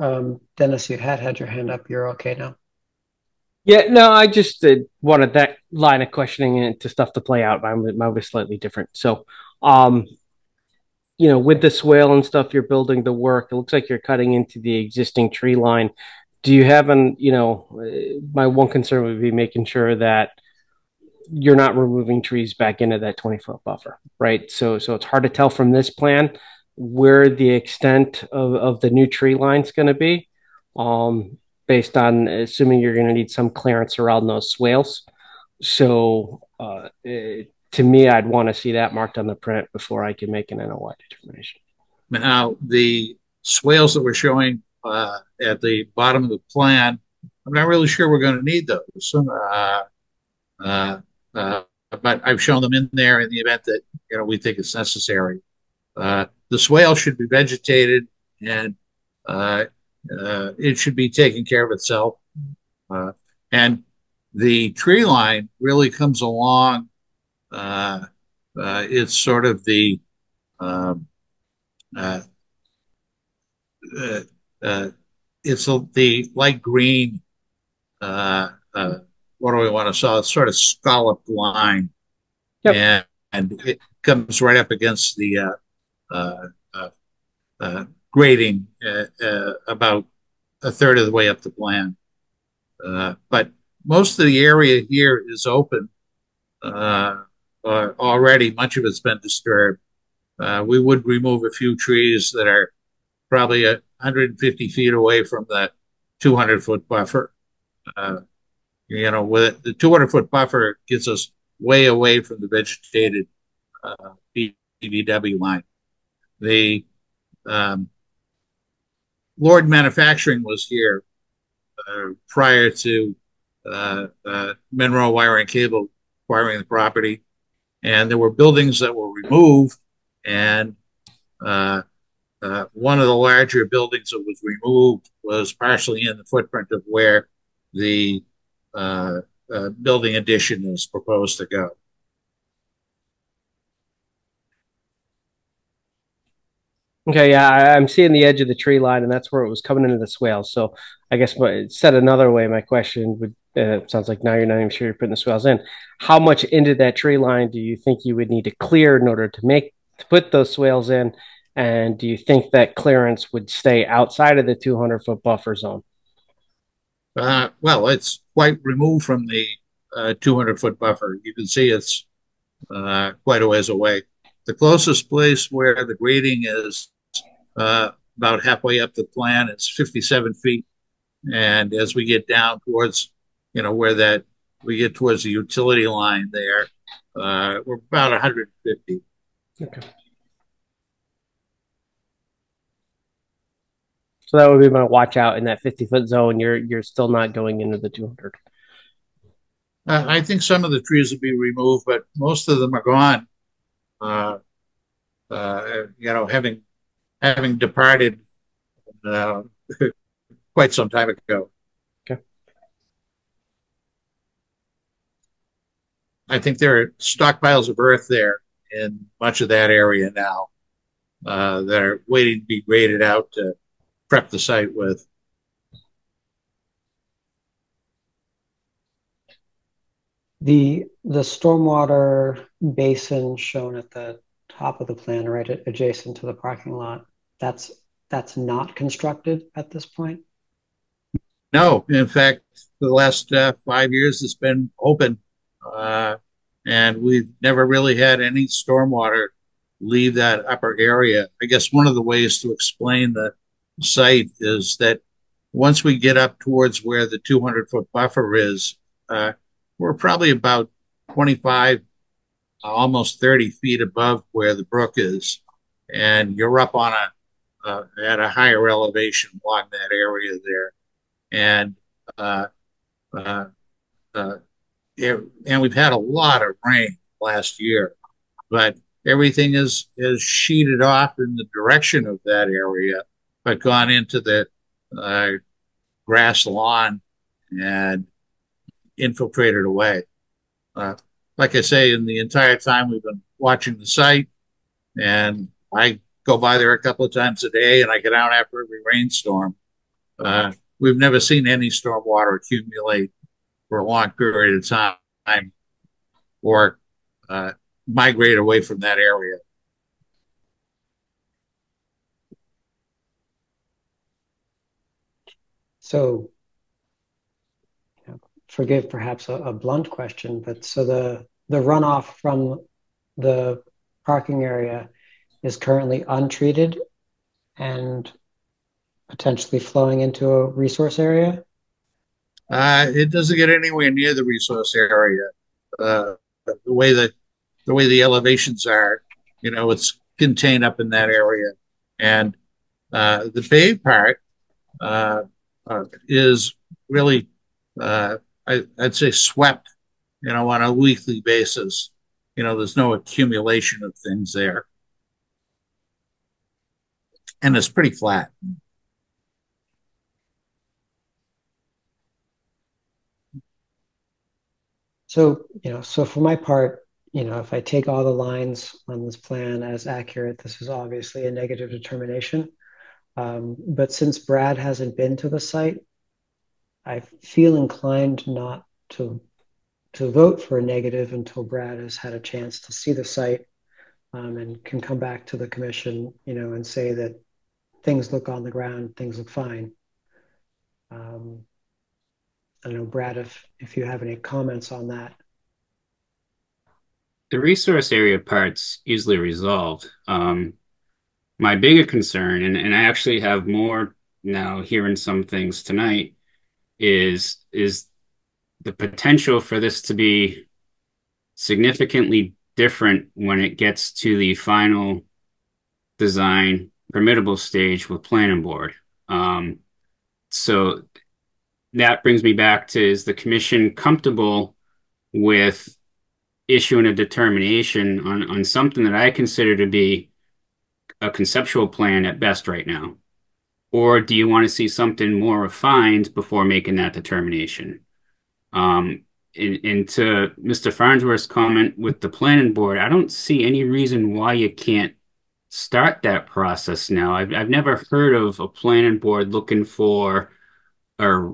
Dennis, you had your hand up. You're okay now. Yeah, no, I just wanted that line of questioning into stuff to play out. Mine was slightly different. So, with the swale and stuff you're building the work, it looks like you're cutting into the existing tree line. Do you have my one concern would be making sure that you're not removing trees back into that 20-foot buffer, right? So it's hard to tell from this plan where the extent of the new tree line is going to be, based on assuming you're going to need some clearance around those swales. So to me, I'd want to see that marked on the print before I can make an NOI determination. Now, the swales that we're showing at the bottom of the plan, I'm not really sure we're going to need those. But I've shown them in there in the event that we think it's necessary. The swale should be vegetated, and it should be taking care of itself. And the tree line really comes along. It's sort of the it's the light green. What do we want to saw? It's sort of scalloped line, yep. and it comes right up against the grading about a third of the way up the plan. But most of the area here is open already. Much of it's been disturbed. We would remove a few trees that are probably 150 feet away from the 200-foot buffer. With the 200-foot buffer gets us way away from the vegetated BVW line. The Lord Manufacturing was here prior to Monroe Wire and Cable acquiring the property, and there were buildings that were removed, and one of the larger buildings that was removed was partially in the footprint of where the building addition is proposed to go. Okay, yeah, I'm seeing the edge of the tree line, and that's where it was coming into the swales. So I guess said another way, my question would sounds like now you're not even sure you're putting the swales in. How much into that tree line do you think you would need to clear in order to put those swales in? And do you think that clearance would stay outside of the 200-foot buffer zone? Well, it's quite removed from the 200-foot buffer. You can see it's quite a ways away. The closest place where the grading is about halfway up the plan is 57 feet. And as we get down towards, where that we get towards the utility line there, we're about 150. Okay. So that would be my watch out in that 50-foot zone. You're still not going into the 200. I think some of the trees will be removed, but most of them are gone. Uh, having departed uh, quite some time ago. Okay. I think there are stockpiles of earth there in much of that area now that are waiting to be graded out to prep the site with. The stormwater basin shown at the top of the plan, right adjacent to the parking lot, that's not constructed at this point? No, in fact, for the last 5 years, it's been open, and we've never really had any stormwater leave that upper area. I guess one of the ways to explain the site is that once we get up towards where the 200-foot buffer is, we're probably about 25, almost 30 feet above where the brook is, and you're up on at a higher elevation along that area there, and uh, uh, uh, and we've had a lot of rain last year, but everything is sheeted off in the direction of that area, but gone into the uh, grass lawn and infiltrated away. Uh, like I say, in the entire time we've been watching the site, and I go by there a couple of times a day, and I get out after every rainstorm. We've never seen any storm water accumulate for a long period of time or migrate away from that area. So, forgive perhaps a blunt question, but so the runoff from the parking area is currently untreated and potentially flowing into a resource area? It doesn't get anywhere near the resource area. The way the elevations are, it's contained up in that area, and the bay part is really, I'd say, swept, on a weekly basis. There's no accumulation of things there, and it's pretty flat. So, so for my part, if I take all the lines on this plan as accurate, this is obviously a negative determination. But since Brad hasn't been to the site, I feel inclined not to vote for a negative until Brad has had a chance to see the site and can come back to the commission, and say that things look on the ground, things look fine. I don't know, Brad, if you have any comments on that. The resource area part's easily resolved. My bigger concern, and I actually have more now hearing some things tonight, is the potential for this to be significantly different when it gets to the final design permittable stage with planning board. So that brings me back to, is the commission comfortable with issuing a determination on something that I consider to be a conceptual plan at best right now? Or do you want to see something more refined before making that determination? And to Mr. Farnsworth's comment with the planning board, I don't see any reason why you can't start that process now. I've never heard of a planning board looking for a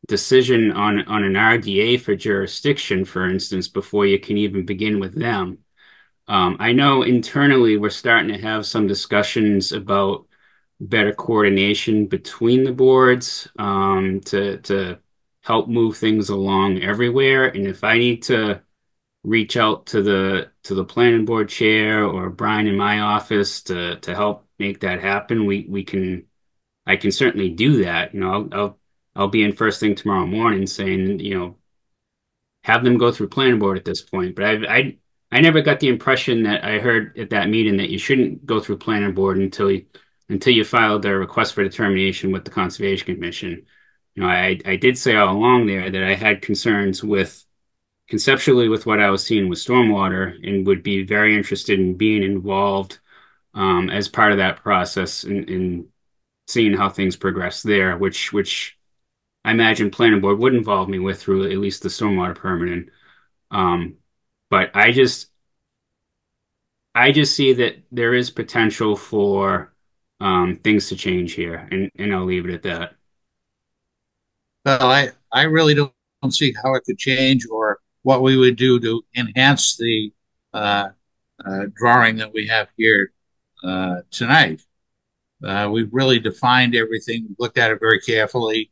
decision on an RDA for jurisdiction, for instance, before you can even begin with them. I know internally we're starting to have some discussions about better coordination between the boards, to help move things along everywhere. And if I need to reach out to the planning board chair or Brian in my office to help make that happen, we can I can certainly do that. I'll be in first thing tomorrow morning saying, have them go through planning board at this point. But I never got the impression that I heard at that meeting that you shouldn't go through planning board until you filed a request for determination with the Conservation Commission. I did say all along there that I had concerns with conceptually with what I was seeing with stormwater and would be very interested in being involved as part of that process and seeing how things progress there, which I imagine planning board would involve me with through at least the stormwater permitting. But I just see that there is potential for things to change here, and I'll leave it at that. Well, I really don't see how it could change or what we would do to enhance the uh, drawing that we have here tonight. We've really defined everything, looked at it very carefully,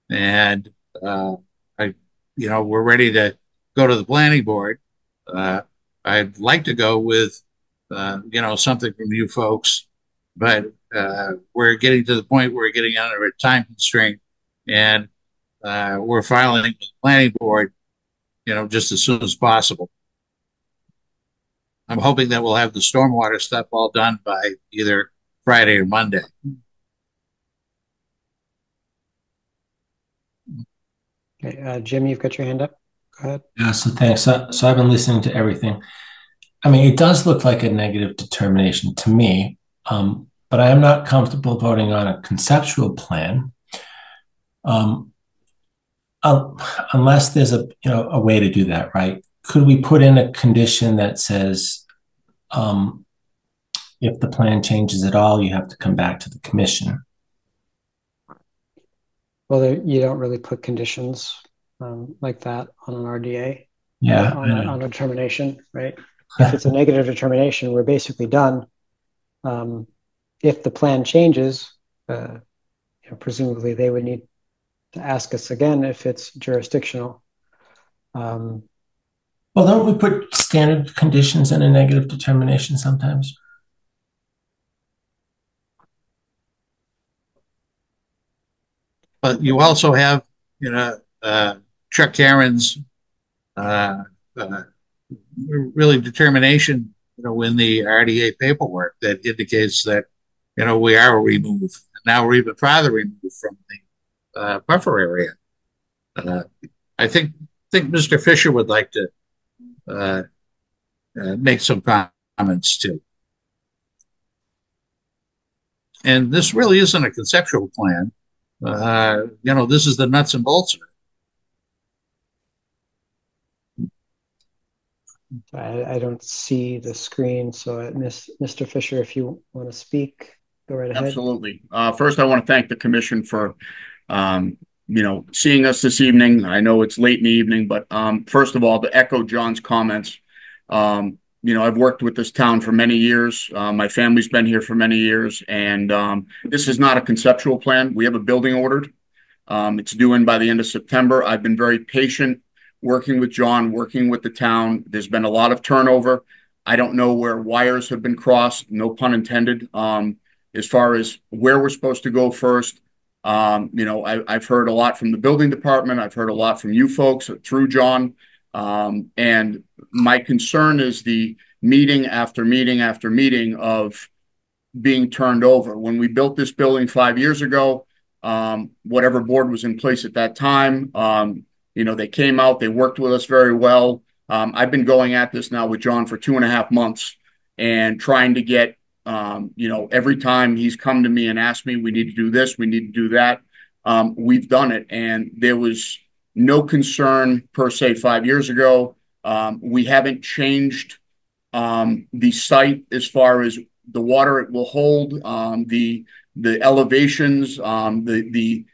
and I, we're ready to go to the planning board. Uh, I'd like to go with, something from you folks, but we're getting to the point where we're getting under a time constraint, and we're filing with the planning board, just as soon as possible. I'm hoping that we'll have the stormwater stuff all done by either Friday or Monday. Okay, Jim, you've got your hand up. Go ahead. Yeah, so thanks. So I've been listening to everything. I mean, it does look like a negative determination to me, but I am not comfortable voting on a conceptual plan, um, unless there's a way to do that, right? Could we put in a condition that says, if the plan changes at all, you have to come back to the commission? Well, you don't really put conditions like that on an RDA. Yeah, on a determination, right? If it's a negative determination, we're basically done. If the plan changes, presumably they would need to ask us again if it's jurisdictional. Well, don't we put standard conditions in a negative determination sometimes? But you also have, Chuck Karen's really determination, in the RDA paperwork that indicates that, we are removed. Now we're even farther removed from the buffer area. I think Mr. Fisher would like to make some comments too. And this really isn't a conceptual plan. This is the nuts and bolts of it. I don't see the screen, so Mr. Fisher, if you want to speak, go right ahead. Absolutely. First, I want to thank the commission for, seeing us this evening. I know it's late in the evening, but first of all, to echo John's comments, I've worked with this town for many years. My family's been here for many years, and this is not a conceptual plan. We have a building ordered. It's due in by the end of September. I've been very patient working with John, working with the town. There's been a lot of turnover. I don't know where wires have been crossed, no pun intended, as far as where we're supposed to go first. I've heard a lot from the building department. I've heard a lot from you folks through John. And my concern is the meeting after meeting after meeting of being turned over. When we built this building 5 years ago, whatever board was in place at that time, they came out, they worked with us very well. I've been going at this now with John for 2.5 months and trying to get, every time he's come to me and asked me, we need to do this, we need to do that. We've done it. And there was no concern per se 5 years ago. We haven't changed the site as far as the water it will hold, the elevations, the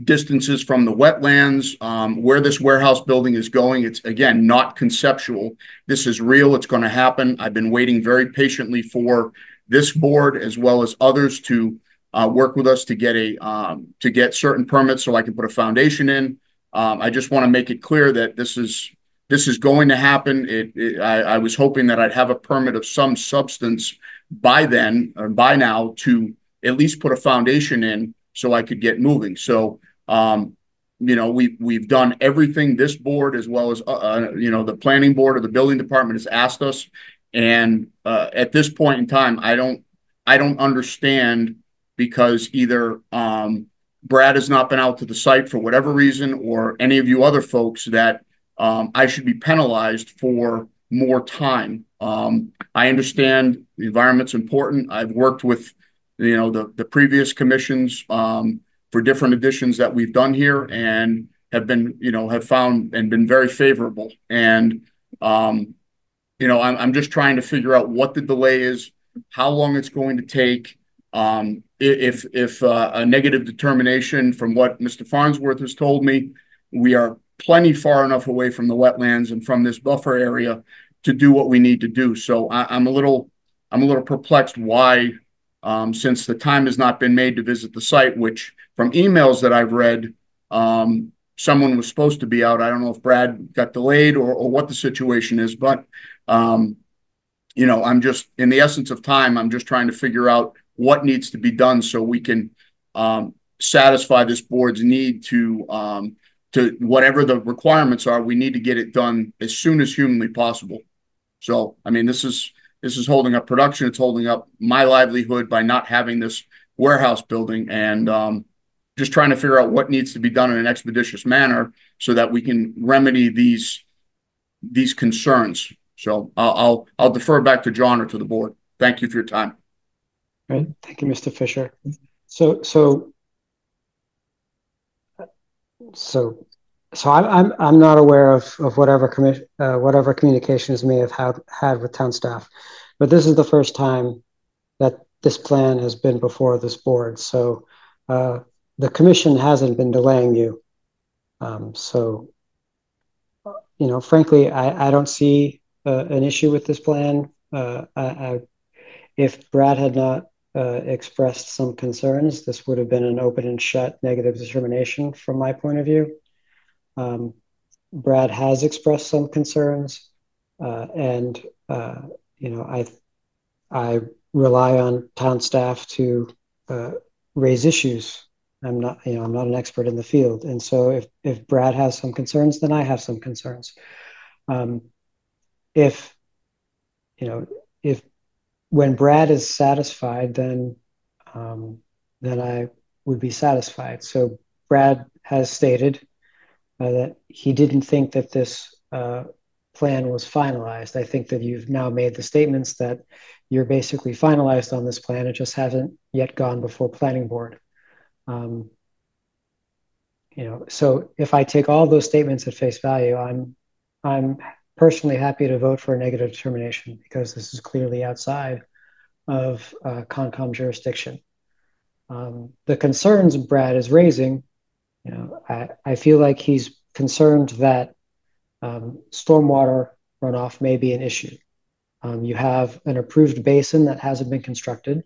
distances from the wetlands, where this warehouse building is going. It's, again, not conceptual. This is real. It's going to happen. I've been waiting very patiently for this board as well as others to work with us to get certain permits so I can put a foundation in. I just want to make it clear that this is going to happen. I was hoping that I'd have a permit of some substance by then or by now to at least put a foundation in so I could get moving. So, we've done everything this board as well as, the planning board or the building department has asked us. And at this point in time, I don't understand, because either Brad has not been out to the site for whatever reason, or any of you other folks, that I should be penalized for more time. I understand the environment's important. I've worked with the previous commissions for different additions that we've done here, and have found and been very favorable. And I'm just trying to figure out what the delay is, how long it's going to take. If a negative determination, from what Mr. Farnsworth has told me, we are plenty far enough away from the wetlands and from this buffer area to do what we need to do. So I'm a little perplexed why, since the time has not been made to visit the site, which from emails that I've read, someone was supposed to be out. I don't know if Brad got delayed or what the situation is, but I'm just, in the essence of time, I'm just trying to figure out what needs to be done so we can satisfy this board's need to whatever the requirements are. We need to get it done as soon as humanly possible. So, I mean, this is holding up production. It's holding up my livelihood by not having this warehouse building, and just trying to figure out what needs to be done in an expeditious manner so that we can remedy these concerns. So I'll defer back to John or to the board. Thank you for your time. All right. Thank you, Mr. Fisher. So I'm not aware of whatever communications may have had with town staff, but this is the first time that this plan has been before this board. So the commission hasn't been delaying you. Frankly, I don't see an issue with this plan. If Brad had not expressed some concerns, this would have been an open and shut negative determination from my point of view. Brad has expressed some concerns, and I rely on town staff to raise issues. I'm not an expert in the field, and so if Brad has some concerns, then I have some concerns. If when Brad is satisfied, then I would be satisfied. So Brad has stated that he didn't think that this plan was finalized. I think that you've now made the statements that you're basically finalized on this plan. It just hasn't yet gone before planning board. So if I take all those statements at face value, I'm personally happy to vote for a negative determination, because this is clearly outside of Concom jurisdiction. The concerns Brad is raising, I feel like he's concerned that stormwater runoff may be an issue. You have an approved basin that hasn't been constructed,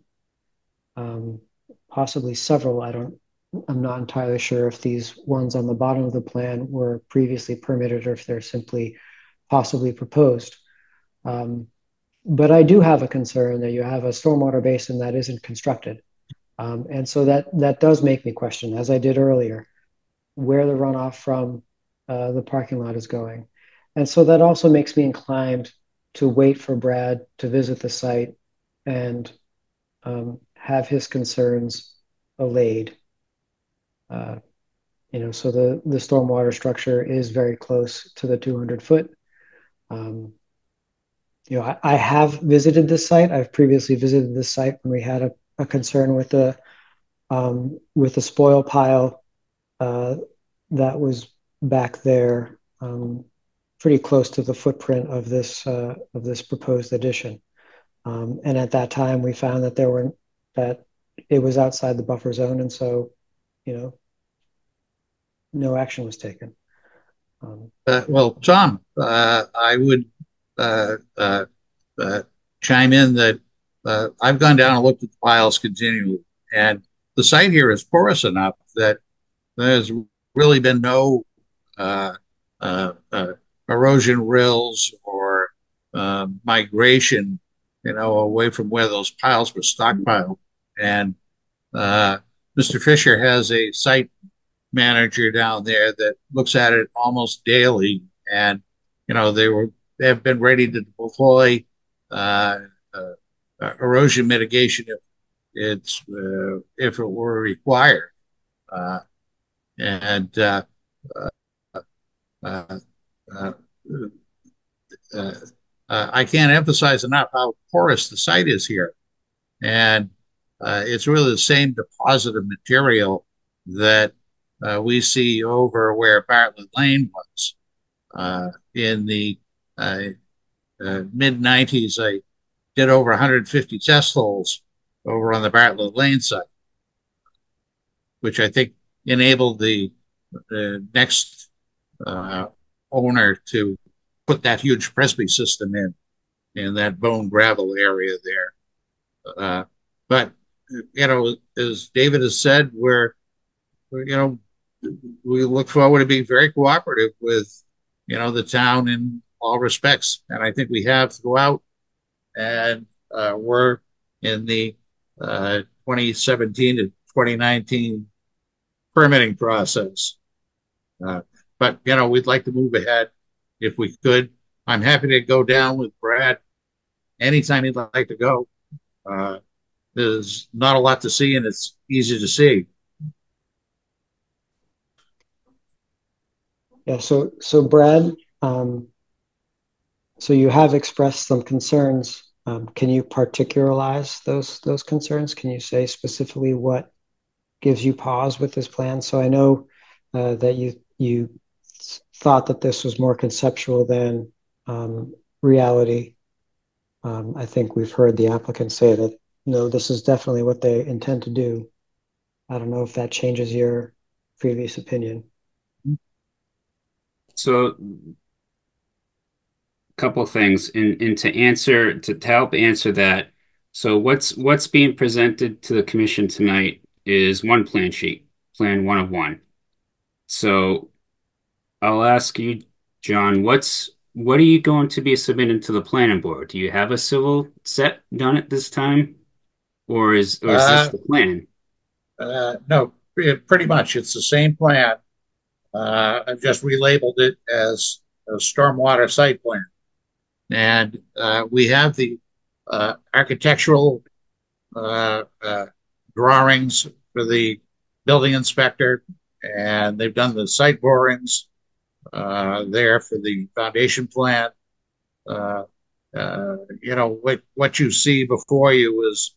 possibly several. I'm not entirely sure if these ones on the bottom of the plan were previously permitted or if they're simply possibly proposed. But I do have a concern that you have a stormwater basin that isn't constructed. And so that does make me question, as I did earlier, where the runoff from the parking lot is going. And so that also makes me inclined to wait for Brad to visit the site and have his concerns allayed. So the stormwater structure is very close to the 200 foot. I have visited this site. I've previously visited this site when we had a concern with the spoil pile that was back there, pretty close to the footprint of this proposed addition. And at that time, we found that that it was outside the buffer zone, and so, you know, no action was taken. Well, Tom, I would uh, uh, uh, chime in that I've gone down and looked at the piles continually, and the site here is porous enough that there's really been no uh, uh, uh, erosion rills or migration, away from where those piles were stockpiled. And Mr. Fisher has a site manager down there that looks at it almost daily, and they have been ready to deploy uh, uh, erosion mitigation if it were required. Uh, and uh, uh, uh, uh, I can't emphasize enough how porous the site is here, and it's really the same deposit of material that we see over where Bartlett Lane was. In the mid 90s, I did over 150 test holes over on the Bartlett Lane site, which I think enabled the next uh, owner to put that huge Presby system in that bone gravel area there. But as David has said, you know we look forward to being very cooperative with the town in all respects, and I think we have throughout. And we're in the 2017 to 2019 permitting process. But we'd like to move ahead if we could. I'm happy to go down with Brad anytime he'd like to go. There's not a lot to see, and it's easy to see. Yeah. So Brad, so you have expressed some concerns. Can you particularize those concerns? Can you say specifically what gives you pause with this plan? So I know that you thought that this was more conceptual than reality. I think we've heard the applicant say that no, this is definitely what they intend to do. I don't know if that changes your previous opinion. So, couple things, and to help answer that. So, what's being presented to the commission tonight is one plan sheet, plan 1 of 1. So, I'll ask you, John, what are you going to be submitting to the planning board? Do you have a civil set done at this time, or is this the plan? No, pretty much it's the same plan. I've just relabeled it as a stormwater site plan. And we have the architectural drawings for the building inspector, and they've done the site borings there for the foundation plan. What you see before you is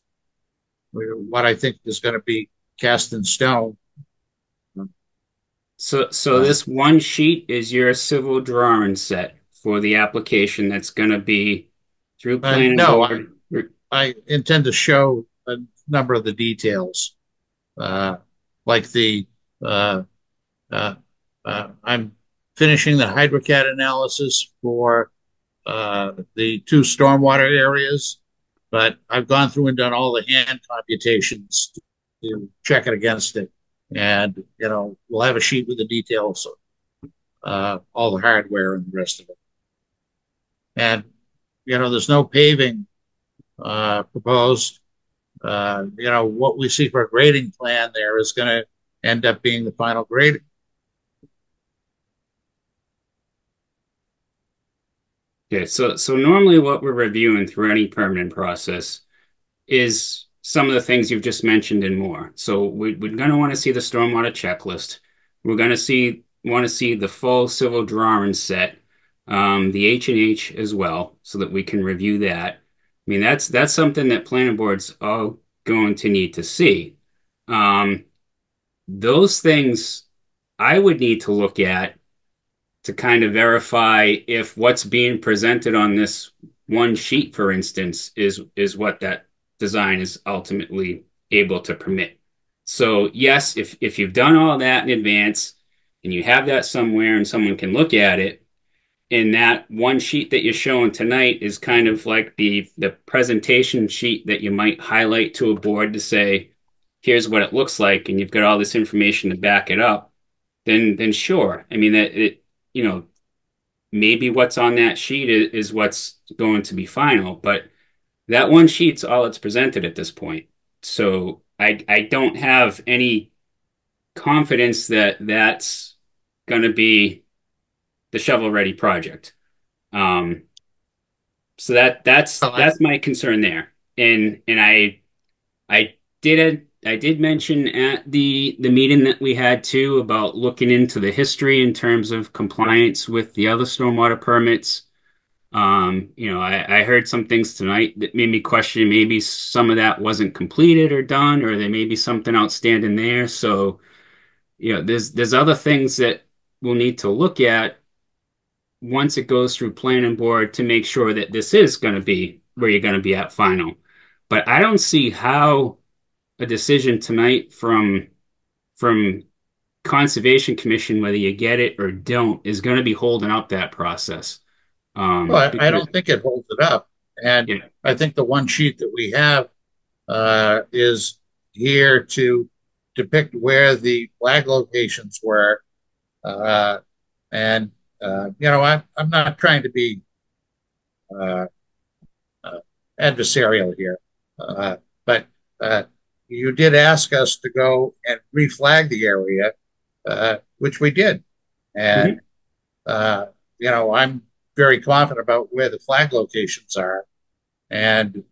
what I think is going to be cast in stone. So this one sheet is your civil drawing set for the application that's going to be through planning No, board. I intend to show a number of the details, like uh, I'm finishing the HydroCAD analysis for the 2 stormwater areas, but I've gone through and done all the hand computations to check it against it. And, we'll have a sheet with the details, all the hardware and the rest of it. And, there's no paving proposed. What we see for a grading plan there is going to end up being the final grading. Okay, so normally what we're reviewing through any permitting process is some of the things you've just mentioned and more. So we're going to want to see the stormwater checklist. We're going to want to see the full civil drawing set, the H&H as well, so that we can review that. I mean, that's something that planning board's all going to need to see. Those things I would need to look at to kind of verify if what's being presented on this one sheet, for instance, is what that design is ultimately able to permit. So yes, if you've done all that in advance and you have that somewhere and someone can look at it, and that one sheet that you're showing tonight is kind of like the presentation sheet that you might highlight to a board to say, here's what it looks like, and you've got all this information to back it up, then sure. I mean that it, you know, maybe what's on that sheet is what's going to be final, but that one sheet's all it's presented at this point. So I don't have any confidence that that's going to be the shovel ready project. Um, so that's my concern there. And I did mention at the meeting that we had too about looking into the history in terms of compliance with the other stormwater permits. You know, I heard some things tonight that made me question maybe some of that wasn't completed or done, or there may be something outstanding there. So, you know, there's other things that we'll need to look at once it goes through planning board to make sure that this is going to be where you're going to be at final. But I don't see how a decision tonight from Conservation Commission, whether you get it or don't, is going to be holding up that process. Well, I Because don't think it holds it up. And yeah, I think the one sheet that we have is here to depict where the flag locations were. Uh, and, you know, I'm not trying to be uh, uh, adversarial here, but you did ask us to go and reflag the area, which we did. And, mhm. uh, you know, I'm very confident about where the flag locations are. And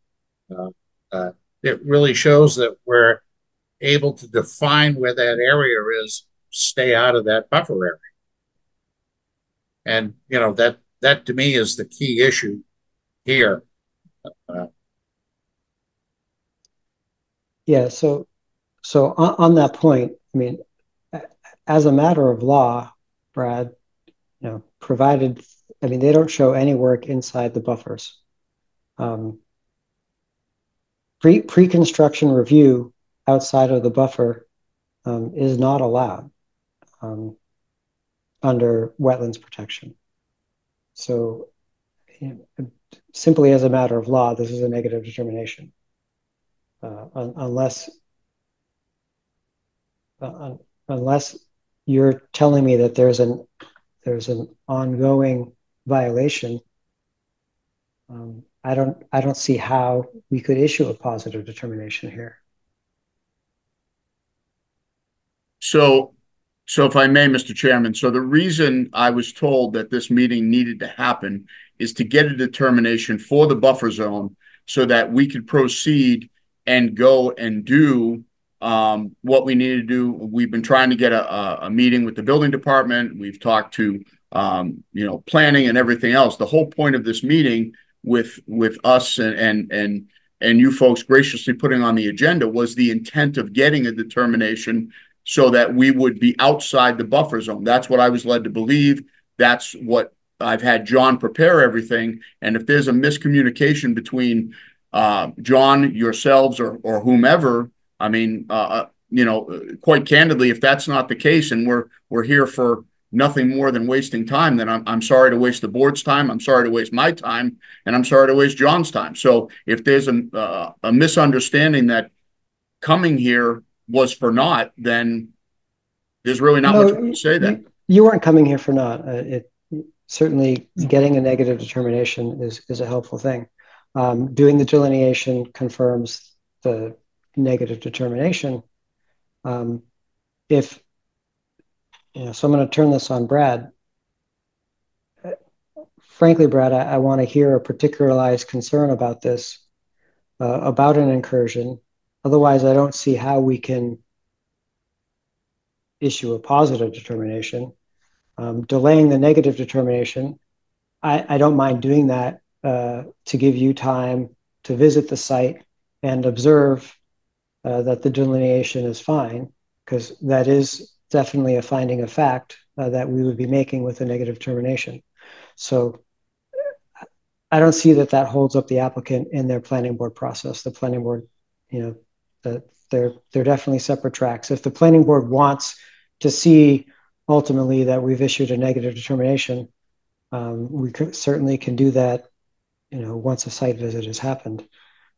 uh, uh, it really shows that we're able to define where that area is, stay out of that buffer area. And, you know, that to me is the key issue here. Uh, Yeah, so on that point, I mean, as a matter of law, Brad, you know, provided, I mean, they don't show any work inside the buffers. Um, pre-construction review outside of the buffer is not allowed um, under wetlands protection. So, you know, simply as a matter of law, this is a negative determination, unless uh, unless you're telling me that there's an ongoing violation. I don't see how we could issue a positive determination here. So, so if I may, Mr. Chairman, so the reason I was told that this meeting needed to happen is to get a determination for the buffer zone so that we could proceed and go and do what we need to do. We've been trying to get a meeting with the building department. We've talked to you know, planning and everything else. The whole point of this meeting with us and you folks graciously putting on the agenda was the intent of getting a determination so that we would be outside the buffer zone. That's what I was led to believe. That's what I've had John prepare everything. And if there's a miscommunication between John, yourselves, or whomever, I mean, you know, quite candidly, if that's not the case, and we're here for nothing more than wasting time, then I'm sorry to waste the board's time. I'm sorry to waste my time, and I'm sorry to waste John's time. So if there's a misunderstanding that coming here was for naught, then there's really not much more to say then. You weren't coming here for naught. It certainly getting a negative determination is a helpful thing. Doing the delineation confirms the negative determination. If you know, so I'm going to turn this on Brad. Frankly, Brad, I want to hear a particularized concern about this, about an incursion. Otherwise, I don't see how we can issue a positive determination. Delaying the negative determination, I don't mind doing that to give you time to visit the site and observe that the delineation is fine, because that is definitely a finding of fact that we would be making with a negative determination. So I don't see that that holds up the applicant in their planning board process. The planning board, that they're definitely separate tracks. If the planning board wants to see ultimately that we've issued a negative determination, we certainly can do that, once a site visit has happened,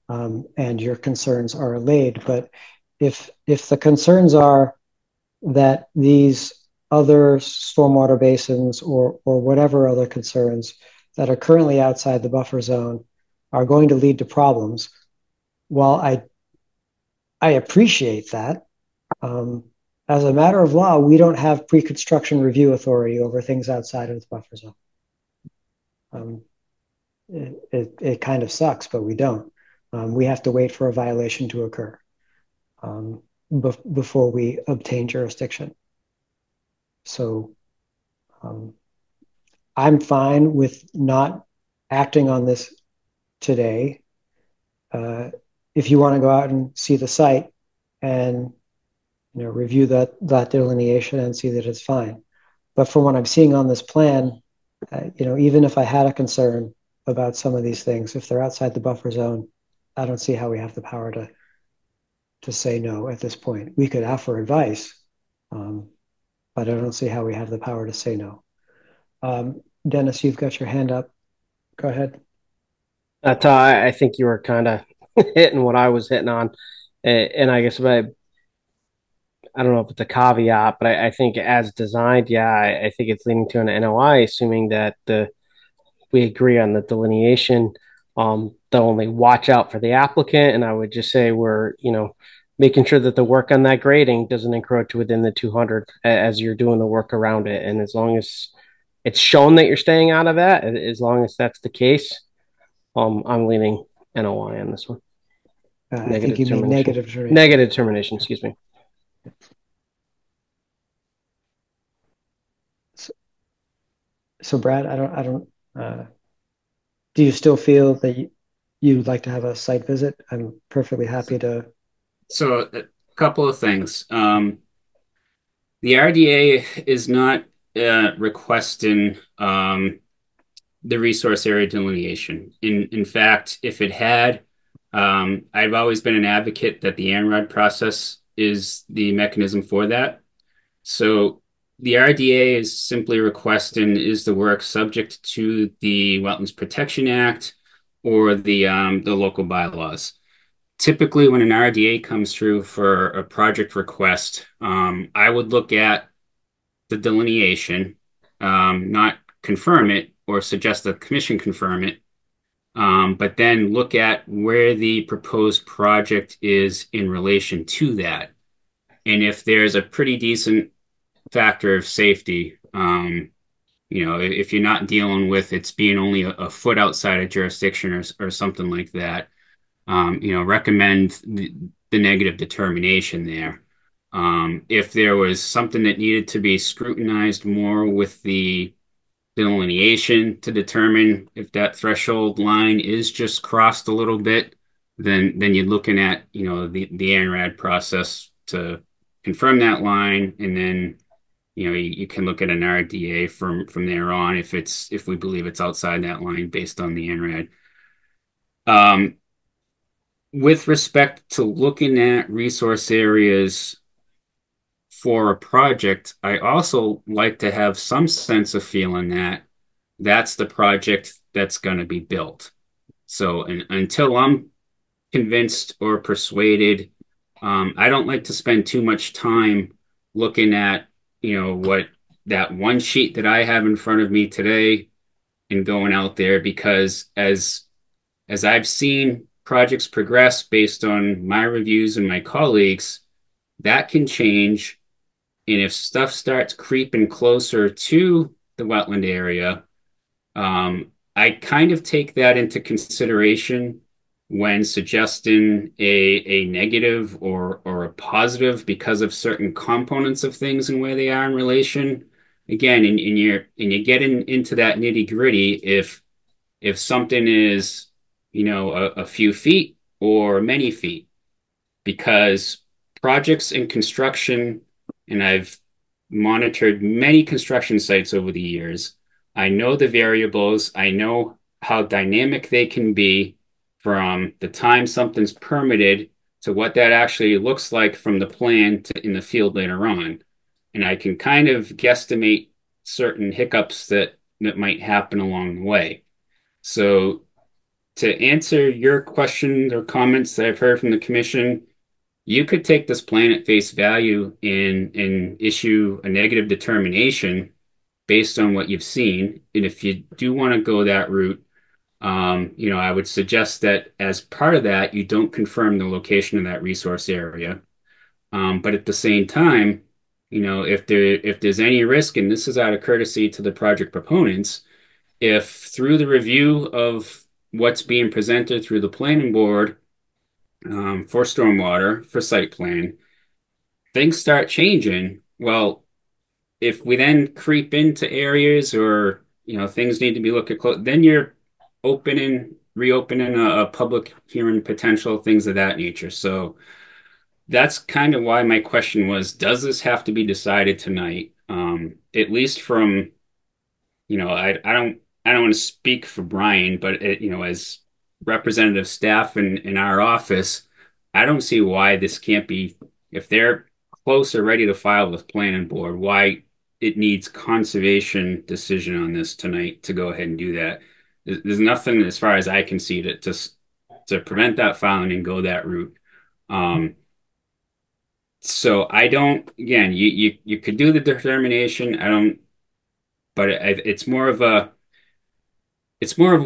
and your concerns are allayed. But if the concerns are that these other stormwater basins or whatever other concerns that are currently outside the buffer zone are going to lead to problems, while I appreciate that, as a matter of law, we don't have pre-construction review authority over things outside of the buffer zone. It kind of sucks, but we don't. We have to wait for a violation to occur before we obtain jurisdiction. So I'm fine with not acting on this today. If you want to go out and see the site and review that delineation and see that it's fine. But from what I'm seeing on this plan, even if I had a concern about some of these things, if they're outside the buffer zone, I don't see how we have the power to say no at this point. We could offer advice, but I don't see how we have the power to say no. Dennis, you've got your hand up. Go ahead. I think you were kind of hitting what I was hitting on. And I guess I don't know if it's a caveat, but I think as designed, yeah, I think it's leading to an NOI, assuming that we agree on the delineation. They'll only watch out for the applicant, and I would just say we're making sure that the work on that grading doesn't encroach within the 200 as you're doing the work around it, and as long as it's shown that you're staying out of that, as long as that's the case, I'm leaning NOI on this one. I think you mean negative determination. Negative determination, excuse me. So Brad, I don't. Do you still feel that you'd like to have a site visit? I'm perfectly happy to. So a couple of things. The RDA is not requesting the resource area delineation. In fact, if it had, I've always been an advocate that the ANRAD process is the mechanism for that. So the RDA is simply requesting, is the work subject to the Wetlands Protection Act or the local bylaws? Typically, when an RDA comes through for a project request, I would look at the delineation, not confirm it or suggest the commission confirm it, but then look at where the proposed project is in relation to that. And if there's a pretty decent factor of safety, if you're not dealing with it's being only a foot outside of jurisdiction or something like that, recommend the negative determination there. If there was something that needed to be scrutinized more with the delineation to determine if that threshold line is just crossed a little bit, then you're looking at, the ANRAD process to confirm that line, and then you can look at an RDA from there on if we believe it's outside that line based on the ANRAD. With respect to looking at resource areas for a project, I also like to have some sense of feeling that that's the project that's going to be built. So until I'm convinced or persuaded, I don't like to spend too much time looking at, what that one sheet that I have in front of me today and going out there, because as I've seen projects progress based on my reviews and my colleagues, that can change. And if stuff starts creeping closer to the wetland area, I kind of take that into consideration when suggesting a negative or a positive because of certain components of things and where they are in relation. Again, and you're getting into that nitty gritty if something is, a few feet or many feet, because projects in construction, and I've monitored many construction sites over the years, I know the variables. I know how dynamic they can be from the time something's permitted to what that actually looks like from the plan to in the field later on. And I can kind of guesstimate certain hiccups that might happen along the way. So to answer your questions or comments that I've heard from the commission, you could take this plan at face value and issue a negative determination based on what you've seen. And if you do want to go that route, I would suggest that as part of that, you don't confirm the location of that resource area. But at the same time, if there's any risk, and this is out of courtesy to the project proponents, if through the review of what's being presented through the planning board for stormwater, for site plan, things start changing, well, if we then creep into areas or things need to be looked at close, then you're reopening a public hearing potential, things of that nature. So that's kind of why my question was, does this have to be decided tonight? At least from, I don't want to speak for Brian, but as representative staff in our office, I don't see why this can't be, if they're close or ready to file with planning board, why it needs conservation decision on this tonight to go ahead and do that. There's nothing as far as I can see to prevent that filing and go that route. So I don't, again, you could do the determination. I don't, but it's more of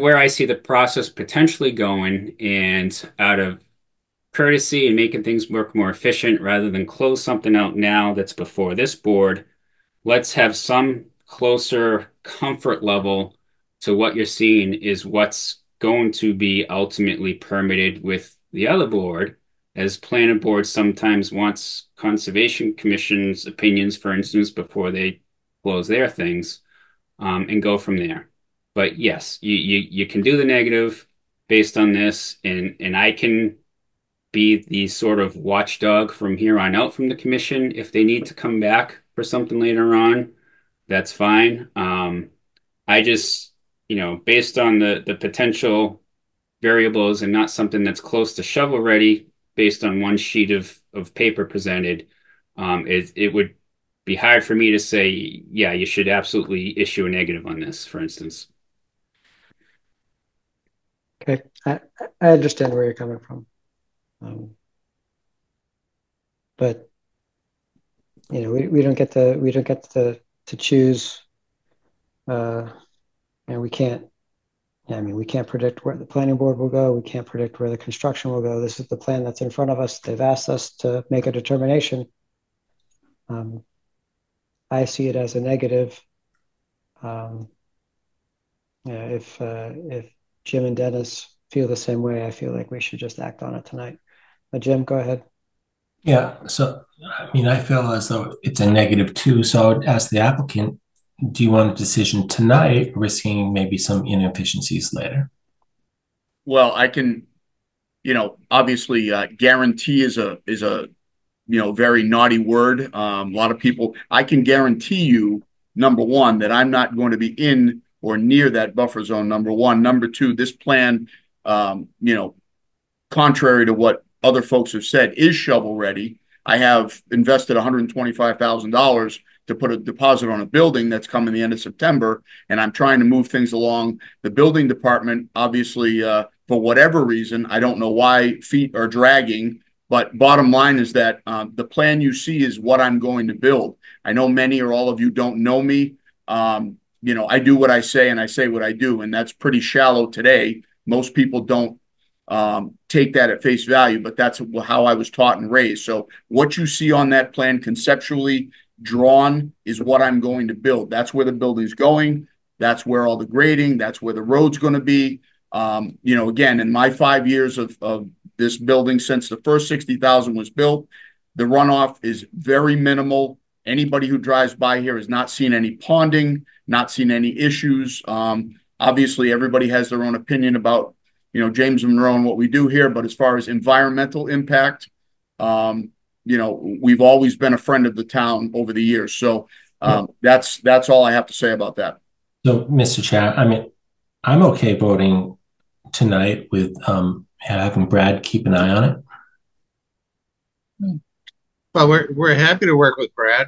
where I see the process potentially going, and out of courtesy and making things work more efficient rather than close something out now that's before this board, let's have some closer comfort level to what you're seeing is what's going to be ultimately permitted with the other board, as planning board sometimes wants conservation commission's opinions, for instance, before they close their things, and go from there. But yes, you can do the negative based on this, and I can be the sort of watchdog from here on out from the commission. If they need to come back for something later on, that's fine. I just, based on the potential variables and not something that's close to shovel ready based on one sheet of paper presented, it would be hard for me to say, yeah, you should absolutely issue a negative on this, for instance. Okay, I understand where you're coming from. But we don't get to choose. We can't. We can't predict where the planning board will go. We can't predict where the construction will go. This is the plan that's in front of us. They've asked us to make a determination. I see it as a negative. If Jim and Dennis feel the same way, I feel like we should just act on it tonight. Jim, go ahead. Yeah, so I feel as though it's a negative too. So I would ask the applicant, do you want a decision tonight, risking maybe some inefficiencies later? Well, I can, obviously, guarantee is a very naughty word. A lot of people, I can guarantee you, number one, that I'm not going to be in or near that buffer zone, number one. Number two, this plan, contrary to what other folks have said, is shovel ready. I have invested $125,000 to put a deposit on a building that's coming the end of September, and I'm trying to move things along. The building department, obviously, for whatever reason, I don't know why feet are dragging, but bottom line is that the plan you see is what I'm going to build. I know many or all of you don't know me. I do what I say and I say what I do, and that's pretty shallow today. Most people don't take that at face value, but that's how I was taught and raised. So what you see on that plan conceptually drawn is what I'm going to build. That's where the building's going. That's where all the grading, that's where the road's going to be. Again, in my 5 years of this building, since the first 60,000 was built, the runoff is very minimal. Anybody who drives by here has not seen any ponding, not seen any issues. Obviously, everybody has their own opinion about James Monroe and what we do here. But as far as environmental impact, we've always been a friend of the town over the years. So that's all I have to say about that. So, Mr. Chair, I'm okay voting tonight with having Brad keep an eye on it. Well, we're happy to work with Brad.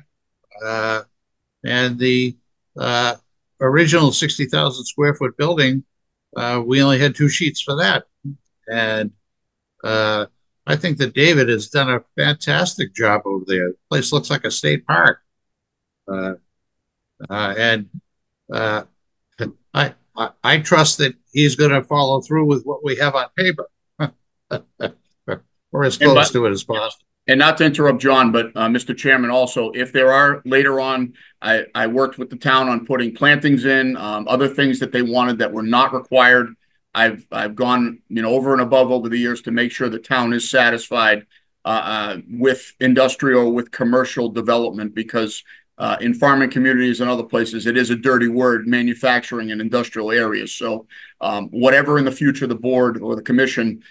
And the uh, original 60,000 square foot building, we only had 2 sheets for that. And uh, I think that David has done a fantastic job over there. The place looks like a state park. Uh, and uh, I trust that he's going to follow through with what we have on paper, or as close to it as possible. And not to interrupt John, but Mr. Chairman, also, if there are later on, I worked with the town on putting plantings in, other things that they wanted that were not required. I've gone, over and above over the years to make sure the town is satisfied with industrial, with commercial development, because in farming communities and other places, it is a dirty word, manufacturing and industrial areas. So whatever in the future the board or the commission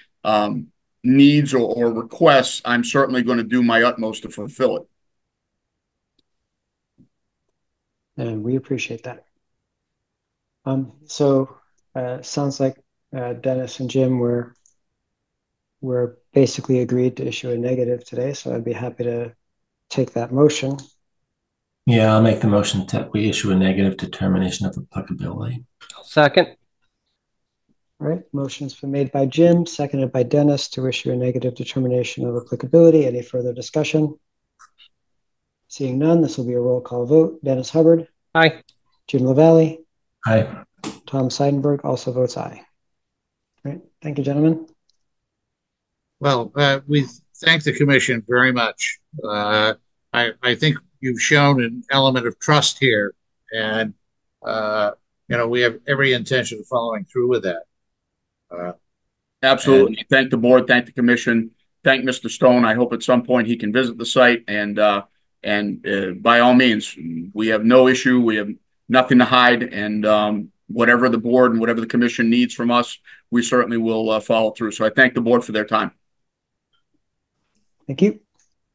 needs or requests, I'm certainly going to do my utmost to fulfill it. And we appreciate that. So sounds like Dennis and Jim were basically agreed to issue a negative today. So I'd be happy to take that motion. Yeah, I'll make the motion that we issue a negative determination of applicability. Second. All right, motion's been made by Jim, seconded by Dennis to issue a negative determination of applicability. Any further discussion? Seeing none, this will be a roll call vote. Dennis Hubbard. Aye. Jim LaValle. Aye. Tom Seidenberg also votes aye. All right, thank you, gentlemen. Well, we thank the commission very much. I think you've shown an element of trust here, and we have every intention of following through with that. Absolutely. Thank the board, thank the commission, thank Mr. Stone. I hope at some point he can visit the site, and by all means, we have no issue. We have nothing to hide, and whatever the board and whatever the commission needs from us, we certainly will follow through. So I thank the board for their time. Thank you.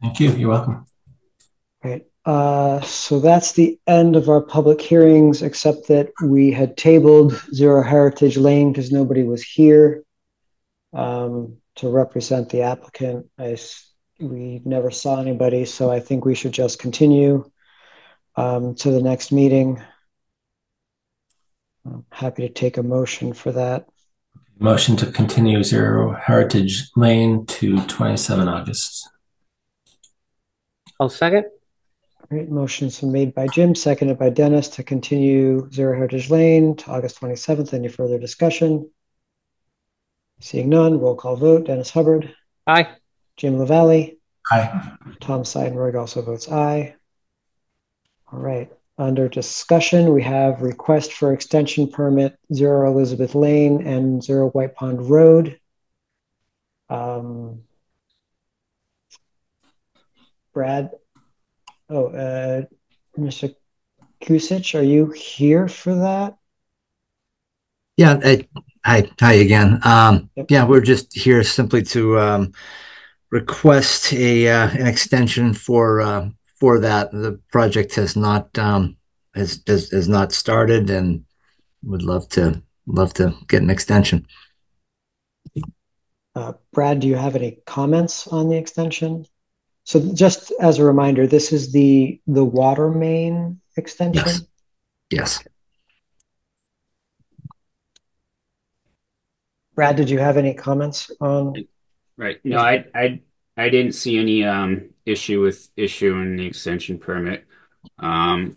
Thank you. You're welcome. All right. So that's the end of our public hearings, except that we had tabled Zero Heritage Lane because nobody was here to represent the applicant. We never saw anybody, so I think we should just continue to the next meeting. I'm happy to take a motion for that. Motion to continue Zero Heritage Lane to 27 August. I'll second. All right, motion's been made by Jim, seconded by Dennis to continue Zero Heritage Lane to August 27th. Any further discussion? Seeing none, roll call vote. Dennis Hubbard. Aye. Jim LaValle. Aye. Tom Seidenberg also votes aye. All right. Under discussion, we have request for extension permit 0 Elizabeth Lane and 0 White Pond Road. Brad, Mr. Kusich, are you here for that? Yeah, hi again. Yep. Yeah, we're just here simply to request an extension for that. The project has not started, and would love to get an extension. Brad, do you have any comments on the extension? So just as a reminder, this is the water main extension? Yes. Brad, did you have any comments on? Right. No, I didn't see any issue with issuing the extension permit. I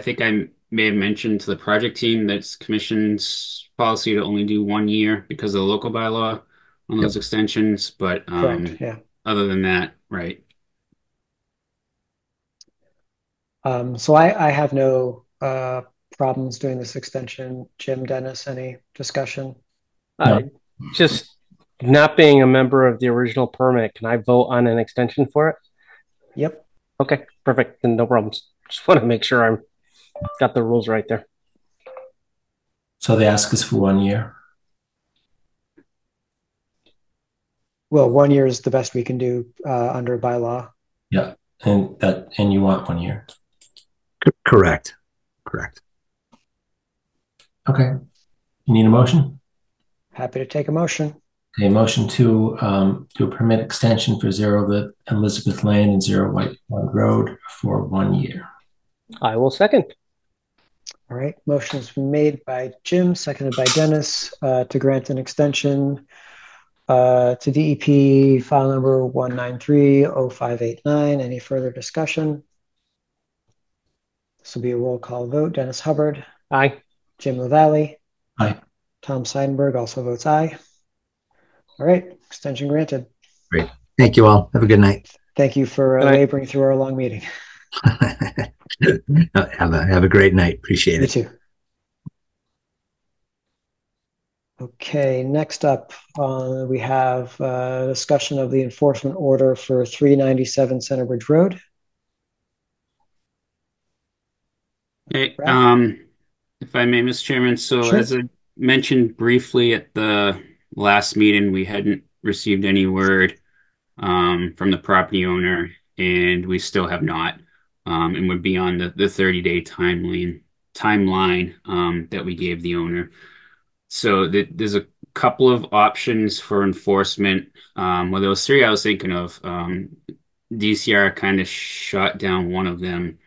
think I may have mentioned to the project team that's commission's policy to only do 1 year because of the local bylaw on those extensions. But correct, yeah. Other than that, right. So I have no problems doing this extension. Jim, Dennis, any discussion? Just not being a member of the original permit, can I vote on an extension for it? Yep. Okay, perfect. Then no problems. Just want to make sure I'm got the rules right there. So they ask us for 1 year. Well, 1 year is the best we can do under bylaw. Yeah, and you want 1 year. Correct. Okay. You need a motion? Happy to take a motion. A motion to do a permit extension for Zero Elizabeth Lane and Zero White Road for 1 year. I will second. All right, motion is made by Jim, seconded by Dennis to grant an extension to DEP file number 1930589. Any further discussion? This will be a roll call vote. Dennis Hubbard. Aye. Jim LaValle. Aye. Tom Seidenberg also votes aye. All right, extension granted. Great. Thank you all. Have a good night. Thank you for laboring through our long meeting. Have a great night. Appreciate it. You too. Okay, next up, we have a discussion of the enforcement order for 397 Centerbridge Road. Hey, if I may, Mr. Chairman, so Sure. as I mentioned briefly at the last meeting, we hadn't received any word from the property owner, and we still have not, and we're beyond the 30-day timeline that we gave the owner. So there's a couple of options for enforcement. Well, there was three I was thinking of. DCR kind of shot down one of them.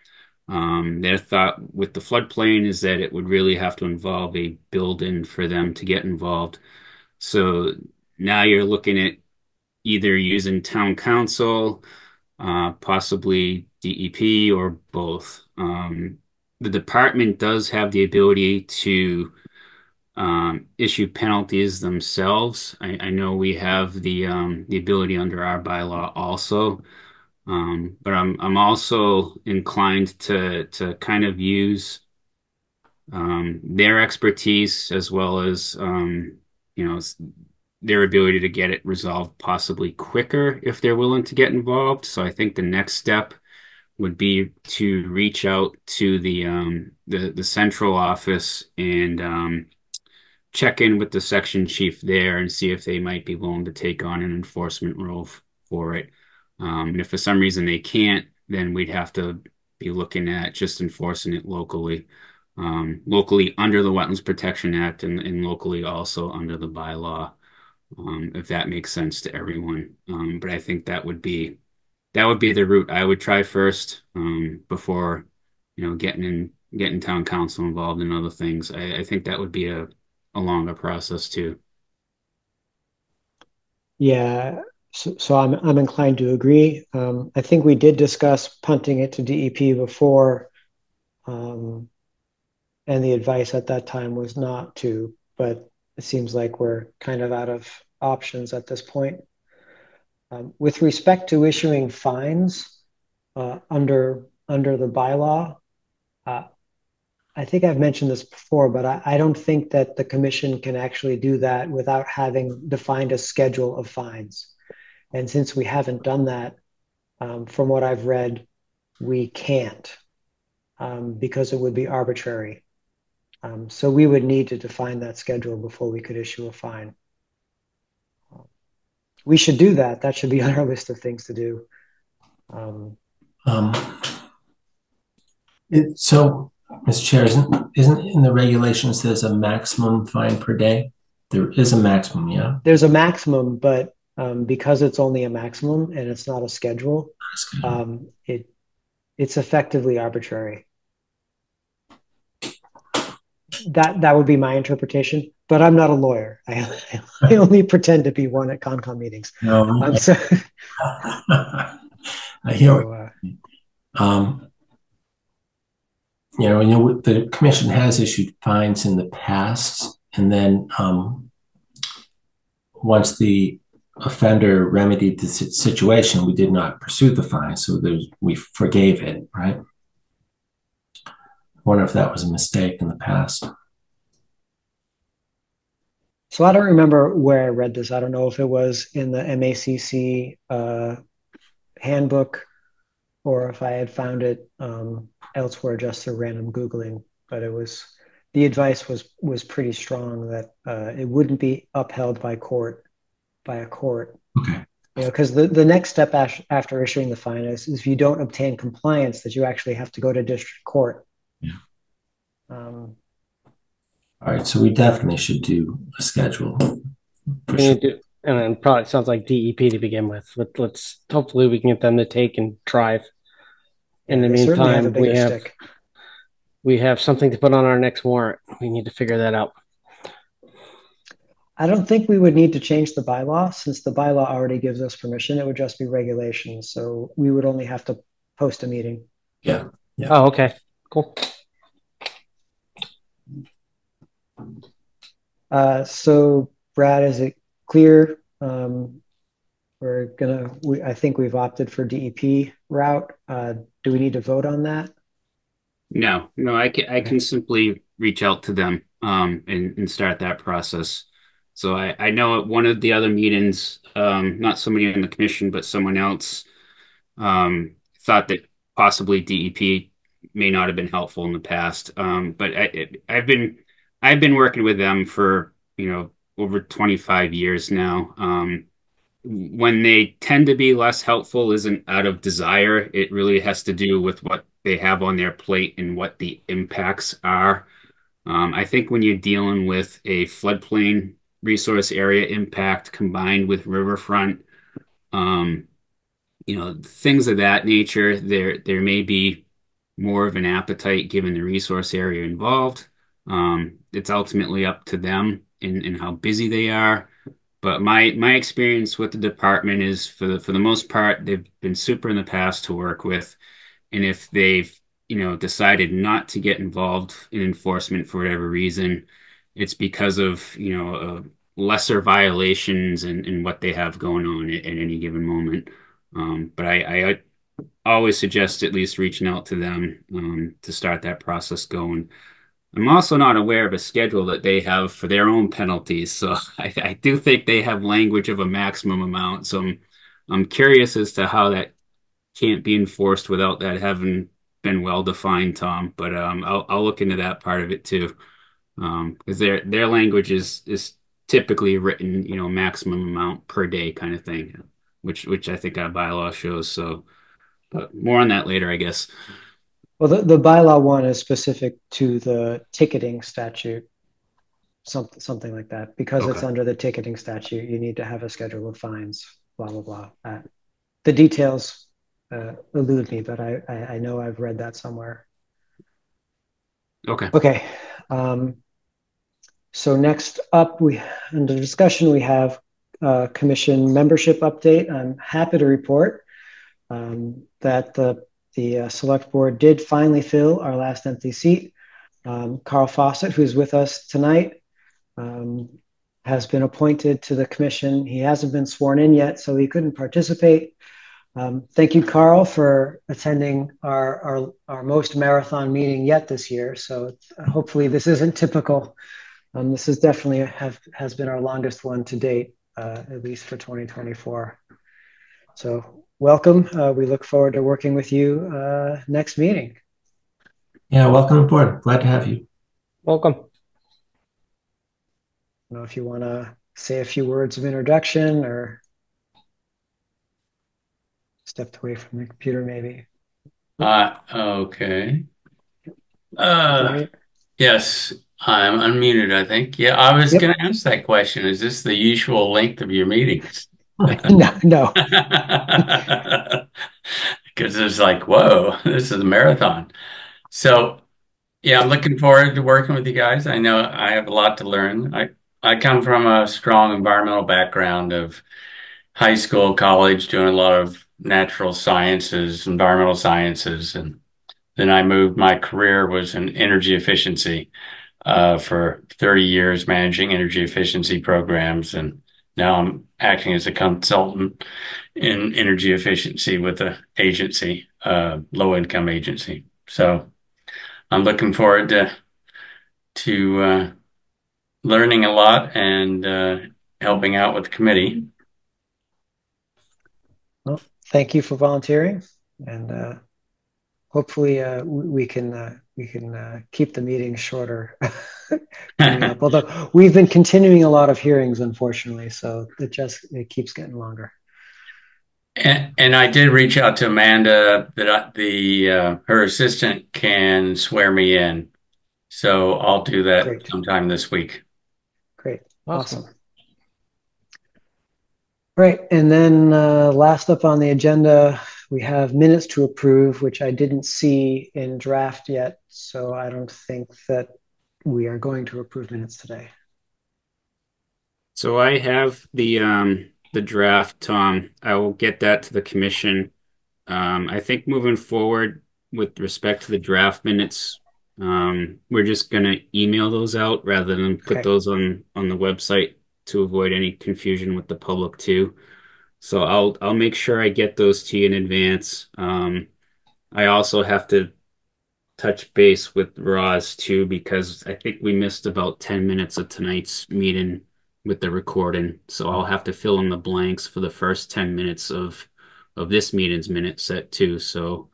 Their thought with the floodplain is that it would really have to involve a build-in for them to get involved. So now you're looking at either using town council, possibly DEP, or both. The department does have the ability to issue penalties themselves. I know we have the ability under our bylaw also. But I'm also inclined to kind of use their expertise as well as their ability to get it resolved possibly quicker if they're willing to get involved. So I think the next step would be to reach out to the central office and check in with the section chief there and see if they might be willing to take on an enforcement role for it. And if for some reason they can't, then we'd have to be looking at just enforcing it locally, locally under the Wetlands Protection Act and locally also under the bylaw, if that makes sense to everyone. But I think that would be the route I would try first, before getting town council involved in other things. I think that would be a longer process too. Yeah, so I'm inclined to agree. I think we did discuss punting it to DEP before, and the advice at that time was not to, but it seems like we're kind of out of options at this point. With respect to issuing fines under the bylaw, I think I've mentioned this before, but I don't think that the commission can actually do that without having defined a schedule of fines. And since we haven't done that, from what I've read, we can't, because it would be arbitrary. So we would need to define that schedule before we could issue a fine. We should do that. That should be on our list of things to do. So, Mr. Chair, isn't in the regulations there's a maximum fine per day? There is a maximum, yeah? There's a maximum, but because it's only a maximum and it's not a schedule, it's effectively arbitrary. That would be my interpretation, but I'm not a lawyer. I only pretend to be one at Concom meetings. No, I'm so, I hear. The commission has issued fines in the past, and then once the offender remedied the situation, we did not pursue the fine, so we forgave it, right? I wonder if that was a mistake in the past. So I don't remember where I read this. I don't know if it was in the MACC handbook or if I had found it elsewhere just through random Googling, but the advice was pretty strong that it wouldn't be upheld by a court. Okay. Because the next step after issuing the fine is if you don't obtain compliance, that you actually have to go to district court. Yeah. All right, so we definitely should do a schedule for We sure. need to, and then probably sounds like DEP to begin with. Let's hopefully we can get them to take and drive. In Yeah, the they certainly have a meantime, bigger stick. we have something to put on our next warrant. We need to figure that out. I don't think we would need to change the bylaw since the bylaw already gives us permission. It would just be regulations. So we would only have to post a meeting. Yeah. Yeah. Oh, okay. Cool. So Brad, is it clear? I think we've opted for DEP route. Do we need to vote on that? No, I can simply reach out to them and start that process. So I know at one of the other meetings, not somebody in the commission, but someone else thought that possibly DEP may not have been helpful in the past. But I've been working with them for, over 25 years now. When they tend to be less helpful isn't out of desire. It really has to do with what they have on their plate and what the impacts are. I think when you're dealing with a floodplain resource area impact combined with riverfront, um, things of that nature, there may be more of an appetite given the resource area involved. It's ultimately up to them in how busy they are. But my experience with the department is for the most part, they've been super in the past to work with. And if they've, decided not to get involved in enforcement for whatever reason, it's because of, lesser violations and what they have going on at any given moment. But I always suggest at least reaching out to them to start that process going. I'm also not aware of a schedule that they have for their own penalties, so I do think they have language of a maximum amount. So I'm curious as to how that can't be enforced without that having been well defined, Tom. But I'll look into that part of it too, because their language is typically written, maximum amount per day kind of thing, which I think our bylaw shows. So, but more on that later, I guess. Well, the bylaw one is specific to the ticketing statute, something like that. Because it's Okay. under the ticketing statute, you need to have a schedule of fines, blah, blah, blah. The details elude me, but I know I've read that somewhere. Okay. Okay. So next up, under discussion, we have commission membership update. I'm happy to report that the select board did finally fill our last empty seat. Carl Fawcett, who's with us tonight, has been appointed to the commission. He hasn't been sworn in yet, so he couldn't participate. Thank you, Carl, for attending our most marathon meeting yet this year. So hopefully this isn't typical. This is definitely has been our longest one to date, at least for 2024. So welcome. We look forward to working with you next meeting. Yeah, welcome aboard. Glad to have you. Welcome. I don't know if you want to say a few words of introduction or stepped away from the computer, maybe. Okay. Yes, I'm unmuted, I think. Yeah, I was Yep. going to ask that question. Is this the usual length of your meetings? No. Because it's like, whoa, this is a marathon. So, yeah, I'm looking forward to working with you guys. I know I have a lot to learn. I come from a strong environmental background of high school, college, doing a lot of natural sciences, environmental sciences, and then I moved. My career was in energy efficiency for 30 years, managing energy efficiency programs, and now I'm acting as a consultant in energy efficiency with a agency, low income agency. So I'm looking forward to learning a lot and helping out with the committee. Well, thank you for volunteering, and hopefully we can keep the meetings shorter coming up. Although we've been continuing a lot of hearings, unfortunately, so it keeps getting longer. And I did reach out to Amanda that her assistant can swear me in. So I'll do that Great. sometime this week. Great. Awesome. Right. And then last up on the agenda, we have minutes to approve, which I didn't see in draft yet. So I don't think that we are going to approve minutes today. So I have the draft, Tom. I will get that to the commission. I think moving forward with respect to the draft minutes, we're just gonna email those out rather than put those on the website to avoid any confusion with the public too. So I'll make sure I get those to you in advance. I also have to touch base with Roz too, because I think we missed about 10 minutes of tonight's meeting with the recording. So I'll have to fill in the blanks for the first 10 minutes of this meeting's minute set too. So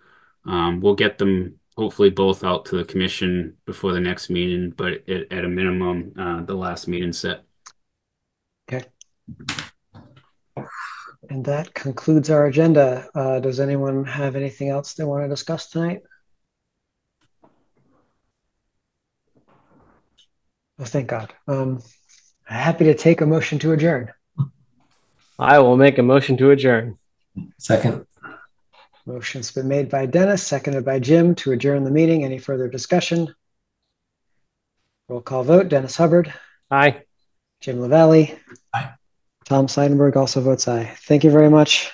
we'll get them hopefully both out to the commission before the next meeting, but at a minimum, the last meeting set. Okay. And that concludes our agenda. Does anyone have anything else they want to discuss tonight? Oh, thank God. Happy to take a motion to adjourn. I will make a motion to adjourn. Second. Motion's been made by Dennis, seconded by Jim to adjourn the meeting. Any further discussion? Roll call vote. Dennis Hubbard. Aye. Jim LaValle. Aye. Tom Seidenberg also votes aye. Thank you very much.